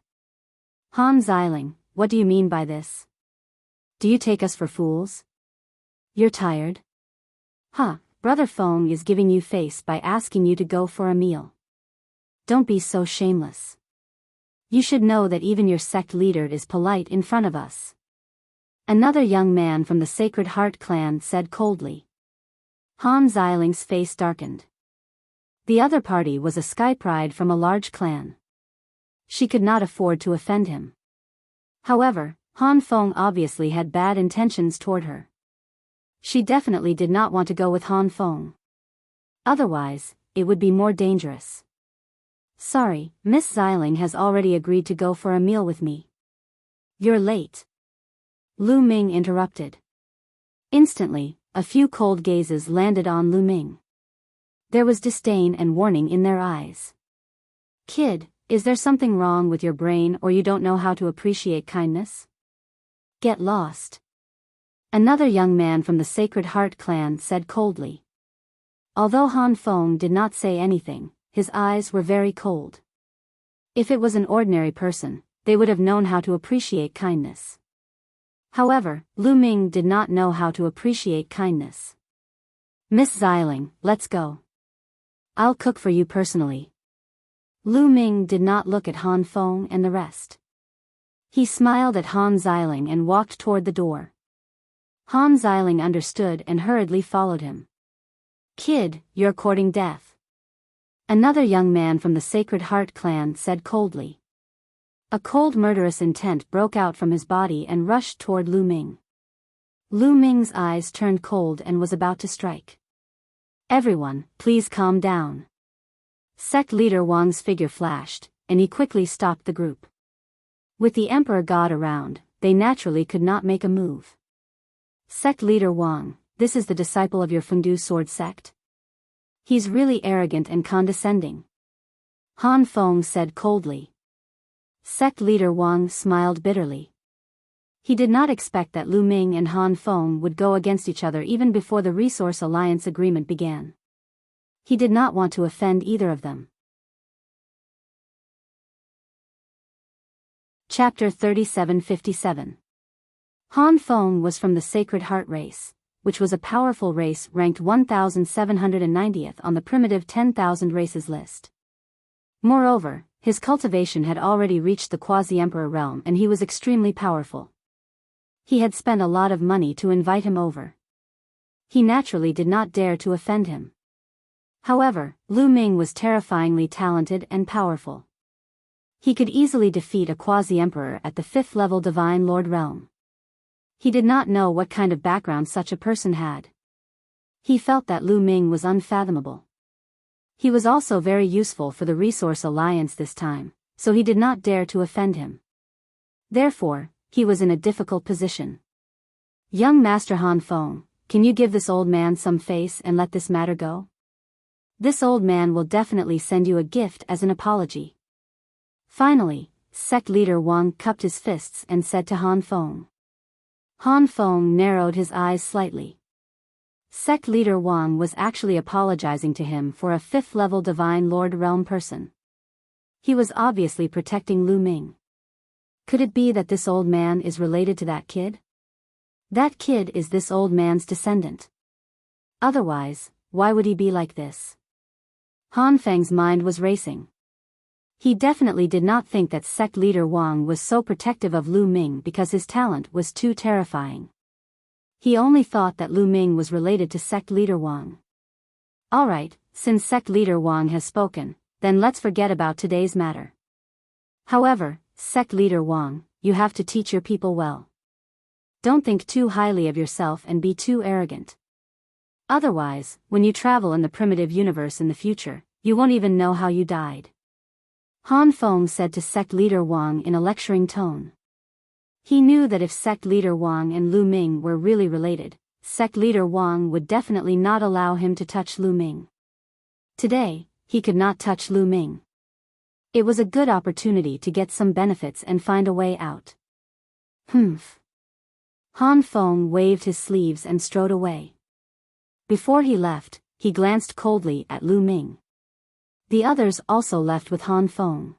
S1: Han Xiling, what do you mean by this? Do you take us for fools? You're tired? Huh, Brother Feng is giving you face by asking you to go for a meal. Don't be so shameless. You should know that even your sect leader is polite in front of us. Another young man from the Sacred Heart clan said coldly. Han Xiling's face darkened. The other party was a Sky Pride from a large clan. She could not afford to offend him. However, Han Feng obviously had bad intentions toward her. She definitely did not want to go with Han Feng. Otherwise, it would be more dangerous. Sorry, Miss Xiling has already agreed to go for a meal with me. You're late. Lu Ming interrupted. Instantly, a few cold gazes landed on Lu Ming. There was disdain and warning in their eyes. Kid, is there something wrong with your brain or you don't know how to appreciate kindness? Get lost. Another young man from the Sacred Heart clan said coldly. Although Han Feng did not say anything, his eyes were very cold. If it was an ordinary person, they would have known how to appreciate kindness. However, Lu Ming did not know how to appreciate kindness. Miss Xiling, let's go. I'll cook for you personally. Lu Ming did not look at Han Feng and the rest. He smiled at Han Xiling and walked toward the door. Han Xiling understood and hurriedly followed him. "Kid, you're courting death," another young man from the Sacred Heart clan said coldly. A cold murderous intent broke out from his body and rushed toward Lu Ming. Lu Ming's eyes turned cold and was about to strike. "Everyone, please calm down." Sect leader Wang's figure flashed, and he quickly stopped the group. With the Emperor God around, they naturally could not make a move. "Sect leader Wang, this is the disciple of your Fengdu sword sect? He's really arrogant and condescending," Han Feng said coldly. Sect leader Wang smiled bitterly. He did not expect that Lu Ming and Han Feng would go against each other even before the Resource Alliance agreement began. He did not want to offend either of them. Chapter 3757. Han Feng was from the Sacred Heart race, which was a powerful race ranked 1790th on the primitive 10,000 races list. Moreover, his cultivation had already reached the quasi-emperor realm and he was extremely powerful. He had spent a lot of money to invite him over. He naturally did not dare to offend him. However, Lu Ming was terrifyingly talented and powerful. He could easily defeat a quasi-emperor at the 5th level Divine Lord realm. He did not know what kind of background such a person had. He felt that Lu Ming was unfathomable. He was also very useful for the Resource Alliance this time, so he did not dare to offend him. Therefore, he was in a difficult position. "Young Master Han Feng, can you give this old man some face and let this matter go? This old man will definitely send you a gift as an apology." Finally, sect leader Wang cupped his fists and said to Han Feng. Han Feng narrowed his eyes slightly. Sect leader Wang was actually apologizing to him for a 5th level Divine Lord realm person. He was obviously protecting Lu Ming. Could it be that this old man is related to that kid? That kid is this old man's descendant. Otherwise, why would he be like this? Han Feng's mind was racing. He definitely did not think that sect leader Wang was so protective of Lu Ming because his talent was too terrifying. He only thought that Lu Ming was related to sect leader Wang. Alright, since sect leader Wang has spoken, then let's forget about today's matter. However, sect leader Wang, you have to teach your people well. Don't think too highly of yourself and be too arrogant. Otherwise, when you travel in the primitive universe in the future, you won't even know how you died. Han Feng said to sect leader Wang in a lecturing tone. He knew that if sect leader Wang and Lu Ming were really related, sect leader Wang would definitely not allow him to touch Lu Ming. Today, he could not touch Lu Ming. It was a good opportunity to get some benefits and find a way out. Humph. Han Feng waved his sleeves and strode away. Before he left, he glanced coldly at Lu Ming. The others also left with Han Feng.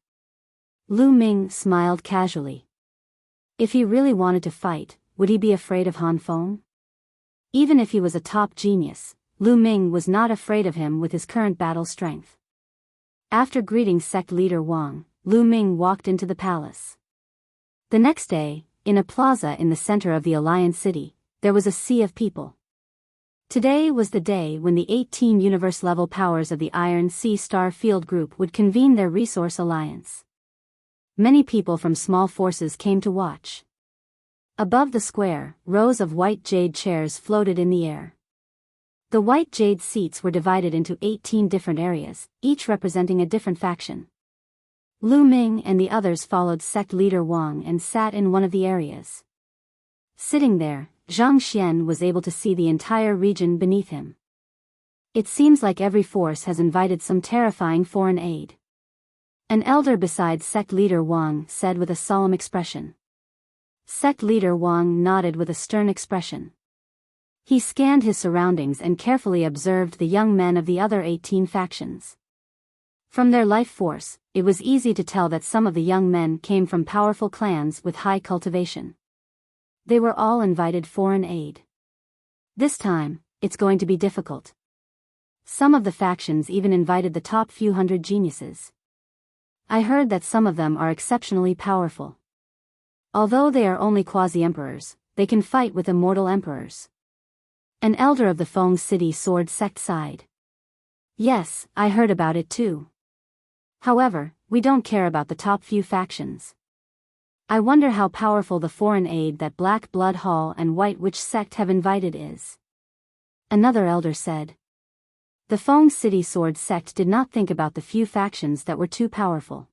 S1: Lu Ming smiled casually. If he really wanted to fight, would he be afraid of Han Feng? Even if he was a top genius, Lu Ming was not afraid of him with his current battle strength. After greeting sect leader Wang, Lu Ming walked into the palace. The next day, in a plaza in the center of the Alliance City, there was a sea of people. Today was the day when the 18 universe-level powers of the Iron Sea Star Field Group would convene their Resource Alliance. Many people from small forces came to watch. Above the square, rows of white jade chairs floated in the air. The white jade seats were divided into 18 different areas, each representing a different faction. Lu Ming and the others followed sect leader Wang and sat in one of the areas. Sitting there, Zhang Xian was able to see the entire region beneath him. It seems like every force has invited some terrifying foreign aid. An elder beside sect leader Wang said with a solemn expression. Sect leader Wang nodded with a stern expression. He scanned his surroundings and carefully observed the young men of the other 18 factions. From their life force, it was easy to tell that some of the young men came from powerful clans with high cultivation. They were all invited foreign aid. This time, it's going to be difficult. Some of the factions even invited the top few hundred geniuses. I heard that some of them are exceptionally powerful. Although they are only quasi-emperors, they can fight with immortal emperors. An elder of the Feng City Sword Sect sighed. Yes, I heard about it too. However, we don't care about the top few factions. I wonder how powerful the foreign aid that Black Blood Hall and White Witch Sect have invited is. Another elder said. The Feng City Sword Sect did not think about the few factions that were too powerful.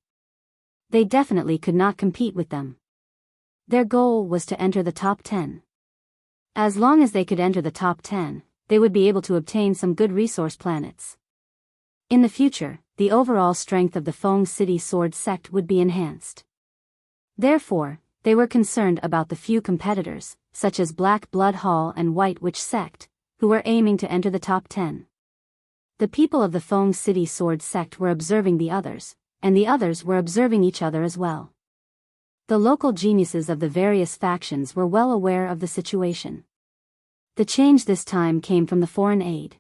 S1: They definitely could not compete with them. Their goal was to enter the top 10. As long as they could enter the top 10, they would be able to obtain some good resource planets. In the future, the overall strength of the Feng City Sword Sect would be enhanced. Therefore, they were concerned about the few competitors, such as Black Blood Hall and White Witch Sect, who were aiming to enter the top 10. The people of the Feng City Sword Sect were observing the others, and the others were observing each other as well. The local geniuses of the various factions were well aware of the situation. The change this time came from the foreign aid.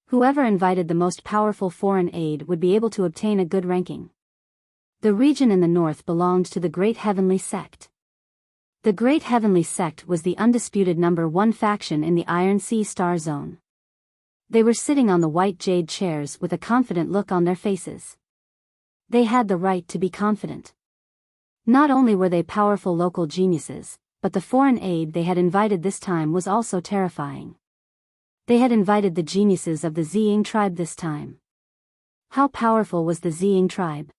S1: Whoever invited the most powerful foreign aid would be able to obtain a good ranking. The region in the north belonged to the Great Heavenly Sect. The Great Heavenly Sect was the undisputed number 1 faction in the Iron Sea Star Zone. They were sitting on the white jade chairs with a confident look on their faces. They had the right to be confident. Not only were they powerful local geniuses, but the foreign aid they had invited this time was also terrifying. They had invited the geniuses of the Ziying tribe this time. How powerful was the Ziying tribe?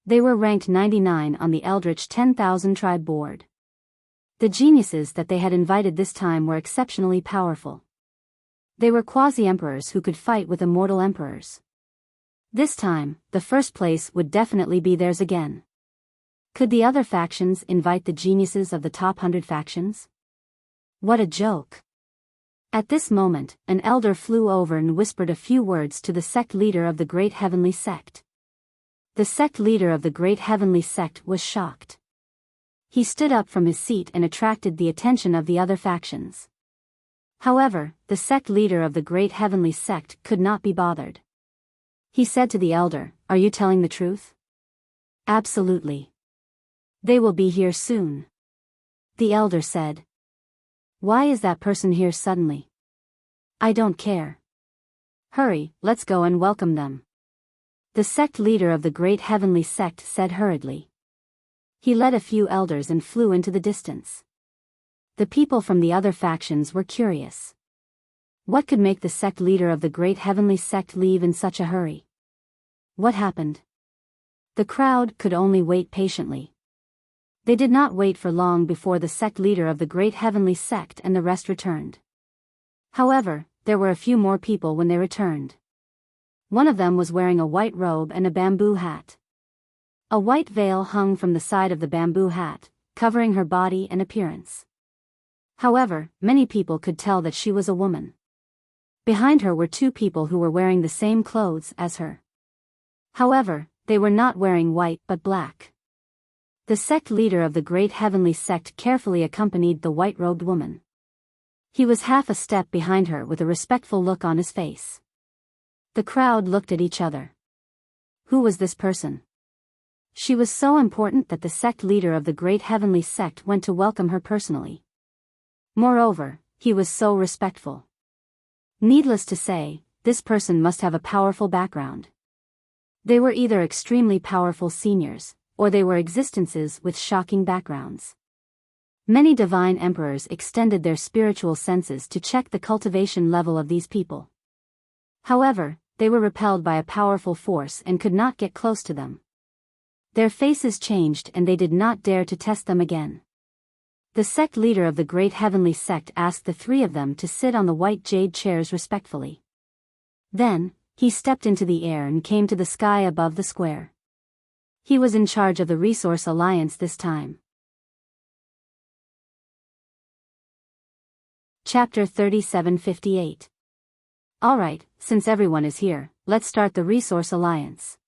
S1: They were ranked 99 on the Eldritch 10,000 tribe board. The geniuses that they had invited this time were exceptionally powerful. They were quasi-emperors who could fight with immortal emperors. This time, the first place would definitely be theirs again. Could the other factions invite the geniuses of the top 100 factions? What a joke. At this moment, an elder flew over and whispered a few words to the sect leader of the Great Heavenly Sect. The sect leader of the Great Heavenly Sect was shocked. He stood up from his seat and attracted the attention of the other factions. However, the sect leader of the Great Heavenly Sect could not be bothered. He said to the elder, "Are you telling the truth?" "Absolutely. They will be here soon." The elder said. "Why is that person here suddenly?" "I don't care. Hurry, let's go and welcome them." The sect leader of the Great Heavenly Sect said hurriedly. He led a few elders and flew into the distance. The people from the other factions were curious. What could make the sect leader of the Great Heavenly Sect leave in such a hurry? What happened? The crowd could only wait patiently. They did not wait for long before the sect leader of the Great Heavenly Sect and the rest returned. However, there were a few more people when they returned. One of them was wearing a white robe and a bamboo hat. A white veil hung from the side of the bamboo hat, covering her body and appearance. However, many people could tell that she was a woman. Behind her were 2 people who were wearing the same clothes as her. However, they were not wearing white but black. The sect leader of the Great Heavenly Sect carefully accompanied the white-robed woman. He was half a step behind her with a respectful look on his face. The crowd looked at each other. Who was this person? She was so important that the sect leader of the Great Heavenly Sect went to welcome her personally. Moreover, he was so respectful. Needless to say, this person must have a powerful background. They were either extremely powerful seniors, or they were existences with shocking backgrounds. Many divine emperors extended their spiritual senses to check the cultivation level of these people. However, they were repelled by a powerful force and could not get close to them. Their faces changed and they did not dare to test them again. The sect leader of the Great Heavenly Sect asked the 3 of them to sit on the white jade chairs respectfully. Then, he stepped into the air and came to the sky above the square. He was in charge of the Resource Alliance this time. Chapter 3758. Alright, since everyone is here, let's start the Resource Alliance.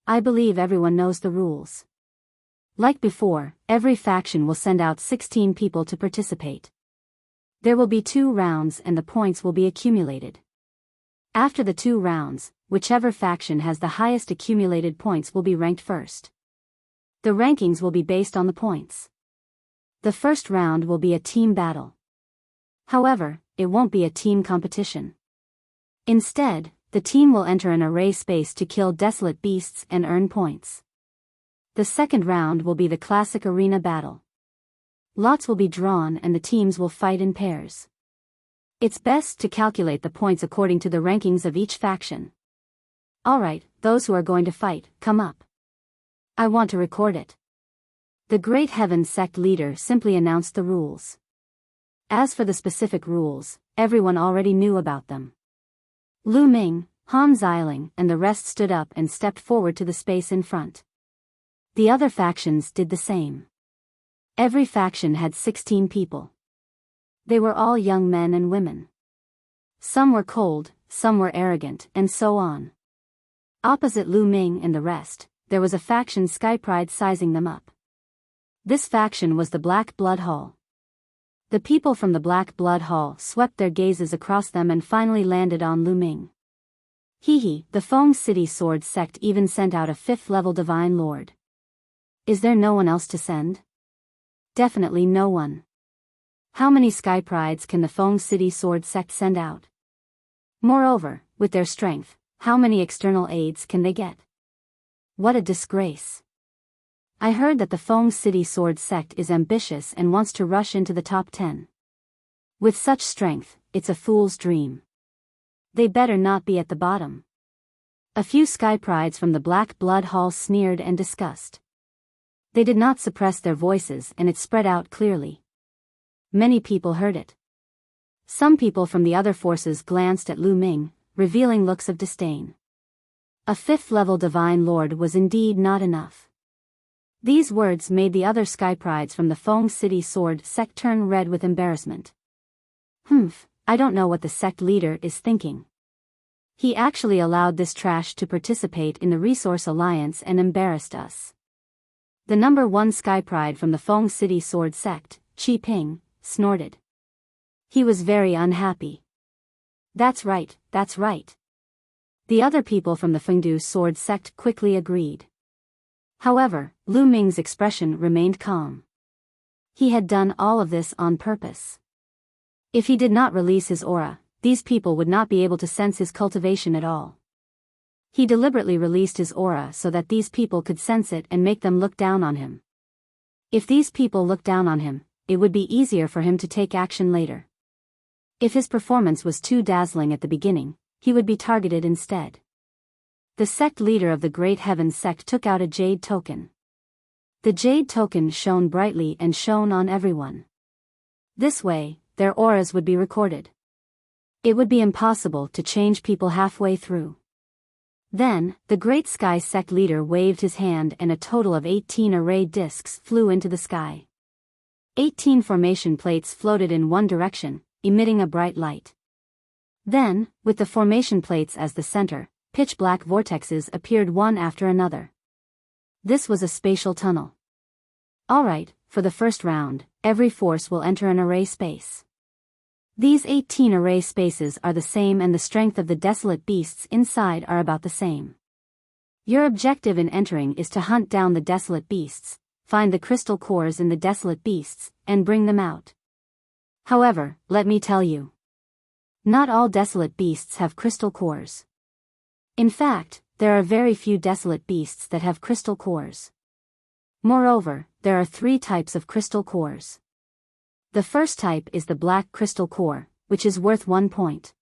S1: I believe everyone knows the rules. Like before, every faction will send out 16 people to participate. There will be 2 rounds and the points will be accumulated. After the 2 rounds, whichever faction has the highest accumulated points will be ranked first. The rankings will be based on the points. The first round will be a team battle. However, it won't be a team competition. Instead, the team will enter an array space to kill desolate beasts and earn points. The second round will be the classic arena battle. Lots will be drawn and the teams will fight in pairs. It's best to calculate the points according to the rankings of each faction. Alright, those who are going to fight, come up. I want to record it. The Great Heaven sect leader simply announced the rules. As for the specific rules, everyone already knew about them. Lu Ming, Han Xiling, and the rest stood up and stepped forward to the space in front. The other factions did the same. Every faction had 16 people. They were all young men and women. Some were cold, some were arrogant, and so on. Opposite Lu Ming and the rest, there was a faction Sky Pride sizing them up. This faction was the Black Blood Hall. The people from the Black Blood Hall swept their gazes across them and finally landed on Lu Ming. The Feng City Sword sect even sent out a 5th-level Divine Lord. Is there no one else to send? Definitely no one. How many Sky Prides can the Feng City Sword sect send out? Moreover, with their strength, how many external aids can they get? What a disgrace. I heard that the Feng City Sword sect is ambitious and wants to rush into the top 10. With such strength, it's a fool's dream. They better not be at the bottom. A few Sky Prides from the Black Blood Hall sneered and discussed. They did not suppress their voices and it spread out clearly. Many people heard it. Some people from the other forces glanced at Lu Ming, revealing looks of disdain. A 5th-level Divine Lord was indeed not enough. These words made the other Sky Prides from the Feng City Sword sect turn red with embarrassment. I don't know what the sect leader is thinking. He actually allowed this trash to participate in the Resource Alliance and embarrassed us. The number 1 Sky Pride from the Feng City Sword sect, Chi Ping, snorted. He was very unhappy. That's right, that's right. The other people from the Fengdu Sword sect quickly agreed. However, Lu Ming's expression remained calm. He had done all of this on purpose. If he did not release his aura, these people would not be able to sense his cultivation at all. He deliberately released his aura so that these people could sense it and make them look down on him. If these people looked down on him, it would be easier for him to take action later. If his performance was too dazzling at the beginning, he would be targeted instead. The sect leader of the Great Heaven sect took out a jade token. The jade token shone brightly and shone on everyone. This way, their auras would be recorded. It would be impossible to change people halfway through. Then, the Great Sky sect leader waved his hand and a total of 18 array discs flew into the sky. 18 formation plates floated in one direction, emitting a bright light. Then, with the formation plates as the center, pitch-black vortexes appeared one after another. This was a spatial tunnel. Alright, for the first round, every force will enter an array space. These 18 array spaces are the same and the strength of the desolate beasts inside are about the same. Your objective in entering is to hunt down the desolate beasts, find the crystal cores in the desolate beasts, and bring them out. However, let me tell you. Not all desolate beasts have crystal cores. In fact, there are very few desolate beasts that have crystal cores. Moreover, there are 3 types of crystal cores. The first type is the black crystal core, which is worth 1 point.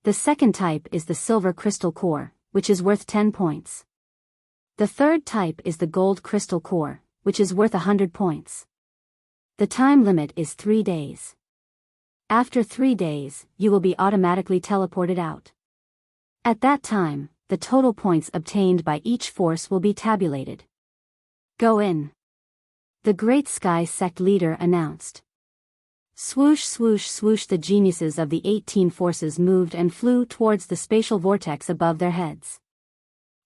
S1: The second type is the silver crystal core, which is worth 10 points. The third type is the gold crystal core, which is worth 100 points. The time limit is 3 days. After 3 days, you will be automatically teleported out. At that time, the total points obtained by each force will be tabulated. Go in. The Great Sky sect leader announced. Swoosh swoosh swoosh, the geniuses of the 18 forces moved and flew towards the spatial vortex above their heads.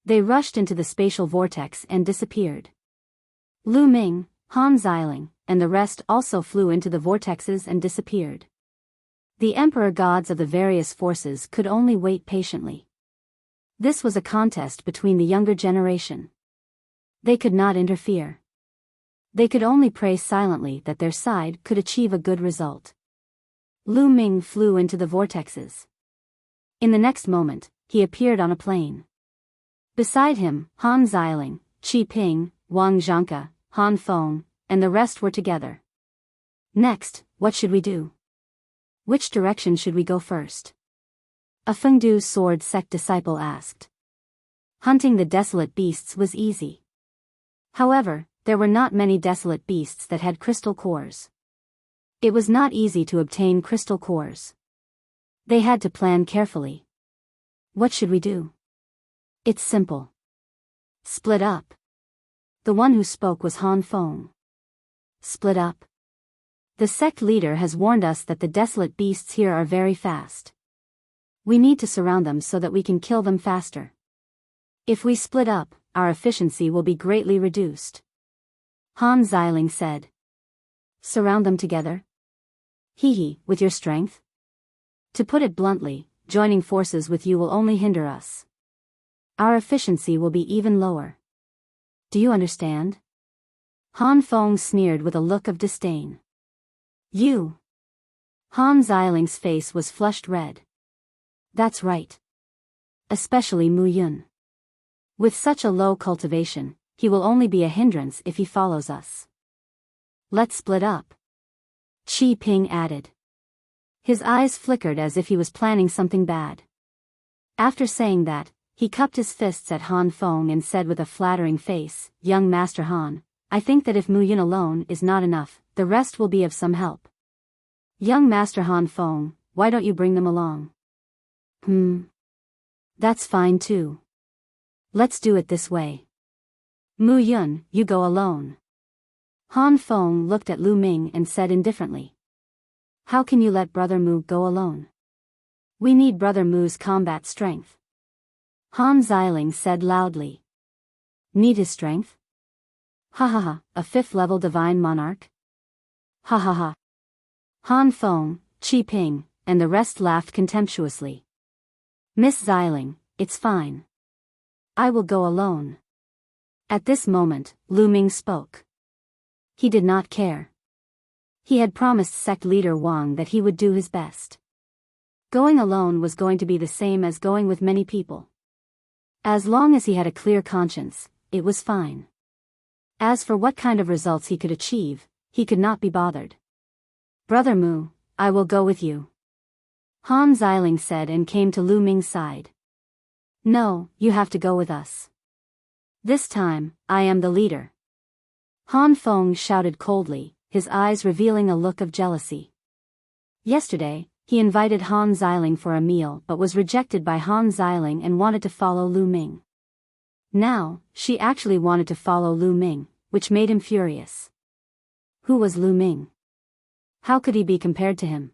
S1: They rushed into the spatial vortex and disappeared. Lu Ming, Han Xiling, and the rest also flew into the vortexes and disappeared. The emperor gods of the various forces could only wait patiently. This was a contest between the younger generation. They could not interfere. They could only pray silently that their side could achieve a good result. Lu Ming flew into the vortexes. In the next moment, he appeared on a plane. Beside him, Han Xiling, Qi Ping, Wang Zhangke, Han Feng, and the rest were together. Next, what should we do? Which direction should we go first? A Fengdu sword sect disciple asked. Hunting the desolate beasts was easy. However, there were not many desolate beasts that had crystal cores. It was not easy to obtain crystal cores. They had to plan carefully. What should we do? It's simple. Split up. The one who spoke was Han Feng. Split up. The sect leader has warned us that the desolate beasts here are very fast. We need to surround them so that we can kill them faster. If we split up, our efficiency will be greatly reduced. Han Xiling said. Surround them together? Hee, with your strength? To put it bluntly, joining forces with you will only hinder us. Our efficiency will be even lower. Do you understand? Han Feng sneered with a look of disdain. You. Han Xiling's face was flushed red. That's right. Especially Mu Yun. With such a low cultivation, he will only be a hindrance if he follows us. Let's split up. Qi Ping added. His eyes flickered as if he was planning something bad. After saying that, he cupped his fists at Han Feng and said with a flattering face, Young Master Han, I think that if Mu Yun alone is not enough, the rest will be of some help. Young Master Han Feng, why don't you bring them along? That's fine too. Let's do it this way. Mu Yun, you go alone. Han Feng looked at Lu Ming and said indifferently. How can you let Brother Mu go alone? We need Brother Mu's combat strength. Han Xiling said loudly. Need his strength? Ha ha ha, a 5th level divine monarch? Ha ha ha. Han Feng, Qi Ping, and the rest laughed contemptuously. Miss Xiling, it's fine. I will go alone. At this moment, Lu Ming spoke. He did not care. He had promised sect leader Wang that he would do his best. Going alone was going to be the same as going with many people. As long as he had a clear conscience, it was fine. As for what kind of results he could achieve, he could not be bothered. Brother Mu, I will go with you. Han Xiling said and came to Lu Ming's side. No, you have to go with us. This time, I am the leader. Han Feng shouted coldly, his eyes revealing a look of jealousy. Yesterday, he invited Han Xiling for a meal but was rejected by Han Xiling and wanted to follow Lu Ming. Now, she actually wanted to follow Lu Ming, which made him furious. Who was Lu Ming? How could he be compared to him?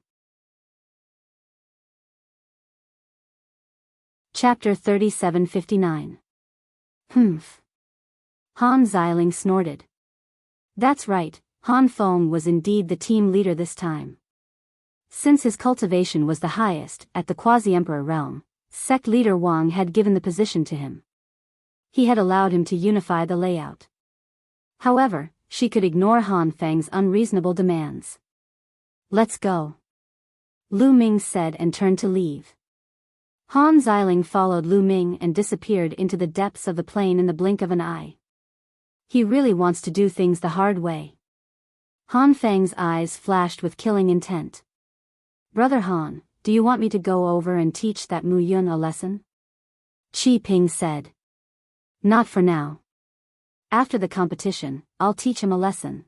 S1: Chapter 3759. Humph. Han Xiling snorted. That's right, Han Feng was indeed the team leader this time. Since his cultivation was the highest at the Quasi-Emperor realm, sect leader Wang had given the position to him. He had allowed him to unify the layout. However, she could ignore Han Feng's unreasonable demands. Let's go. Lu Ming said and turned to leave. Han Xiling followed Lu Ming and disappeared into the depths of the plane in the blink of an eye. He really wants to do things the hard way. Han Feng's eyes flashed with killing intent. Brother Han, do you want me to go over and teach that Mu Yun a lesson? Qi Ping said. Not for now. After the competition, I'll teach him a lesson.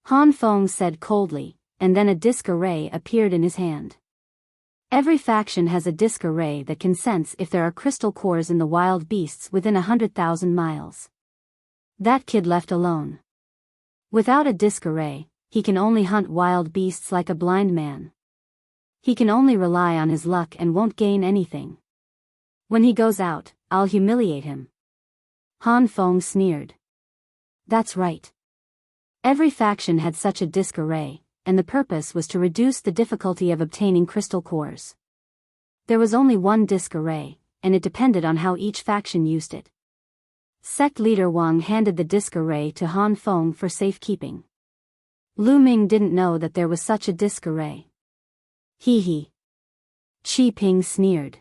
S1: Han Feng said coldly, and then a disc array appeared in his hand. Every faction has a disc array that can sense if there are crystal cores in the wild beasts within 100,000 miles. That kid left alone. Without a disc array, he can only hunt wild beasts like a blind man. He can only rely on his luck and won't gain anything. When he goes out, I'll humiliate him. Han Feng sneered. That's right. Every faction had such a disc array, and the purpose was to reduce the difficulty of obtaining crystal cores. There was only one disc array, and it depended on how each faction used it. Sect leader Wang handed the disc array to Han Feng for safekeeping. Lu Ming didn't know that there was such a disc array. Hee hee. Qi Ping sneered.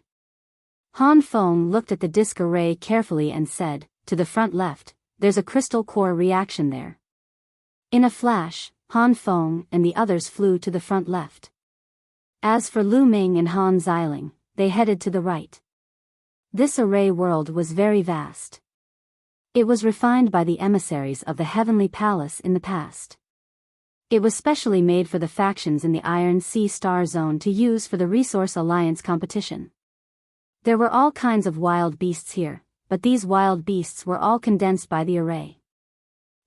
S1: Han Feng looked at the disc array carefully and said, "To the front left, there's a crystal core reaction there." In a flash, Han Feng and the others flew to the front left. As for Lu Ming and Han Xiling, they headed to the right. This array world was very vast. It was refined by the emissaries of the Heavenly Palace in the past. It was specially made for the factions in the Iron Sea Star Zone to use for the Resource Alliance competition. There were all kinds of wild beasts here, but these wild beasts were all condensed by the array.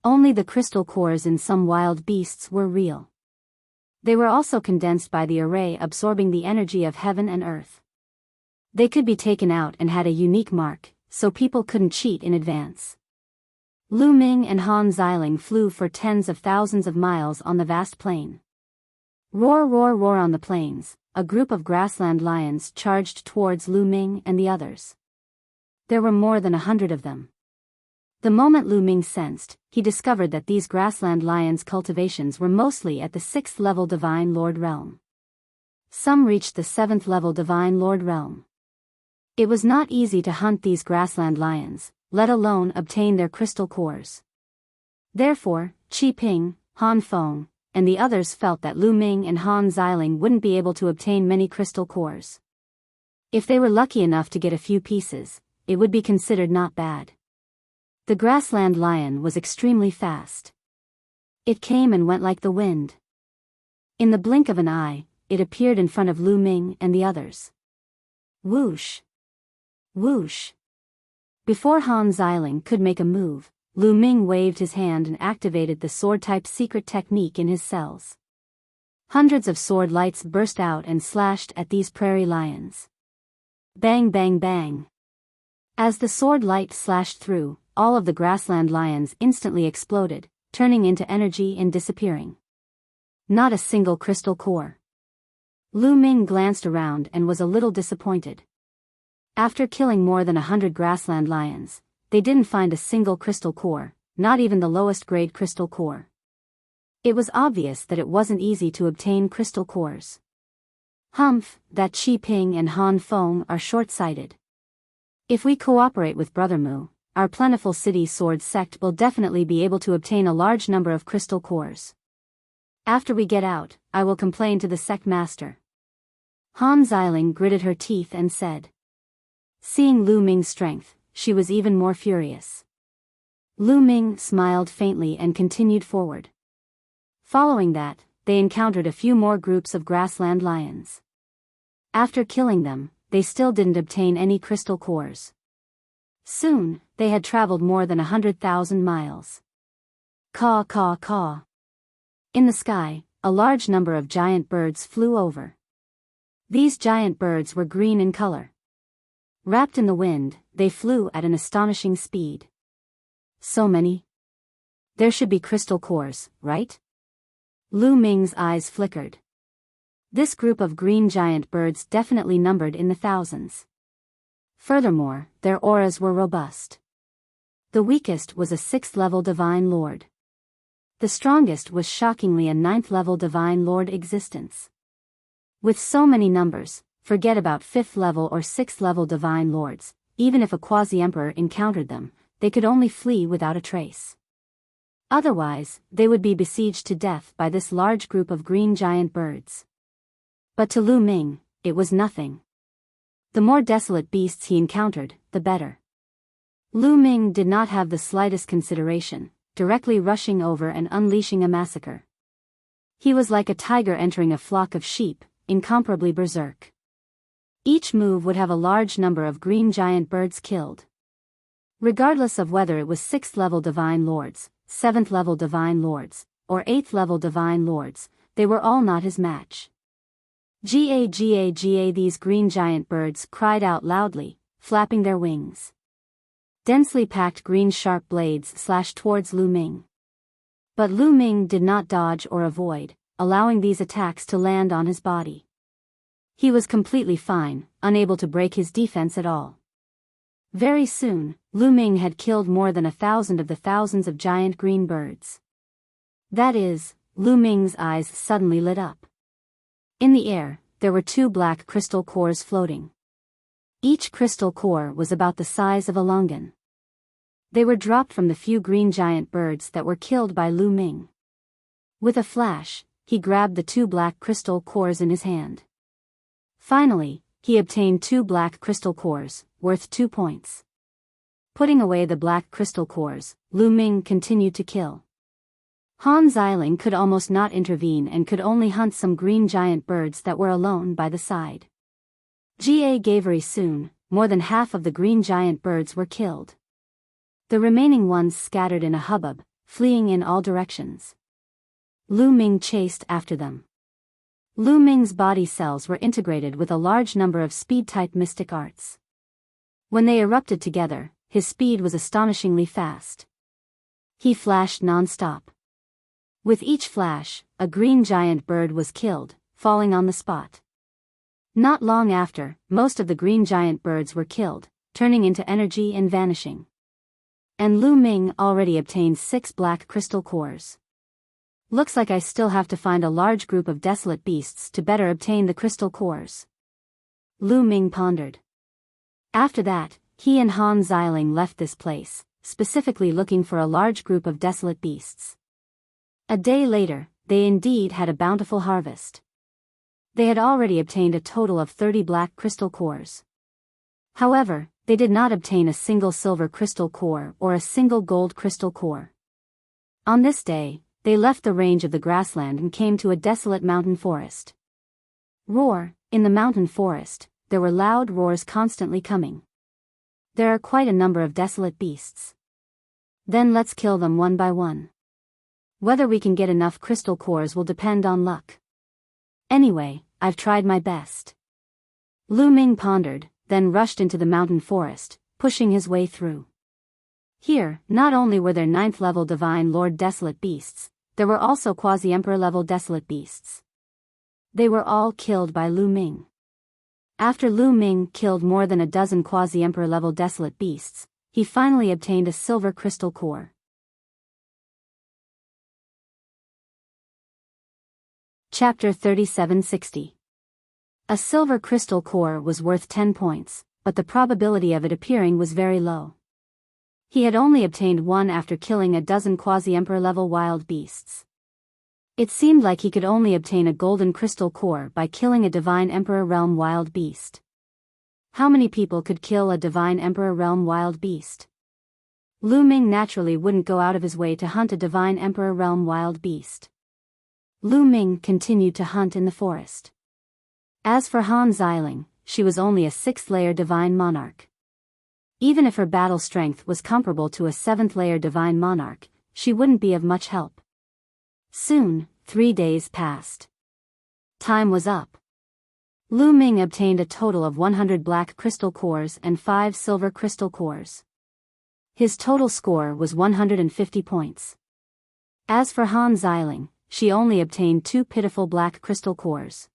S1: Only the crystal cores in some wild beasts were real. They were also condensed by the array, absorbing the energy of heaven and earth. They could be taken out and had a unique mark, so people couldn't cheat in advance. Lu Ming and Han Xiling flew for tens of thousands of miles on the vast plain. Roar, roar, roar on the plains, a group of grassland lions charged towards Lu Ming and the others. There were more than 100 of them. The moment Lu Ming sensed, he discovered that these grassland lions' cultivations were mostly at the 6th level Divine Lord realm. Some reached the 7th level Divine Lord realm. It was not easy to hunt these grassland lions, let alone obtain their crystal cores. Therefore, Qi Ping, Han Feng, and the others felt that Lu Ming and Han Xiling wouldn't be able to obtain many crystal cores. If they were lucky enough to get a few pieces, it would be considered not bad. The grassland lion was extremely fast. It came and went like the wind. In the blink of an eye, it appeared in front of Lu Ming and the others. Whoosh! Whoosh! Before Han Xiling could make a move, Lu Ming waved his hand and activated the sword-type secret technique in his cells. Hundreds of sword lights burst out and slashed at these prairie lions. Bang, bang, bang. As the sword light slashed through, all of the grassland lions instantly exploded, turning into energy and disappearing. Not a single crystal core. Lu Ming glanced around and was a little disappointed. After killing more than 100 grassland lions, they didn't find a single crystal core, not even the lowest grade crystal core. It was obvious that it wasn't easy to obtain crystal cores. Humph, that Qi Ping and Han Feng are short-sighted. If we cooperate with Brother Mu, our plentiful city sword sect will definitely be able to obtain a large number of crystal cores. After we get out, I will complain to the sect master. Han Xiling gritted her teeth and said. Seeing Lu Ming's strength, she was even more furious. Lu Ming smiled faintly and continued forward. Following that, they encountered a few more groups of grassland lions. After killing them, they still didn't obtain any crystal cores. Soon, they had traveled more than 100,000 miles. Caw, caw, caw. In the sky, a large number of giant birds flew over. These giant birds were green in color. Wrapped in the wind, they flew at an astonishing speed. So many? There should be crystal cores, right? Lu Ming's eyes flickered. This group of green giant birds definitely numbered in the thousands. Furthermore, their auras were robust. The weakest was a 6th level Divine Lord. The strongest was shockingly a 9th level Divine Lord existence. With so many numbers, forget about 5th level or 6th level Divine Lords, even if a quasi-emperor encountered them, they could only flee without a trace. Otherwise, they would be besieged to death by this large group of green giant birds. But to Lu Ming, it was nothing. The more desolate beasts he encountered, the better. Lu Ming did not have the slightest consideration, directly rushing over and unleashing a massacre. He was like a tiger entering a flock of sheep, incomparably berserk. Each move would have a large number of green giant birds killed. Regardless of whether it was 6th level Divine Lords, 7th level Divine Lords, or 8th level Divine Lords, they were all not his match. Ga ga ga, these green giant birds cried out loudly, flapping their wings. Densely packed green sharp blades slashed towards Lu Ming. But Lu Ming did not dodge or avoid, allowing these attacks to land on his body. He was completely fine, unable to break his defense at all. Very soon, Lu Ming had killed more than 1,000 of the thousands of giant green birds. That is, Lu Ming's eyes suddenly lit up. In the air, there were 2 black crystal cores floating. Each crystal core was about the size of a longan. They were dropped from the few green giant birds that were killed by Lu Ming. With a flash, he grabbed the 2 black crystal cores in his hand. Finally, he obtained 2 black crystal cores, worth 2 points. Putting away the black crystal cores, Lu Ming continued to kill. Han Xiling could almost not intervene and could only hunt some green giant birds that were alone by the side. Very soon, more than half of the green giant birds were killed. The remaining ones scattered in a hubbub, fleeing in all directions. Lu Ming chased after them. Lu Ming's body cells were integrated with a large number of speed-type mystic arts. When they erupted together, his speed was astonishingly fast. He flashed non-stop. With each flash, a green giant bird was killed, falling on the spot. Not long after, most of the green giant birds were killed, turning into energy and vanishing. And Lu Ming already obtained 6 black crystal cores. Looks like I still have to find a large group of desolate beasts to better obtain the crystal cores. Lu Ming pondered. After that, he and Han Xiling left this place, specifically looking for a large group of desolate beasts. A day later, they indeed had a bountiful harvest. They had already obtained a total of 30 black crystal cores. However, they did not obtain a single silver crystal core or a single gold crystal core. On this day, they left the range of the grassland and came to a desolate mountain forest. Roar, in the mountain forest, there were loud roars constantly coming. There are quite a number of desolate beasts. Then let's kill them one by one. Whether we can get enough crystal cores will depend on luck. Anyway, I've tried my best. Lu Ming pondered, then rushed into the mountain forest, pushing his way through. Here, not only were there 9th-level Divine Lord Desolate Beasts, there were also Quasi-Emperor-level Desolate Beasts. They were all killed by Lu Ming. After Lu Ming killed more than a dozen Quasi-Emperor-level Desolate Beasts, he finally obtained a silver crystal core. Chapter 3760. A silver crystal core was worth 10 points, but the probability of it appearing was very low. He had only obtained 1 after killing a dozen Quasi-Emperor-level wild beasts. It seemed like he could only obtain a golden crystal core by killing a Divine Emperor Realm wild beast. How many people could kill a Divine Emperor Realm wild beast? Lu Ming naturally wouldn't go out of his way to hunt a Divine Emperor Realm wild beast. Lu Ming continued to hunt in the forest. As for Han Xiling, she was only a 6th-layer Divine Monarch. Even if her battle strength was comparable to a 7th-layer Divine Monarch, she wouldn't be of much help. Soon, 3 days passed. Time was up. Lu Ming obtained a total of 100 black crystal cores and 5 silver crystal cores. His total score was 150 points. As for Han Xiling, she only obtained 2 pitiful black crystal cores.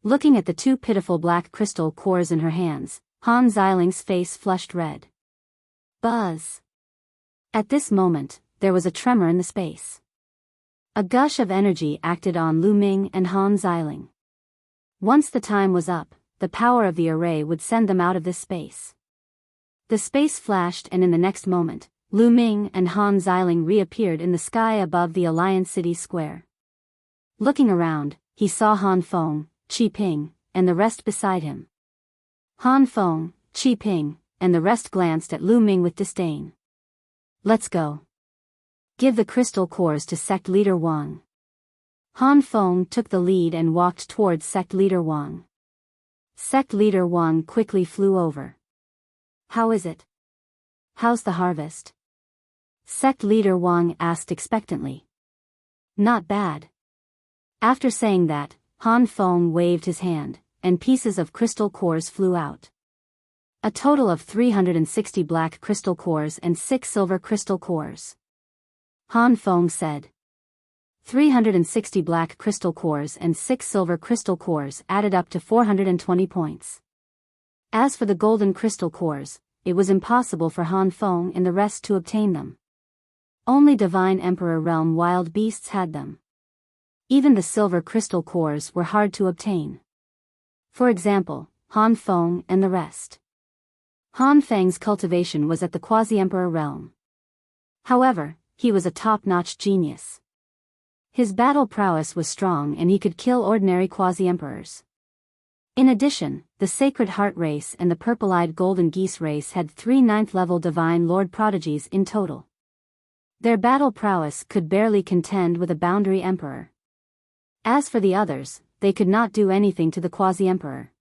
S1: Looking at the 2 pitiful black crystal cores in her hands, Han Xiling's face flushed red. Buzz! At this moment, there was a tremor in the space. A gush of energy acted on Lu Ming and Han Xiling. Once the time was up, the power of the array would send them out of this space. The space flashed, and in the next moment, Lu Ming and Han Xiling reappeared in the sky above the Alliance City Square. Looking around, he saw Han Feng, Qi Ping, and the rest beside him. Han Feng, Qi Ping, and the rest glanced at Lu Ming with disdain. Let's go. Give the crystal cores to Sect Leader Wang. Han Feng took the lead and walked towards Sect Leader Wang. Sect Leader Wang quickly flew over. How is it? How's the harvest? Sect Leader Wang asked expectantly. Not bad. After saying that, Han Feng waved his hand, and pieces of crystal cores flew out. A total of 360 black crystal cores and 6 silver crystal cores. Han Feng said. 360 black crystal cores and 6 silver crystal cores added up to 420 points. As for the golden crystal cores, it was impossible for Han Feng and the rest to obtain them. Only Divine Emperor Realm wild beasts had them. Even the silver crystal cores were hard to obtain. For example, Han Feng and the rest. Han Feng's cultivation was at the Quasi-Emperor realm. However, he was a top-notch genius. His battle prowess was strong and he could kill ordinary Quasi-Emperors. In addition, the Sacred Heart race and the Purple-Eyed Golden Geese race had 3 9th-level Divine Lord prodigies in total. Their battle prowess could barely contend with a Boundary Emperor. As for the others, they could not do anything to the Quasi-Emperor.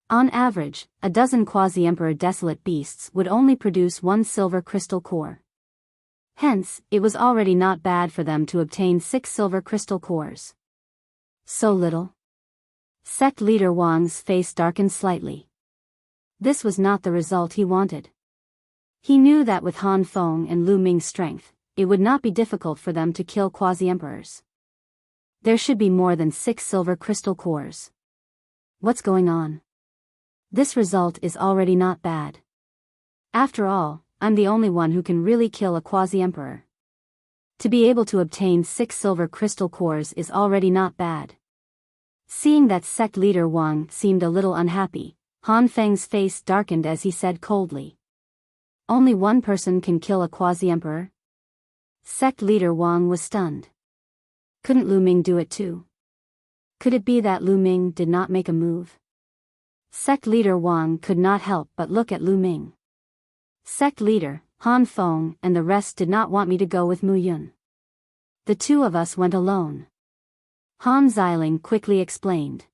S1: On average, a dozen Quasi-Emperor Desolate Beasts would only produce 1 silver crystal core. Hence, it was already not bad for them to obtain 6 silver crystal cores. So little? Sect leader Wang's face darkened slightly. This was not the result he wanted. He knew that with Han Feng and Lu Ming's strength, it would not be difficult for them to kill Quasi-Emperors. There should be more than 6 silver crystal cores. What's going on? This result is already not bad. After all, I'm the only one who can really kill a Quasi-Emperor. To be able to obtain 6 silver crystal cores is already not bad. Seeing that sect leader Wang seemed a little unhappy, Han Feng's face darkened as he said coldly. Only one person can kill a Quasi-Emperor? Sect leader Wang was stunned. Couldn't Lu Ming do it too? Could it be that Lu Ming did not make a move? Sect leader Wang could not help but look at Lu Ming. Sect leader, Han Feng and the rest did not want me to go with Mu Yun. The 2 of us went alone. Han Xiling quickly explained.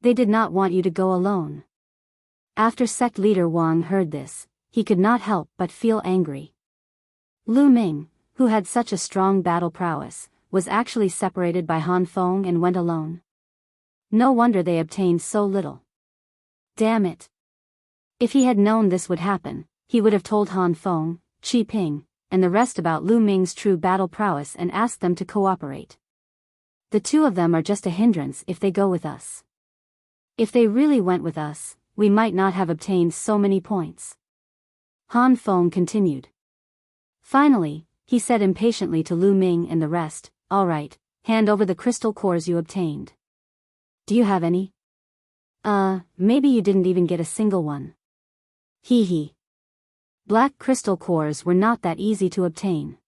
S1: They did not want you to go alone. After sect leader Wang heard this, he could not help but feel angry. Lu Ming, who had such a strong battle prowess, was actually separated by Han Feng and went alone. No wonder they obtained so little. Damn it. If he had known this would happen, he would have told Han Feng, Qi Ping, and the rest about Lu Ming's true battle prowess and asked them to cooperate. The 2 of them are just a hindrance if they go with us. If they really went with us, we might not have obtained so many points. Han Feng continued. Finally, he said impatiently to Lu Ming and the rest, all right, hand over the crystal cores you obtained. Do you have any? Maybe you didn't even get a single one. Hee hee. Black crystal cores were not that easy to obtain.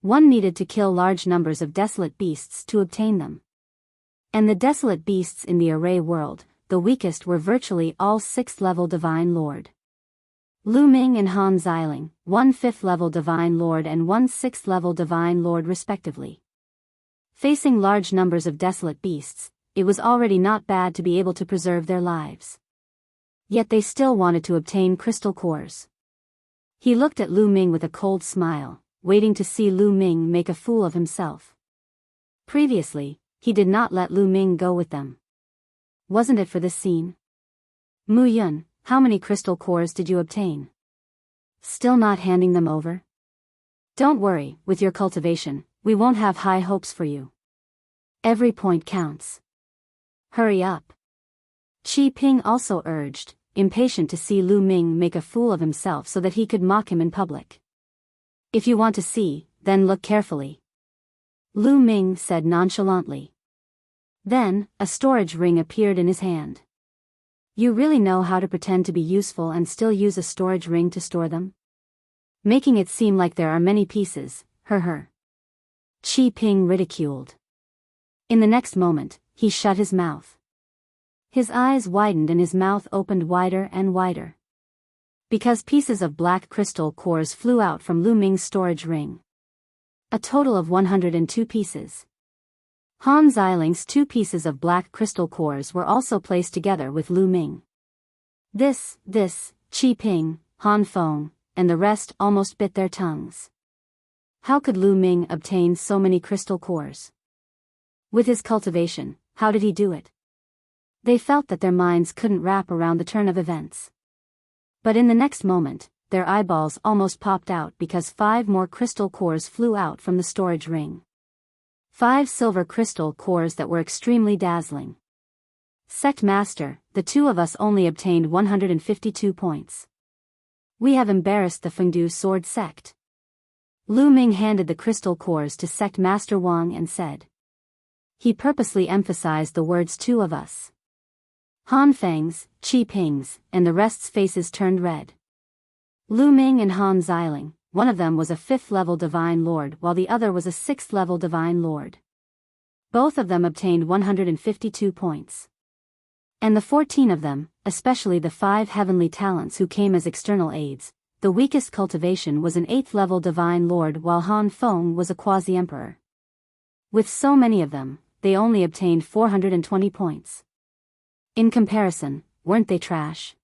S1: One needed to kill large numbers of desolate beasts to obtain them. And the desolate beasts in the array world, the weakest were virtually all 6th-level Divine Lord. Lu Ming and Han Xiling, 1 5th-level Divine Lord and 1 6th-level Divine Lord respectively. Facing large numbers of desolate beasts, it was already not bad to be able to preserve their lives. Yet they still wanted to obtain crystal cores. He looked at Lu Ming with a cold smile, waiting to see Lu Ming make a fool of himself. Previously, he did not let Lu Ming go with them. Wasn't it for this scene? Mu Yun, how many crystal cores did you obtain? Still not handing them over? Don't worry, with your cultivation, we won't have high hopes for you. Every point counts. Hurry up. Qi Ping also urged, impatient to see Lu Ming make a fool of himself so that he could mock him in public. If you want to see, then look carefully. Lu Ming said nonchalantly. Then, a storage ring appeared in his hand. You really know how to pretend to be useful and still use a storage ring to store them? Making it seem like there are many pieces, Qi Ping ridiculed. In the next moment, he shut his mouth. His eyes widened and his mouth opened wider and wider. Because pieces of black crystal cores flew out from Lu Ming's storage ring. A total of 102 pieces. Han Xiling's 2 pieces of black crystal cores were also placed together with Lu Ming. This, Qi Ping, Han Feng, and the rest almost bit their tongues. How could Lu Ming obtain so many crystal cores? With his cultivation, how did he do it? They felt that their minds couldn't wrap around the turn of events. But in the next moment, their eyeballs almost popped out because 5 more crystal cores flew out from the storage ring. 5 silver crystal cores that were extremely dazzling. Sect Master, the 2 of us only obtained 152 points. We have embarrassed the Fengdu sword sect. Lu Ming handed the crystal cores to Sect Master Wang and said. He purposely emphasized the words two of us. Han Feng's, Qi Ping's, and the rest's faces turned red. Lu Ming and Han Xiling, one of them was a 5th-level Divine Lord while the other was a 6th-level Divine Lord. Both of them obtained 152 points. And the 14 of them, especially the 5 heavenly talents who came as external aids, the weakest cultivation was an 8th-level Divine Lord while Han Feng was a quasi-emperor. With so many of them, they only obtained 420 points. In comparison, weren't they trash?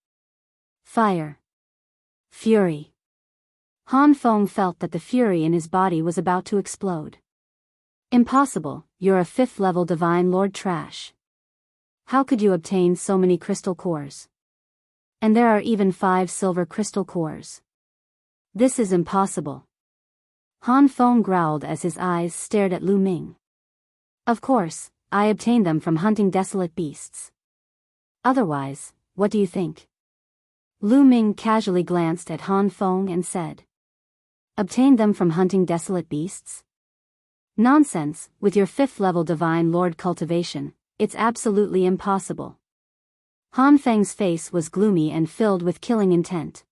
S1: Fire. Fury. Han Feng felt that the fury in his body was about to explode. Impossible, you're a 5th-level Divine Lord trash. How could you obtain so many crystal cores? And there are even 5 silver crystal cores. This is impossible. Han Feng growled as his eyes stared at Lu Ming. Of course, I obtained them from hunting desolate beasts. Otherwise, what do you think? Lu Ming casually glanced at Han Feng and said. Obtained them from hunting desolate beasts? Nonsense, with your 5th-level Divine Lord cultivation, it's absolutely impossible. Han Feng's face was gloomy and filled with killing intent.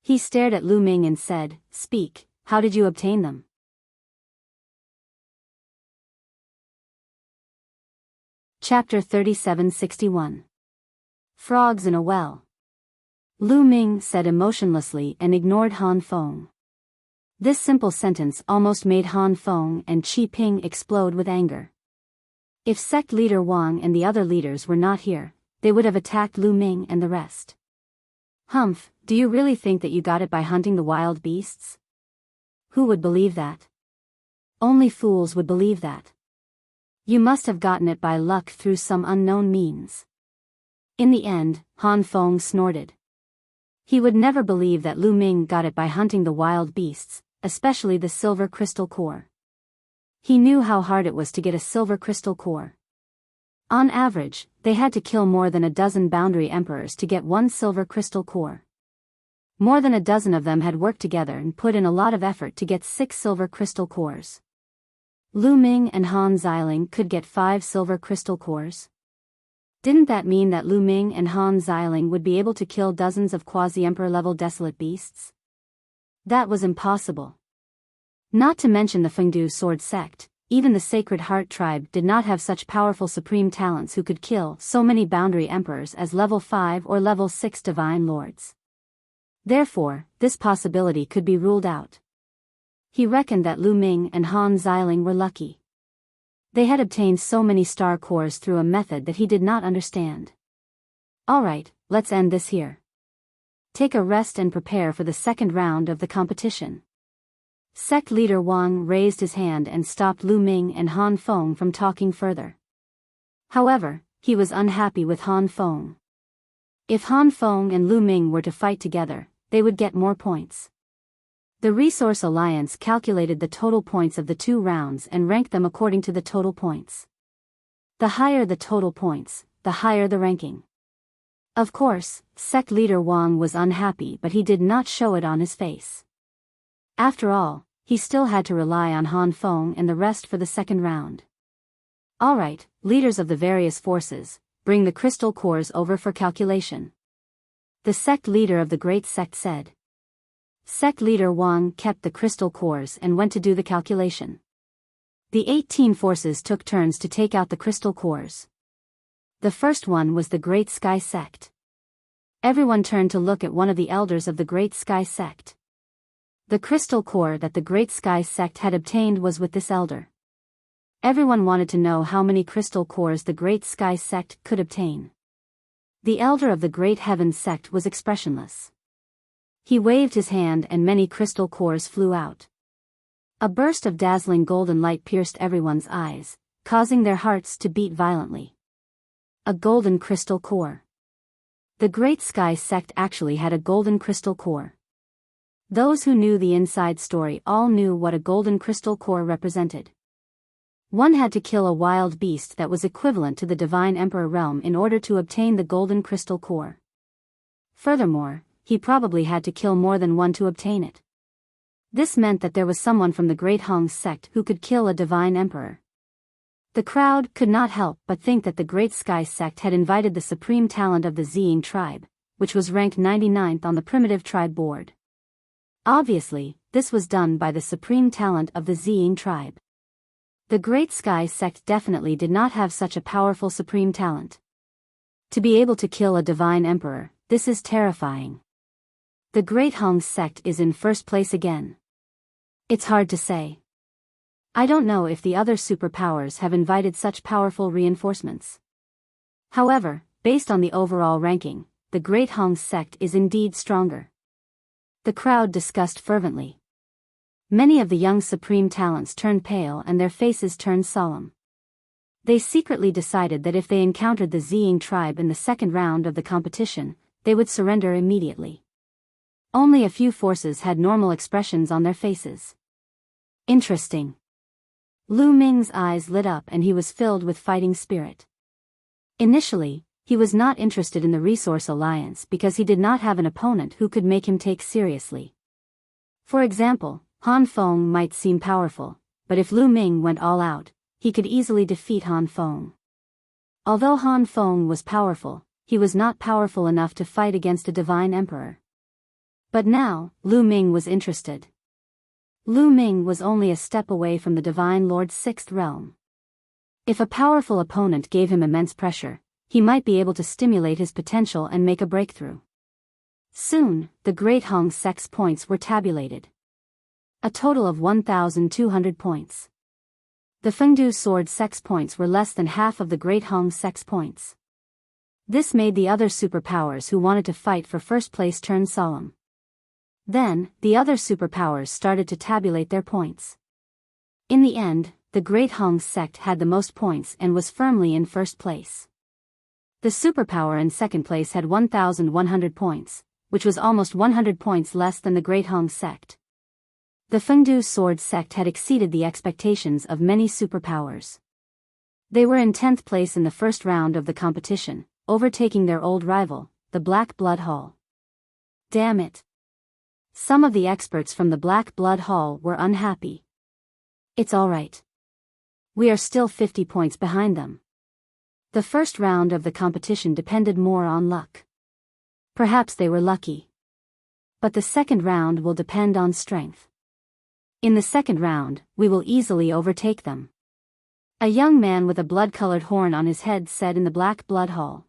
S1: He stared at Lu Ming and said, Speak, how did you obtain them? Chapter 3761. Frogs in a Well. Lu Ming said emotionlessly and ignored Han Feng. This simple sentence almost made Han Feng and Qi Ping explode with anger. If sect leader Wang and the other leaders were not here, they would have attacked Lu Ming and the rest. Humph, do you really think that you got it by hunting the wild beasts? Who would believe that? Only fools would believe that. You must have gotten it by luck through some unknown means. In the end, Han Feng snorted. He would never believe that Lu Ming got it by hunting the wild beasts, especially the silver crystal core. He knew how hard it was to get a silver crystal core. On average, they had to kill more than a dozen boundary emperors to get one silver crystal core. More than a dozen of them had worked together and put in a lot of effort to get 6 silver crystal cores. Lu Ming and Han Xiling could get 5 silver crystal cores. Didn't that mean that Lu Ming and Han Xiling would be able to kill dozens of quasi-emperor level desolate beasts? That was impossible. Not to mention the Fengdu sword sect, even the Sacred Heart tribe did not have such powerful supreme talents who could kill so many boundary emperors as level 5 or level 6 divine lords. Therefore, this possibility could be ruled out. He reckoned that Lu Ming and Han Xiling were lucky. They had obtained so many star cores through a method that he did not understand. Alright, let's end this here. Take a rest and prepare for the second round of the competition. Sect leader Wang raised his hand and stopped Lu Ming and Han Feng from talking further. However, he was unhappy with Han Feng. If Han Feng and Lu Ming were to fight together, they would get more points. The Resource Alliance calculated the total points of the 2 rounds and ranked them according to the total points. The higher the total points, the higher the ranking. Of course, sect leader Wang was unhappy, but he did not show it on his face. After all, he still had to rely on Han Feng and the rest for the second round. Alright, leaders of the various forces, bring the crystal cores over for calculation. The sect leader of the great sect said. Sect leader Wang kept the crystal cores and went to do the calculation. The 18 forces took turns to take out the crystal cores. The first one was the Great Sky Sect. Everyone turned to look at one of the elders of the Great Sky Sect. The crystal core that the Great Sky Sect had obtained was with this elder. Everyone wanted to know how many crystal cores the Great Sky Sect could obtain. The elder of the Great Heaven Sect was expressionless. He waved his hand and many crystal cores flew out. A burst of dazzling golden light pierced everyone's eyes, causing their hearts to beat violently. A golden crystal core. The Great Sky Sect actually had a golden crystal core. Those who knew the inside story all knew what a golden crystal core represented. One had to kill a wild beast that was equivalent to the Divine Emperor realm in order to obtain the golden crystal core. Furthermore, he probably had to kill more than one to obtain it. This meant that there was someone from the Great Hong sect who could kill a divine emperor. The crowd could not help but think that the Great Sky sect had invited the supreme talent of the Ziying tribe, which was ranked 99th on the primitive tribe board. Obviously, this was done by the supreme talent of the Ziying tribe. The Great Sky sect definitely did not have such a powerful supreme talent. To be able to kill a divine emperor, this is terrifying. The Great Hong sect is in first place again. It's hard to say. I don't know if the other superpowers have invited such powerful reinforcements. However, based on the overall ranking, the Great Hong sect is indeed stronger. The crowd discussed fervently. Many of the young supreme talents turned pale and their faces turned solemn. They secretly decided that if they encountered the Ziying tribe in the second round of the competition, they would surrender immediately. Only a few forces had normal expressions on their faces. Interesting. Lu Ming's eyes lit up and he was filled with fighting spirit. Initially, he was not interested in the Resource Alliance because he did not have an opponent who could make him take seriously. For example, Han Feng might seem powerful, but if Lu Ming went all out, he could easily defeat Han Feng. Although Han Feng was powerful, he was not powerful enough to fight against a divine emperor. But now, Lu Ming was interested. Lu Ming was only a step away from the Divine Lord's sixth realm. If a powerful opponent gave him immense pressure, he might be able to stimulate his potential and make a breakthrough. Soon, the Great Hong sect's points were tabulated. A total of 1,200 points. The Fengdu Sword sect's points were less than half of the Great Hong sect's points. This made the other superpowers who wanted to fight for first place turn solemn. Then, the other superpowers started to tabulate their points. In the end, the Great Hong sect had the most points and was firmly in first place. The superpower in second place had 1,100 points, which was almost 100 points less than the Great Hong sect. The Fengdu Sword sect had exceeded the expectations of many superpowers. They were in 10th place in the first round of the competition, overtaking their old rival, the Black Blood Hall. Damn it. Some of the experts from the Black Blood Hall were unhappy. It's alright. We are still 50 points behind them. The first round of the competition depended more on luck. Perhaps they were lucky. But the second round will depend on strength. In the second round, we will easily overtake them. A young man with a blood-colored horn on his head said in the Black Blood Hall.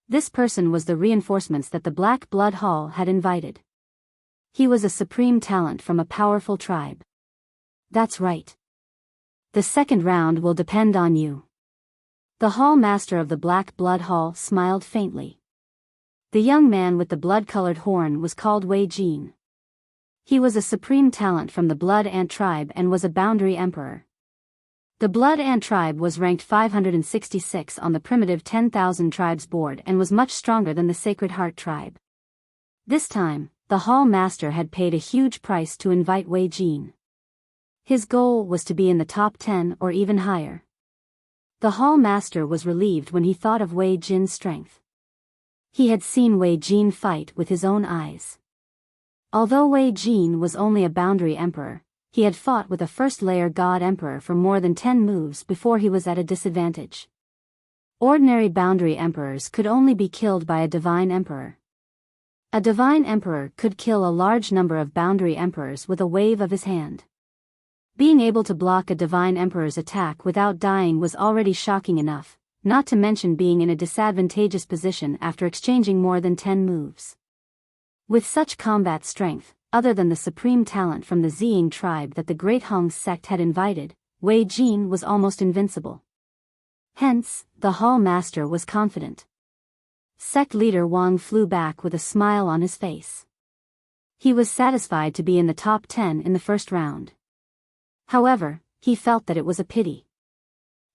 S1: This person was the reinforcements that the Black Blood Hall had invited. He was a supreme talent from a powerful tribe. That's right. The second round will depend on you. The Hall Master of the Black Blood Hall smiled faintly. The young man with the blood-colored horn was called Wei Jin. He was a supreme talent from the Blood Ant tribe and was a boundary emperor. The Blood Ant tribe was ranked 566 on the primitive 10,000 tribes board and was much stronger than the Sacred Heart tribe. This time, the Hall Master had paid a huge price to invite Wei Jin. His goal was to be in the top 10 or even higher. The Hall Master was relieved when he thought of Wei Jin's strength. He had seen Wei Jin fight with his own eyes. Although Wei Jin was only a boundary emperor, he had fought with a first-layer god emperor for more than 10 moves before he was at a disadvantage. Ordinary boundary emperors could only be killed by a divine emperor. A divine emperor could kill a large number of boundary emperors with a wave of his hand. Being able to block a divine emperor's attack without dying was already shocking enough, not to mention being in a disadvantageous position after exchanging more than 10 moves. With such combat strength, other than the supreme talent from the Ziying tribe that the Great Hong sect had invited, Wei Jin was almost invincible. Hence, the Hall Master was confident. Sect leader Wang flew back with a smile on his face. He was satisfied to be in the top 10 in the first round. However, he felt that it was a pity.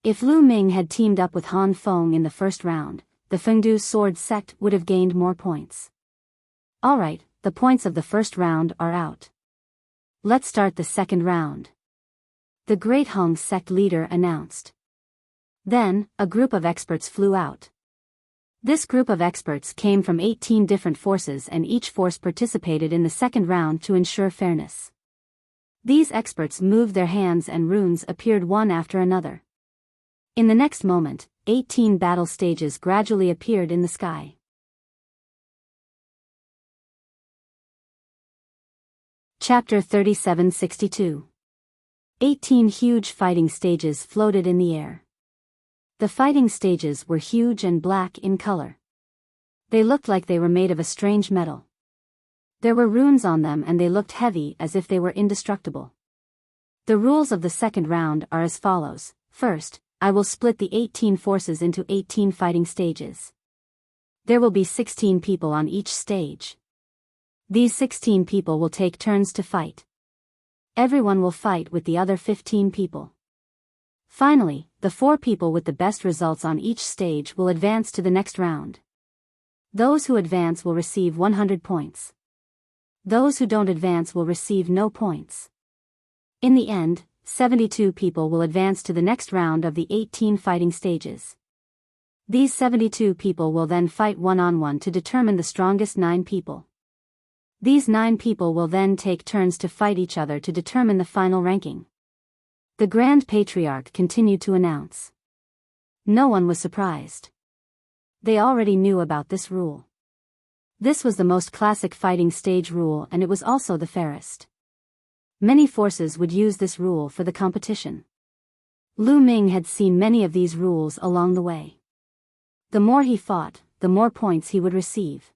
S1: If Lu Ming had teamed up with Han Feng in the first round, the Fengdu Sword sect would have gained more points. Alright, the points of the first round are out. Let's start the second round. The Great Hong sect leader announced. Then, a group of experts flew out. This group of experts came from 18 different forces, and each force participated in the second round to ensure fairness. These experts moved their hands and runes appeared one after another. In the next moment, 18 battle stages gradually appeared in the sky. Chapter 3762. 18 huge fighting stages floated in the air. The fighting stages were huge and black in color. They looked like they were made of a strange metal. There were runes on them and they looked heavy, as if they were indestructible. The rules of the second round are as follows. First, I will split the 18 forces into 18 fighting stages. There will be 16 people on each stage. These 16 people will take turns to fight. Everyone will fight with the other 15 people. Finally, the 4 people with the best results on each stage will advance to the next round. Those who advance will receive 100 points. Those who don't advance will receive no points. In the end, 72 people will advance to the next round of the 18 fighting stages. These 72 people will then fight one-on-one to determine the strongest 9 people. These 9 people will then take turns to fight each other to determine the final ranking. The Grand Patriarch continued to announce. No one was surprised. They already knew about this rule. This was the most classic fighting stage rule, and it was also the fairest. Many forces would use this rule for the competition. Lu Ming had seen many of these rules along the way. The more he fought, the more points he would receive.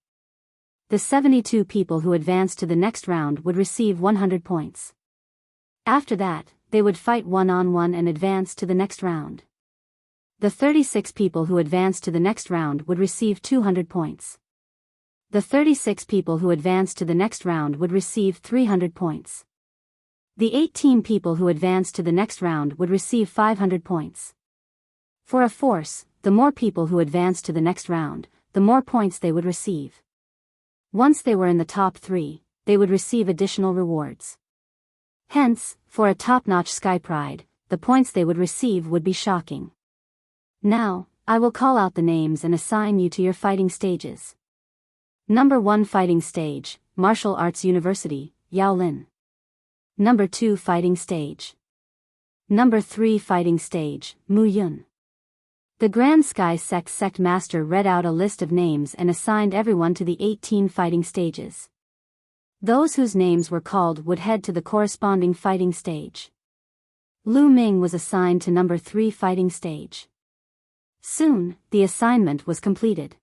S1: The 72 people who advanced to the next round would receive 100 points. After that, they would fight one-on-one and advance to the next round. The 36 people who advanced to the next round would receive 200 points. The 36 people who advanced to the next round would receive 300 points. The 18 people who advanced to the next round would receive 500 points. For a force, the more people who advanced to the next round, the more points they would receive. Once they were in the top 3, they would receive additional rewards. Hence, for a top-notch Sky Pride, the points they would receive would be shocking. Now, I will call out the names and assign you to your fighting stages. Number 1 Fighting Stage, Martial Arts University, Yaolin. Number 2 Fighting Stage. Number 3 Fighting Stage, Mu Yun. The Grand Sky Sect Master read out a list of names and assigned everyone to the 18 fighting stages. Those whose names were called would head to the corresponding fighting stage. Lu Ming was assigned to number 3 fighting stage. Soon, the assignment was completed.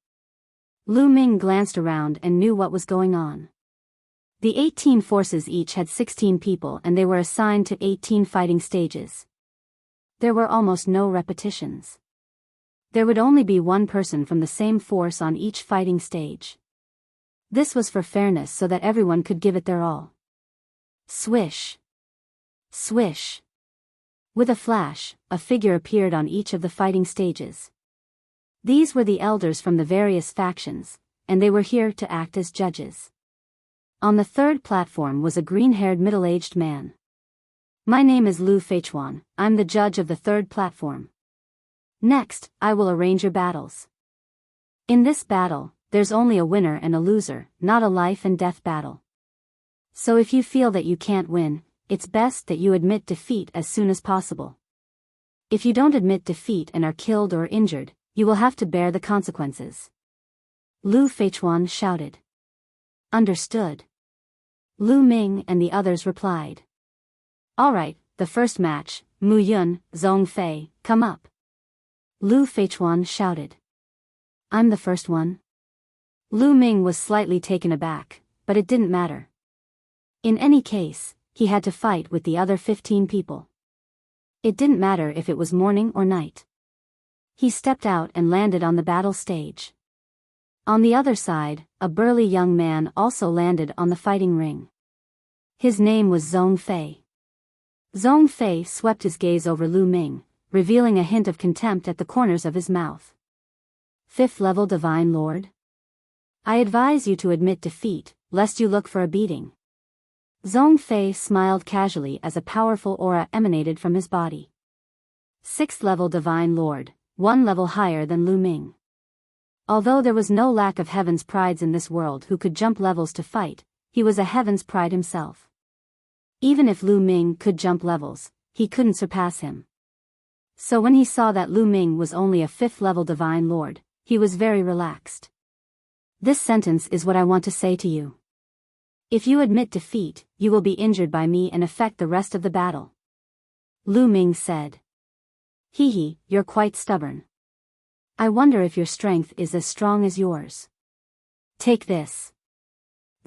S1: Lu Ming glanced around and knew what was going on. The 18 forces each had 16 people and they were assigned to 18 fighting stages. There were almost no repetitions. There would only be one person from the same force on each fighting stage. This was for fairness so that everyone could give it their all. Swish. Swish. With a flash, a figure appeared on each of the fighting stages. These were the elders from the various factions, and they were here to act as judges. On the third platform was a green-haired middle-aged man. My name is Lu Feichuan, I'm the judge of the third platform. Next, I will arrange your battles. In this battle, there's only a winner and a loser, not a life and death battle. So if you feel that you can't win, it's best that you admit defeat as soon as possible. If you don't admit defeat and are killed or injured, you will have to bear the consequences. Lu Feichuan shouted. Understood. Lu Ming and the others replied. Alright, the first match, Mu Yun, Zhong Fei, come up. Lu Feichuan shouted. I'm the first one. Lu Ming was slightly taken aback, but it didn't matter. In any case, he had to fight with the other 15 people. It didn't matter if it was morning or night. He stepped out and landed on the battle stage. On the other side, a burly young man also landed on the fighting ring. His name was Zhong Fei. Zhong Fei swept his gaze over Lu Ming, revealing a hint of contempt at the corners of his mouth. 5th level Divine Lord? I advise you to admit defeat, lest you look for a beating. Zhong Fei smiled casually as a powerful aura emanated from his body. 6th level Divine Lord, 1 level higher than Lu Ming. Although there was no lack of Heaven's prides in this world who could jump levels to fight, he was a Heaven's pride himself. Even if Lu Ming could jump levels, he couldn't surpass him. So when he saw that Lu Ming was only a 5th level Divine Lord, he was very relaxed. This sentence is what I want to say to you. If you admit defeat, you will be injured by me and affect the rest of the battle. Lu Ming said. Hee, you're quite stubborn. I wonder if your strength is as strong as yours. Take this.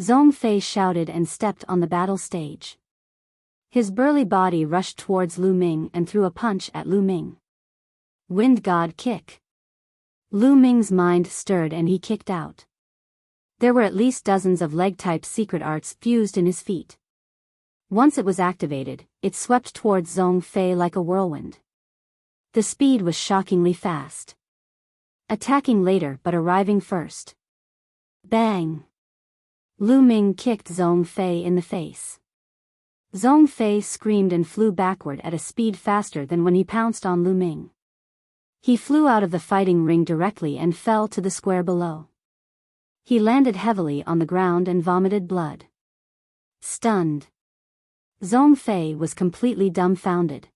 S1: Zhong Fei shouted and stepped on the battle stage. His burly body rushed towards Lu Ming and threw a punch at Lu Ming. Wind God kick. Lu Ming's mind stirred and he kicked out. There were at least dozens of leg-type secret arts fused in his feet. Once it was activated, it swept towards Zhong Fei like a whirlwind. The speed was shockingly fast. Attacking later but arriving first. Bang! Lu Ming kicked Zhong Fei in the face. Zhong Fei screamed and flew backward at a speed faster than when he pounced on Lu Ming. He flew out of the fighting ring directly and fell to the square below. He landed heavily on the ground and vomited blood. Stunned. Zhong Fei was completely dumbfounded.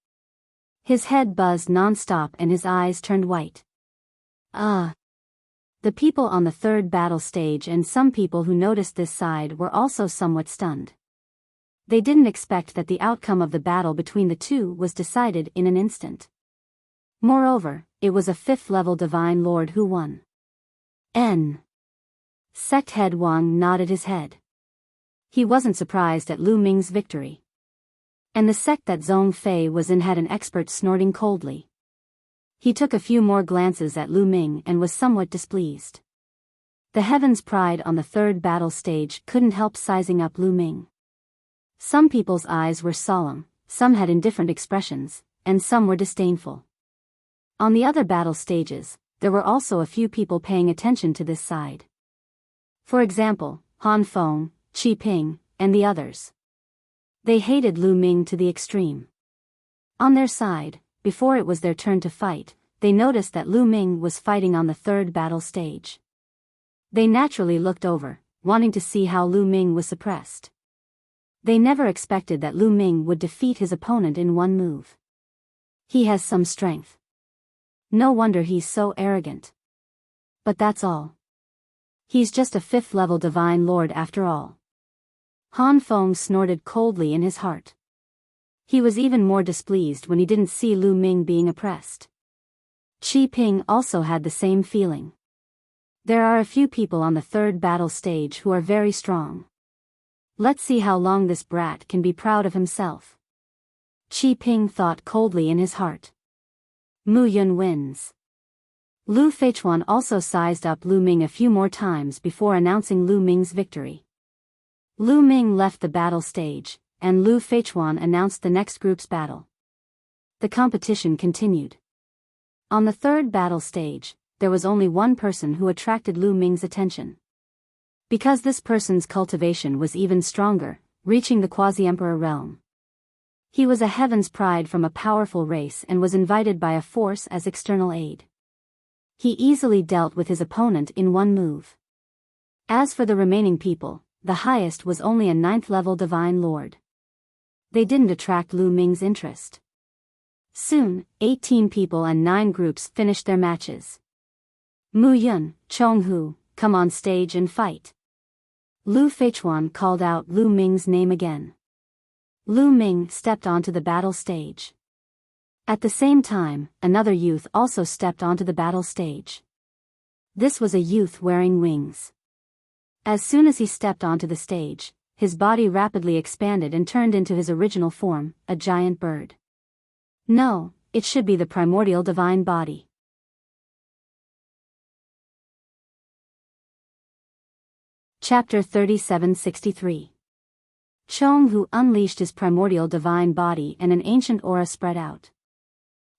S1: His head buzzed non-stop and his eyes turned white. The people on the 3rd battle stage and some people who noticed this side were also somewhat stunned. They didn't expect that the outcome of the battle between the two was decided in an instant. Moreover, it was a 5th level Divine Lord who won. Sect head Wang nodded his head. He wasn't surprised at Lu Ming's victory. And the sect that Zhong Fei was in had an expert snorting coldly. He took a few more glances at Lu Ming and was somewhat displeased. The Heaven's pride on the 3rd battle stage couldn't help sizing up Lu Ming. Some people's eyes were solemn, some had indifferent expressions, and some were disdainful. On the other battle stages, there were also a few people paying attention to this side. For example, Han Feng, Qi Ping, and the others. They hated Lu Ming to the extreme. On their side, before it was their turn to fight, they noticed that Lu Ming was fighting on the 3rd battle stage. They naturally looked over, wanting to see how Lu Ming was suppressed. They never expected that Lu Ming would defeat his opponent in one move. He has some strength. No wonder he's so arrogant. But that's all. He's just a 5th level Divine Lord after all. Han Feng snorted coldly in his heart. He was even more displeased when he didn't see Lu Ming being oppressed. Qi Ping also had the same feeling. There are a few people on the 3rd battle stage who are very strong. Let's see how long this brat can be proud of himself. Qi Ping thought coldly in his heart. Mu Yun wins. Lu Feichuan also sized up Lu Ming a few more times before announcing Lu Ming's victory. Lu Ming left the battle stage, and Lu Feichuan announced the next group's battle. The competition continued. On the 3rd battle stage, there was only one person who attracted Lu Ming's attention. Because this person's cultivation was even stronger, reaching the quasi-emperor realm. He was a Heaven's pride from a powerful race and was invited by a force as external aid. He easily dealt with his opponent in one move. As for the remaining people, the highest was only a 9th level Divine Lord. They didn't attract Lu Ming's interest. Soon, 18 people and 9 groups finished their matches. Mu Yun, Chong Hu, come on stage and fight. Lu Feichuan called out Lu Ming's name again. Lu Ming stepped onto the battle stage. At the same time, another youth also stepped onto the battle stage. This was a youth wearing wings. As soon as he stepped onto the stage, his body rapidly expanded and turned into his original form, a giant bird. No, it should be the primordial divine body. Chapter 3763. Chong Hu unleashed his primordial divine body and an ancient aura spread out.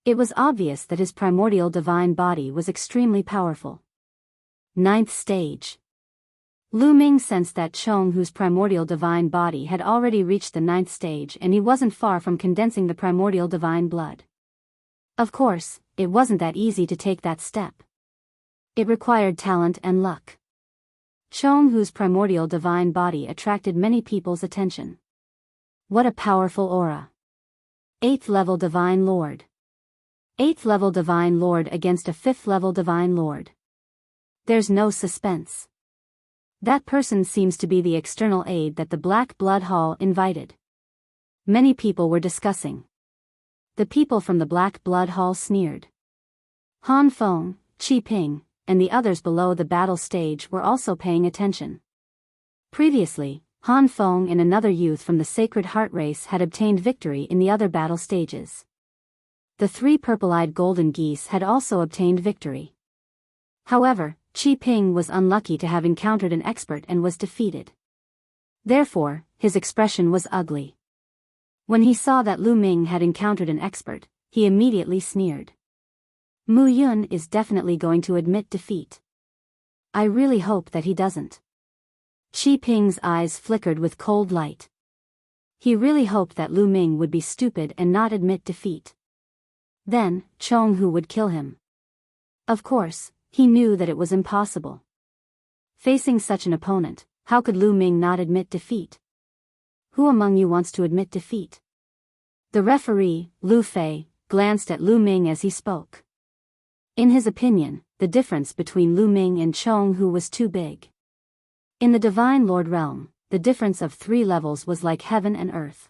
S1: It was obvious that his primordial divine body was extremely powerful. 9th stage. Lu Ming sensed that Chong Hu's primordial divine body had already reached the 9th stage and he wasn't far from condensing the primordial divine blood. Of course, it wasn't that easy to take that step. It required talent and luck. Chong-Hu's primordial divine body attracted many people's attention. What a powerful aura. 8th level Divine Lord. 8th level Divine Lord against a 5th level Divine Lord. There's no suspense. That person seems to be the external aid that the Black Blood Hall invited. Many people were discussing. The people from the Black Blood Hall sneered. Han Feng, Qi Ping, and the others below the battle stage were also paying attention. Previously, Han Feng and another youth from the Sacred Heart race had obtained victory in the other battle stages. The 3 purple-eyed golden geese had also obtained victory. However, Qi Ping was unlucky to have encountered an expert and was defeated. Therefore, his expression was ugly. When he saw that Lu Ming had encountered an expert, he immediately sneered. Mu Yun is definitely going to admit defeat. I really hope that he doesn't. Qi Ping's eyes flickered with cold light. He really hoped that Lu Ming would be stupid and not admit defeat. Then, Chong-Hu would kill him. Of course, he knew that it was impossible. Facing such an opponent, how could Lu Ming not admit defeat? Who among you wants to admit defeat? The referee, Lu Fei, glanced at Lu Ming as he spoke. In his opinion, the difference between Lu Ming and Chong-Hu was too big. In the Divine Lord realm, the difference of 3 levels was like heaven and earth.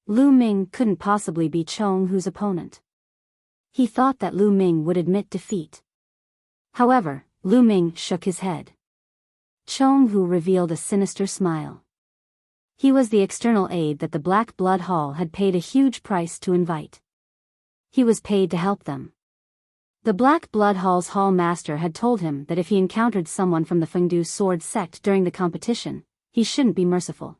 S1: Lu Ming couldn't possibly be Chong-Hu's opponent. He thought that Lu Ming would admit defeat. However, Lu Ming shook his head. Chong-Hu revealed a sinister smile. He was the external aid that the Black Blood Hall had paid a huge price to invite. He was paid to help them. The Black Blood Hall's Hall Master had told him that if he encountered someone from the Fengdu Sword sect during the competition, he shouldn't be merciful.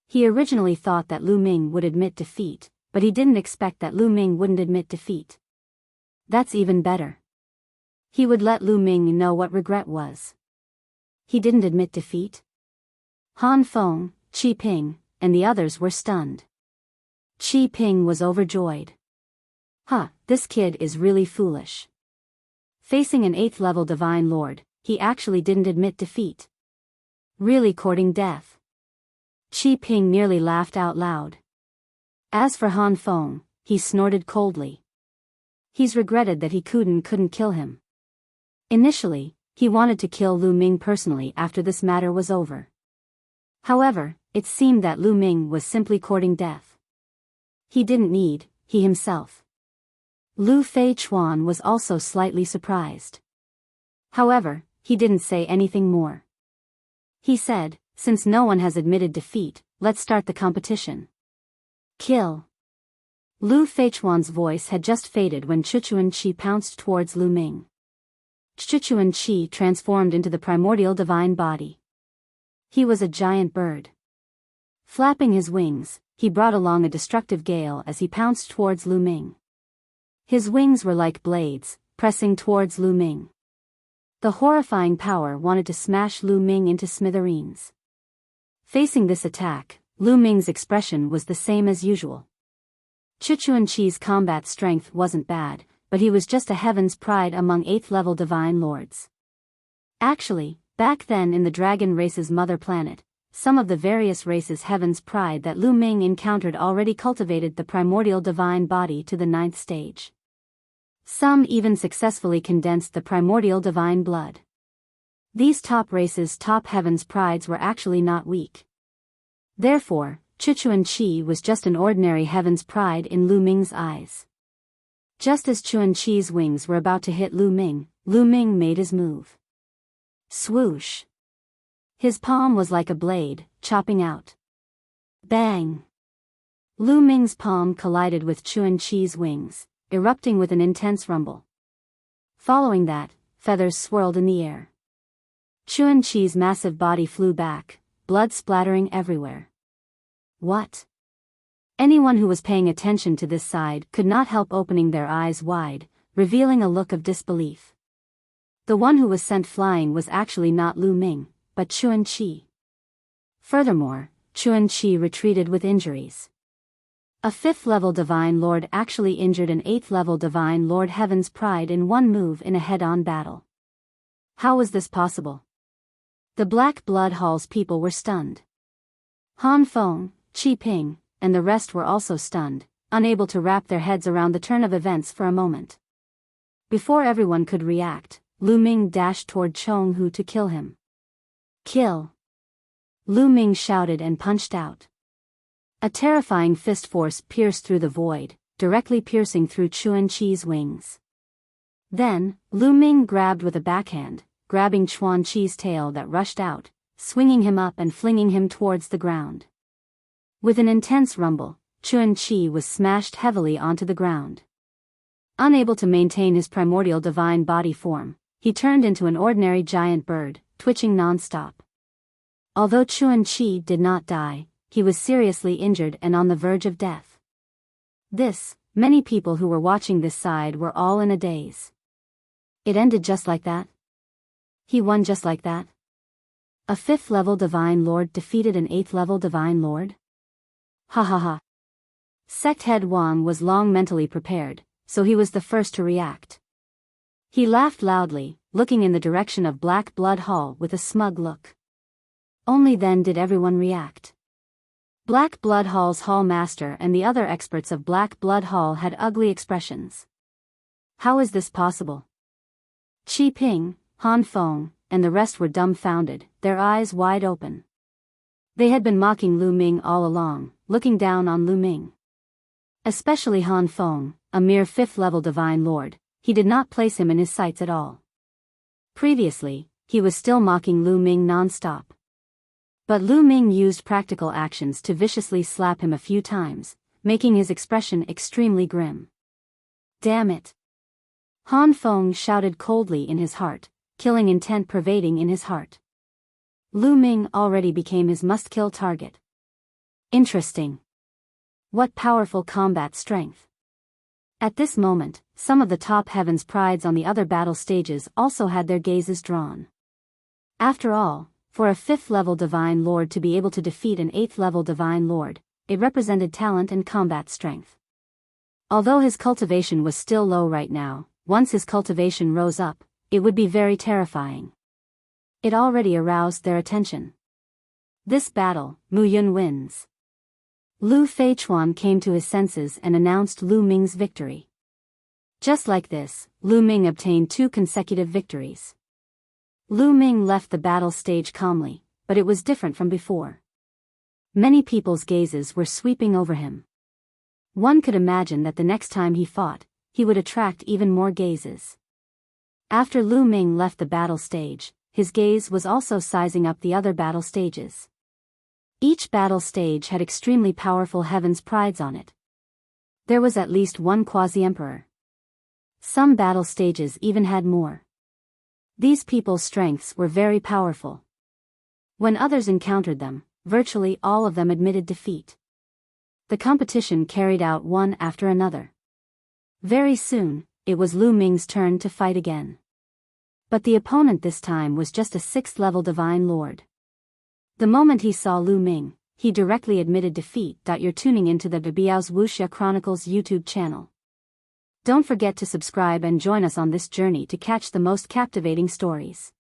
S1: He originally thought that Lu Ming would admit defeat, but he didn't expect that Lu Ming wouldn't admit defeat. That's even better. He would let Lu Ming know what regret was. He didn't admit defeat? Han Feng, Qi Ping, and the others were stunned. Qi Ping was overjoyed. This kid is really foolish. Facing an 8th level Divine Lord, he actually didn't admit defeat. Really courting death. Qi Ping nearly laughed out loud. As for Han Feng, he snorted coldly. He's regretted that he couldn't kill him. Initially, he wanted to kill Lu Ming personally after this matter was over. However, it seemed that Lu Ming was simply courting death. He himself. Lu Fei Chuan was also slightly surprised. However, he didn't say anything more. He said, since no one has admitted defeat, let's start the competition. Kill. Lu Fei Chuan's voice had just faded when Chuchuan Qi pounced towards Lu Ming. Chuchuan Qi transformed into the primordial divine body. He was a giant bird. Flapping his wings, he brought along a destructive gale as he pounced towards Lu Ming. His wings were like blades, pressing towards Lu Ming. The horrifying power wanted to smash Lu Ming into smithereens. Facing this attack, Lu Ming's expression was the same as usual. Chuchuan Qi's combat strength wasn't bad, but he was just a heaven's pride among 8th level divine lords. Actually, back then in the dragon race's mother planet, some of the various races' heaven's pride that Lu Ming encountered already cultivated the primordial divine body to the 9th stage. Some even successfully condensed the primordial divine blood. These top races' top heaven's prides were actually not weak. Therefore, Chuchuan Qi was just an ordinary heaven's pride in Lu Ming's eyes. Just as Chuan Qi's wings were about to hit Lu Ming made his move. Swoosh. His palm was like a blade, chopping out. Bang! Lu Ming's palm collided with Chuan Qi's wings, erupting with an intense rumble. Following that, feathers swirled in the air. Chuan Qi's massive body flew back, blood splattering everywhere. What? Anyone who was paying attention to this side could not help opening their eyes wide, revealing a look of disbelief. The one who was sent flying was actually not Lu Ming, but Chuan Qi. Furthermore, Chuan Qi retreated with injuries. A 5th level Divine Lord actually injured an 8th level Divine Lord Heaven's Pride in one move in a head-on battle. How was this possible? The Black Blood Hall's people were stunned. Han Feng, Qi Ping, and the rest were also stunned, unable to wrap their heads around the turn of events for a moment. Before everyone could react, Lu Ming dashed toward Chong Hu to kill him. Kill! Lu Ming shouted and punched out. A terrifying fist force pierced through the void, directly piercing through Chuan Qi's wings. Then, Lu Ming grabbed with a backhand, grabbing Chuan Qi's tail that rushed out, swinging him up and flinging him towards the ground. With an intense rumble, Chuan Qi was smashed heavily onto the ground. Unable to maintain his primordial divine body form, he turned into an ordinary giant bird, twitching non-stop. Although Chuan Qi did not die, he was seriously injured and on the verge of death. Many people who were watching this side were all in a daze. It ended just like that? He won just like that? A 5th-level Divine Lord defeated an 8th-level Divine Lord? Ha ha ha. Sect Head Wang was long mentally prepared, so he was the first to react. He laughed loudly, looking in the direction of Black Blood Hall with a smug look. Only then did everyone react. Black Blood Hall's Hall Master and the other experts of Black Blood Hall had ugly expressions. How is this possible? Qi Ping, Han Feng, and the rest were dumbfounded, their eyes wide open. They had been mocking Lu Ming all along, looking down on Lu Ming. Especially Han Feng, a mere 5th-level Divine Lord, he did not place him in his sights at all. Previously, he was still mocking Lu Ming non-stop. But Lu Ming used practical actions to viciously slap him a few times, making his expression extremely grim. Damn it! Han Feng shouted coldly in his heart, killing intent pervading in his heart. Lu Ming already became his must-kill target. Interesting. What powerful combat strength. At this moment, some of the top heavens prides on the other battle stages also had their gazes drawn. After all, for a 5th-level Divine Lord to be able to defeat an 8th-level Divine Lord, it represented talent and combat strength. Although his cultivation was still low right now, once his cultivation rose up, it would be very terrifying. It already aroused their attention. This battle, Mu Yun wins. Lu Feichuan came to his senses and announced Lu Ming's victory. Just like this, Lu Ming obtained 2 consecutive victories. Lu Ming left the battle stage calmly, but it was different from before. Many people's gazes were sweeping over him. One could imagine that the next time he fought, he would attract even more gazes. After Lu Ming left the battle stage, his gaze was also sizing up the other battle stages. Each battle stage had extremely powerful heavens prides on it. There was at least one quasi-emperor. Some battle stages even had more. These people's strengths were very powerful. When others encountered them, virtually all of them admitted defeat. The competition carried out one after another. Very soon, it was Lu Ming's turn to fight again. But the opponent this time was just a 6th-level Divine Lord. The moment he saw Lu Ming, he directly admitted defeat. You're tuning into the Biyao's Wuxia Chronicles YouTube channel. Don't forget to subscribe and join us on this journey to catch the most captivating stories.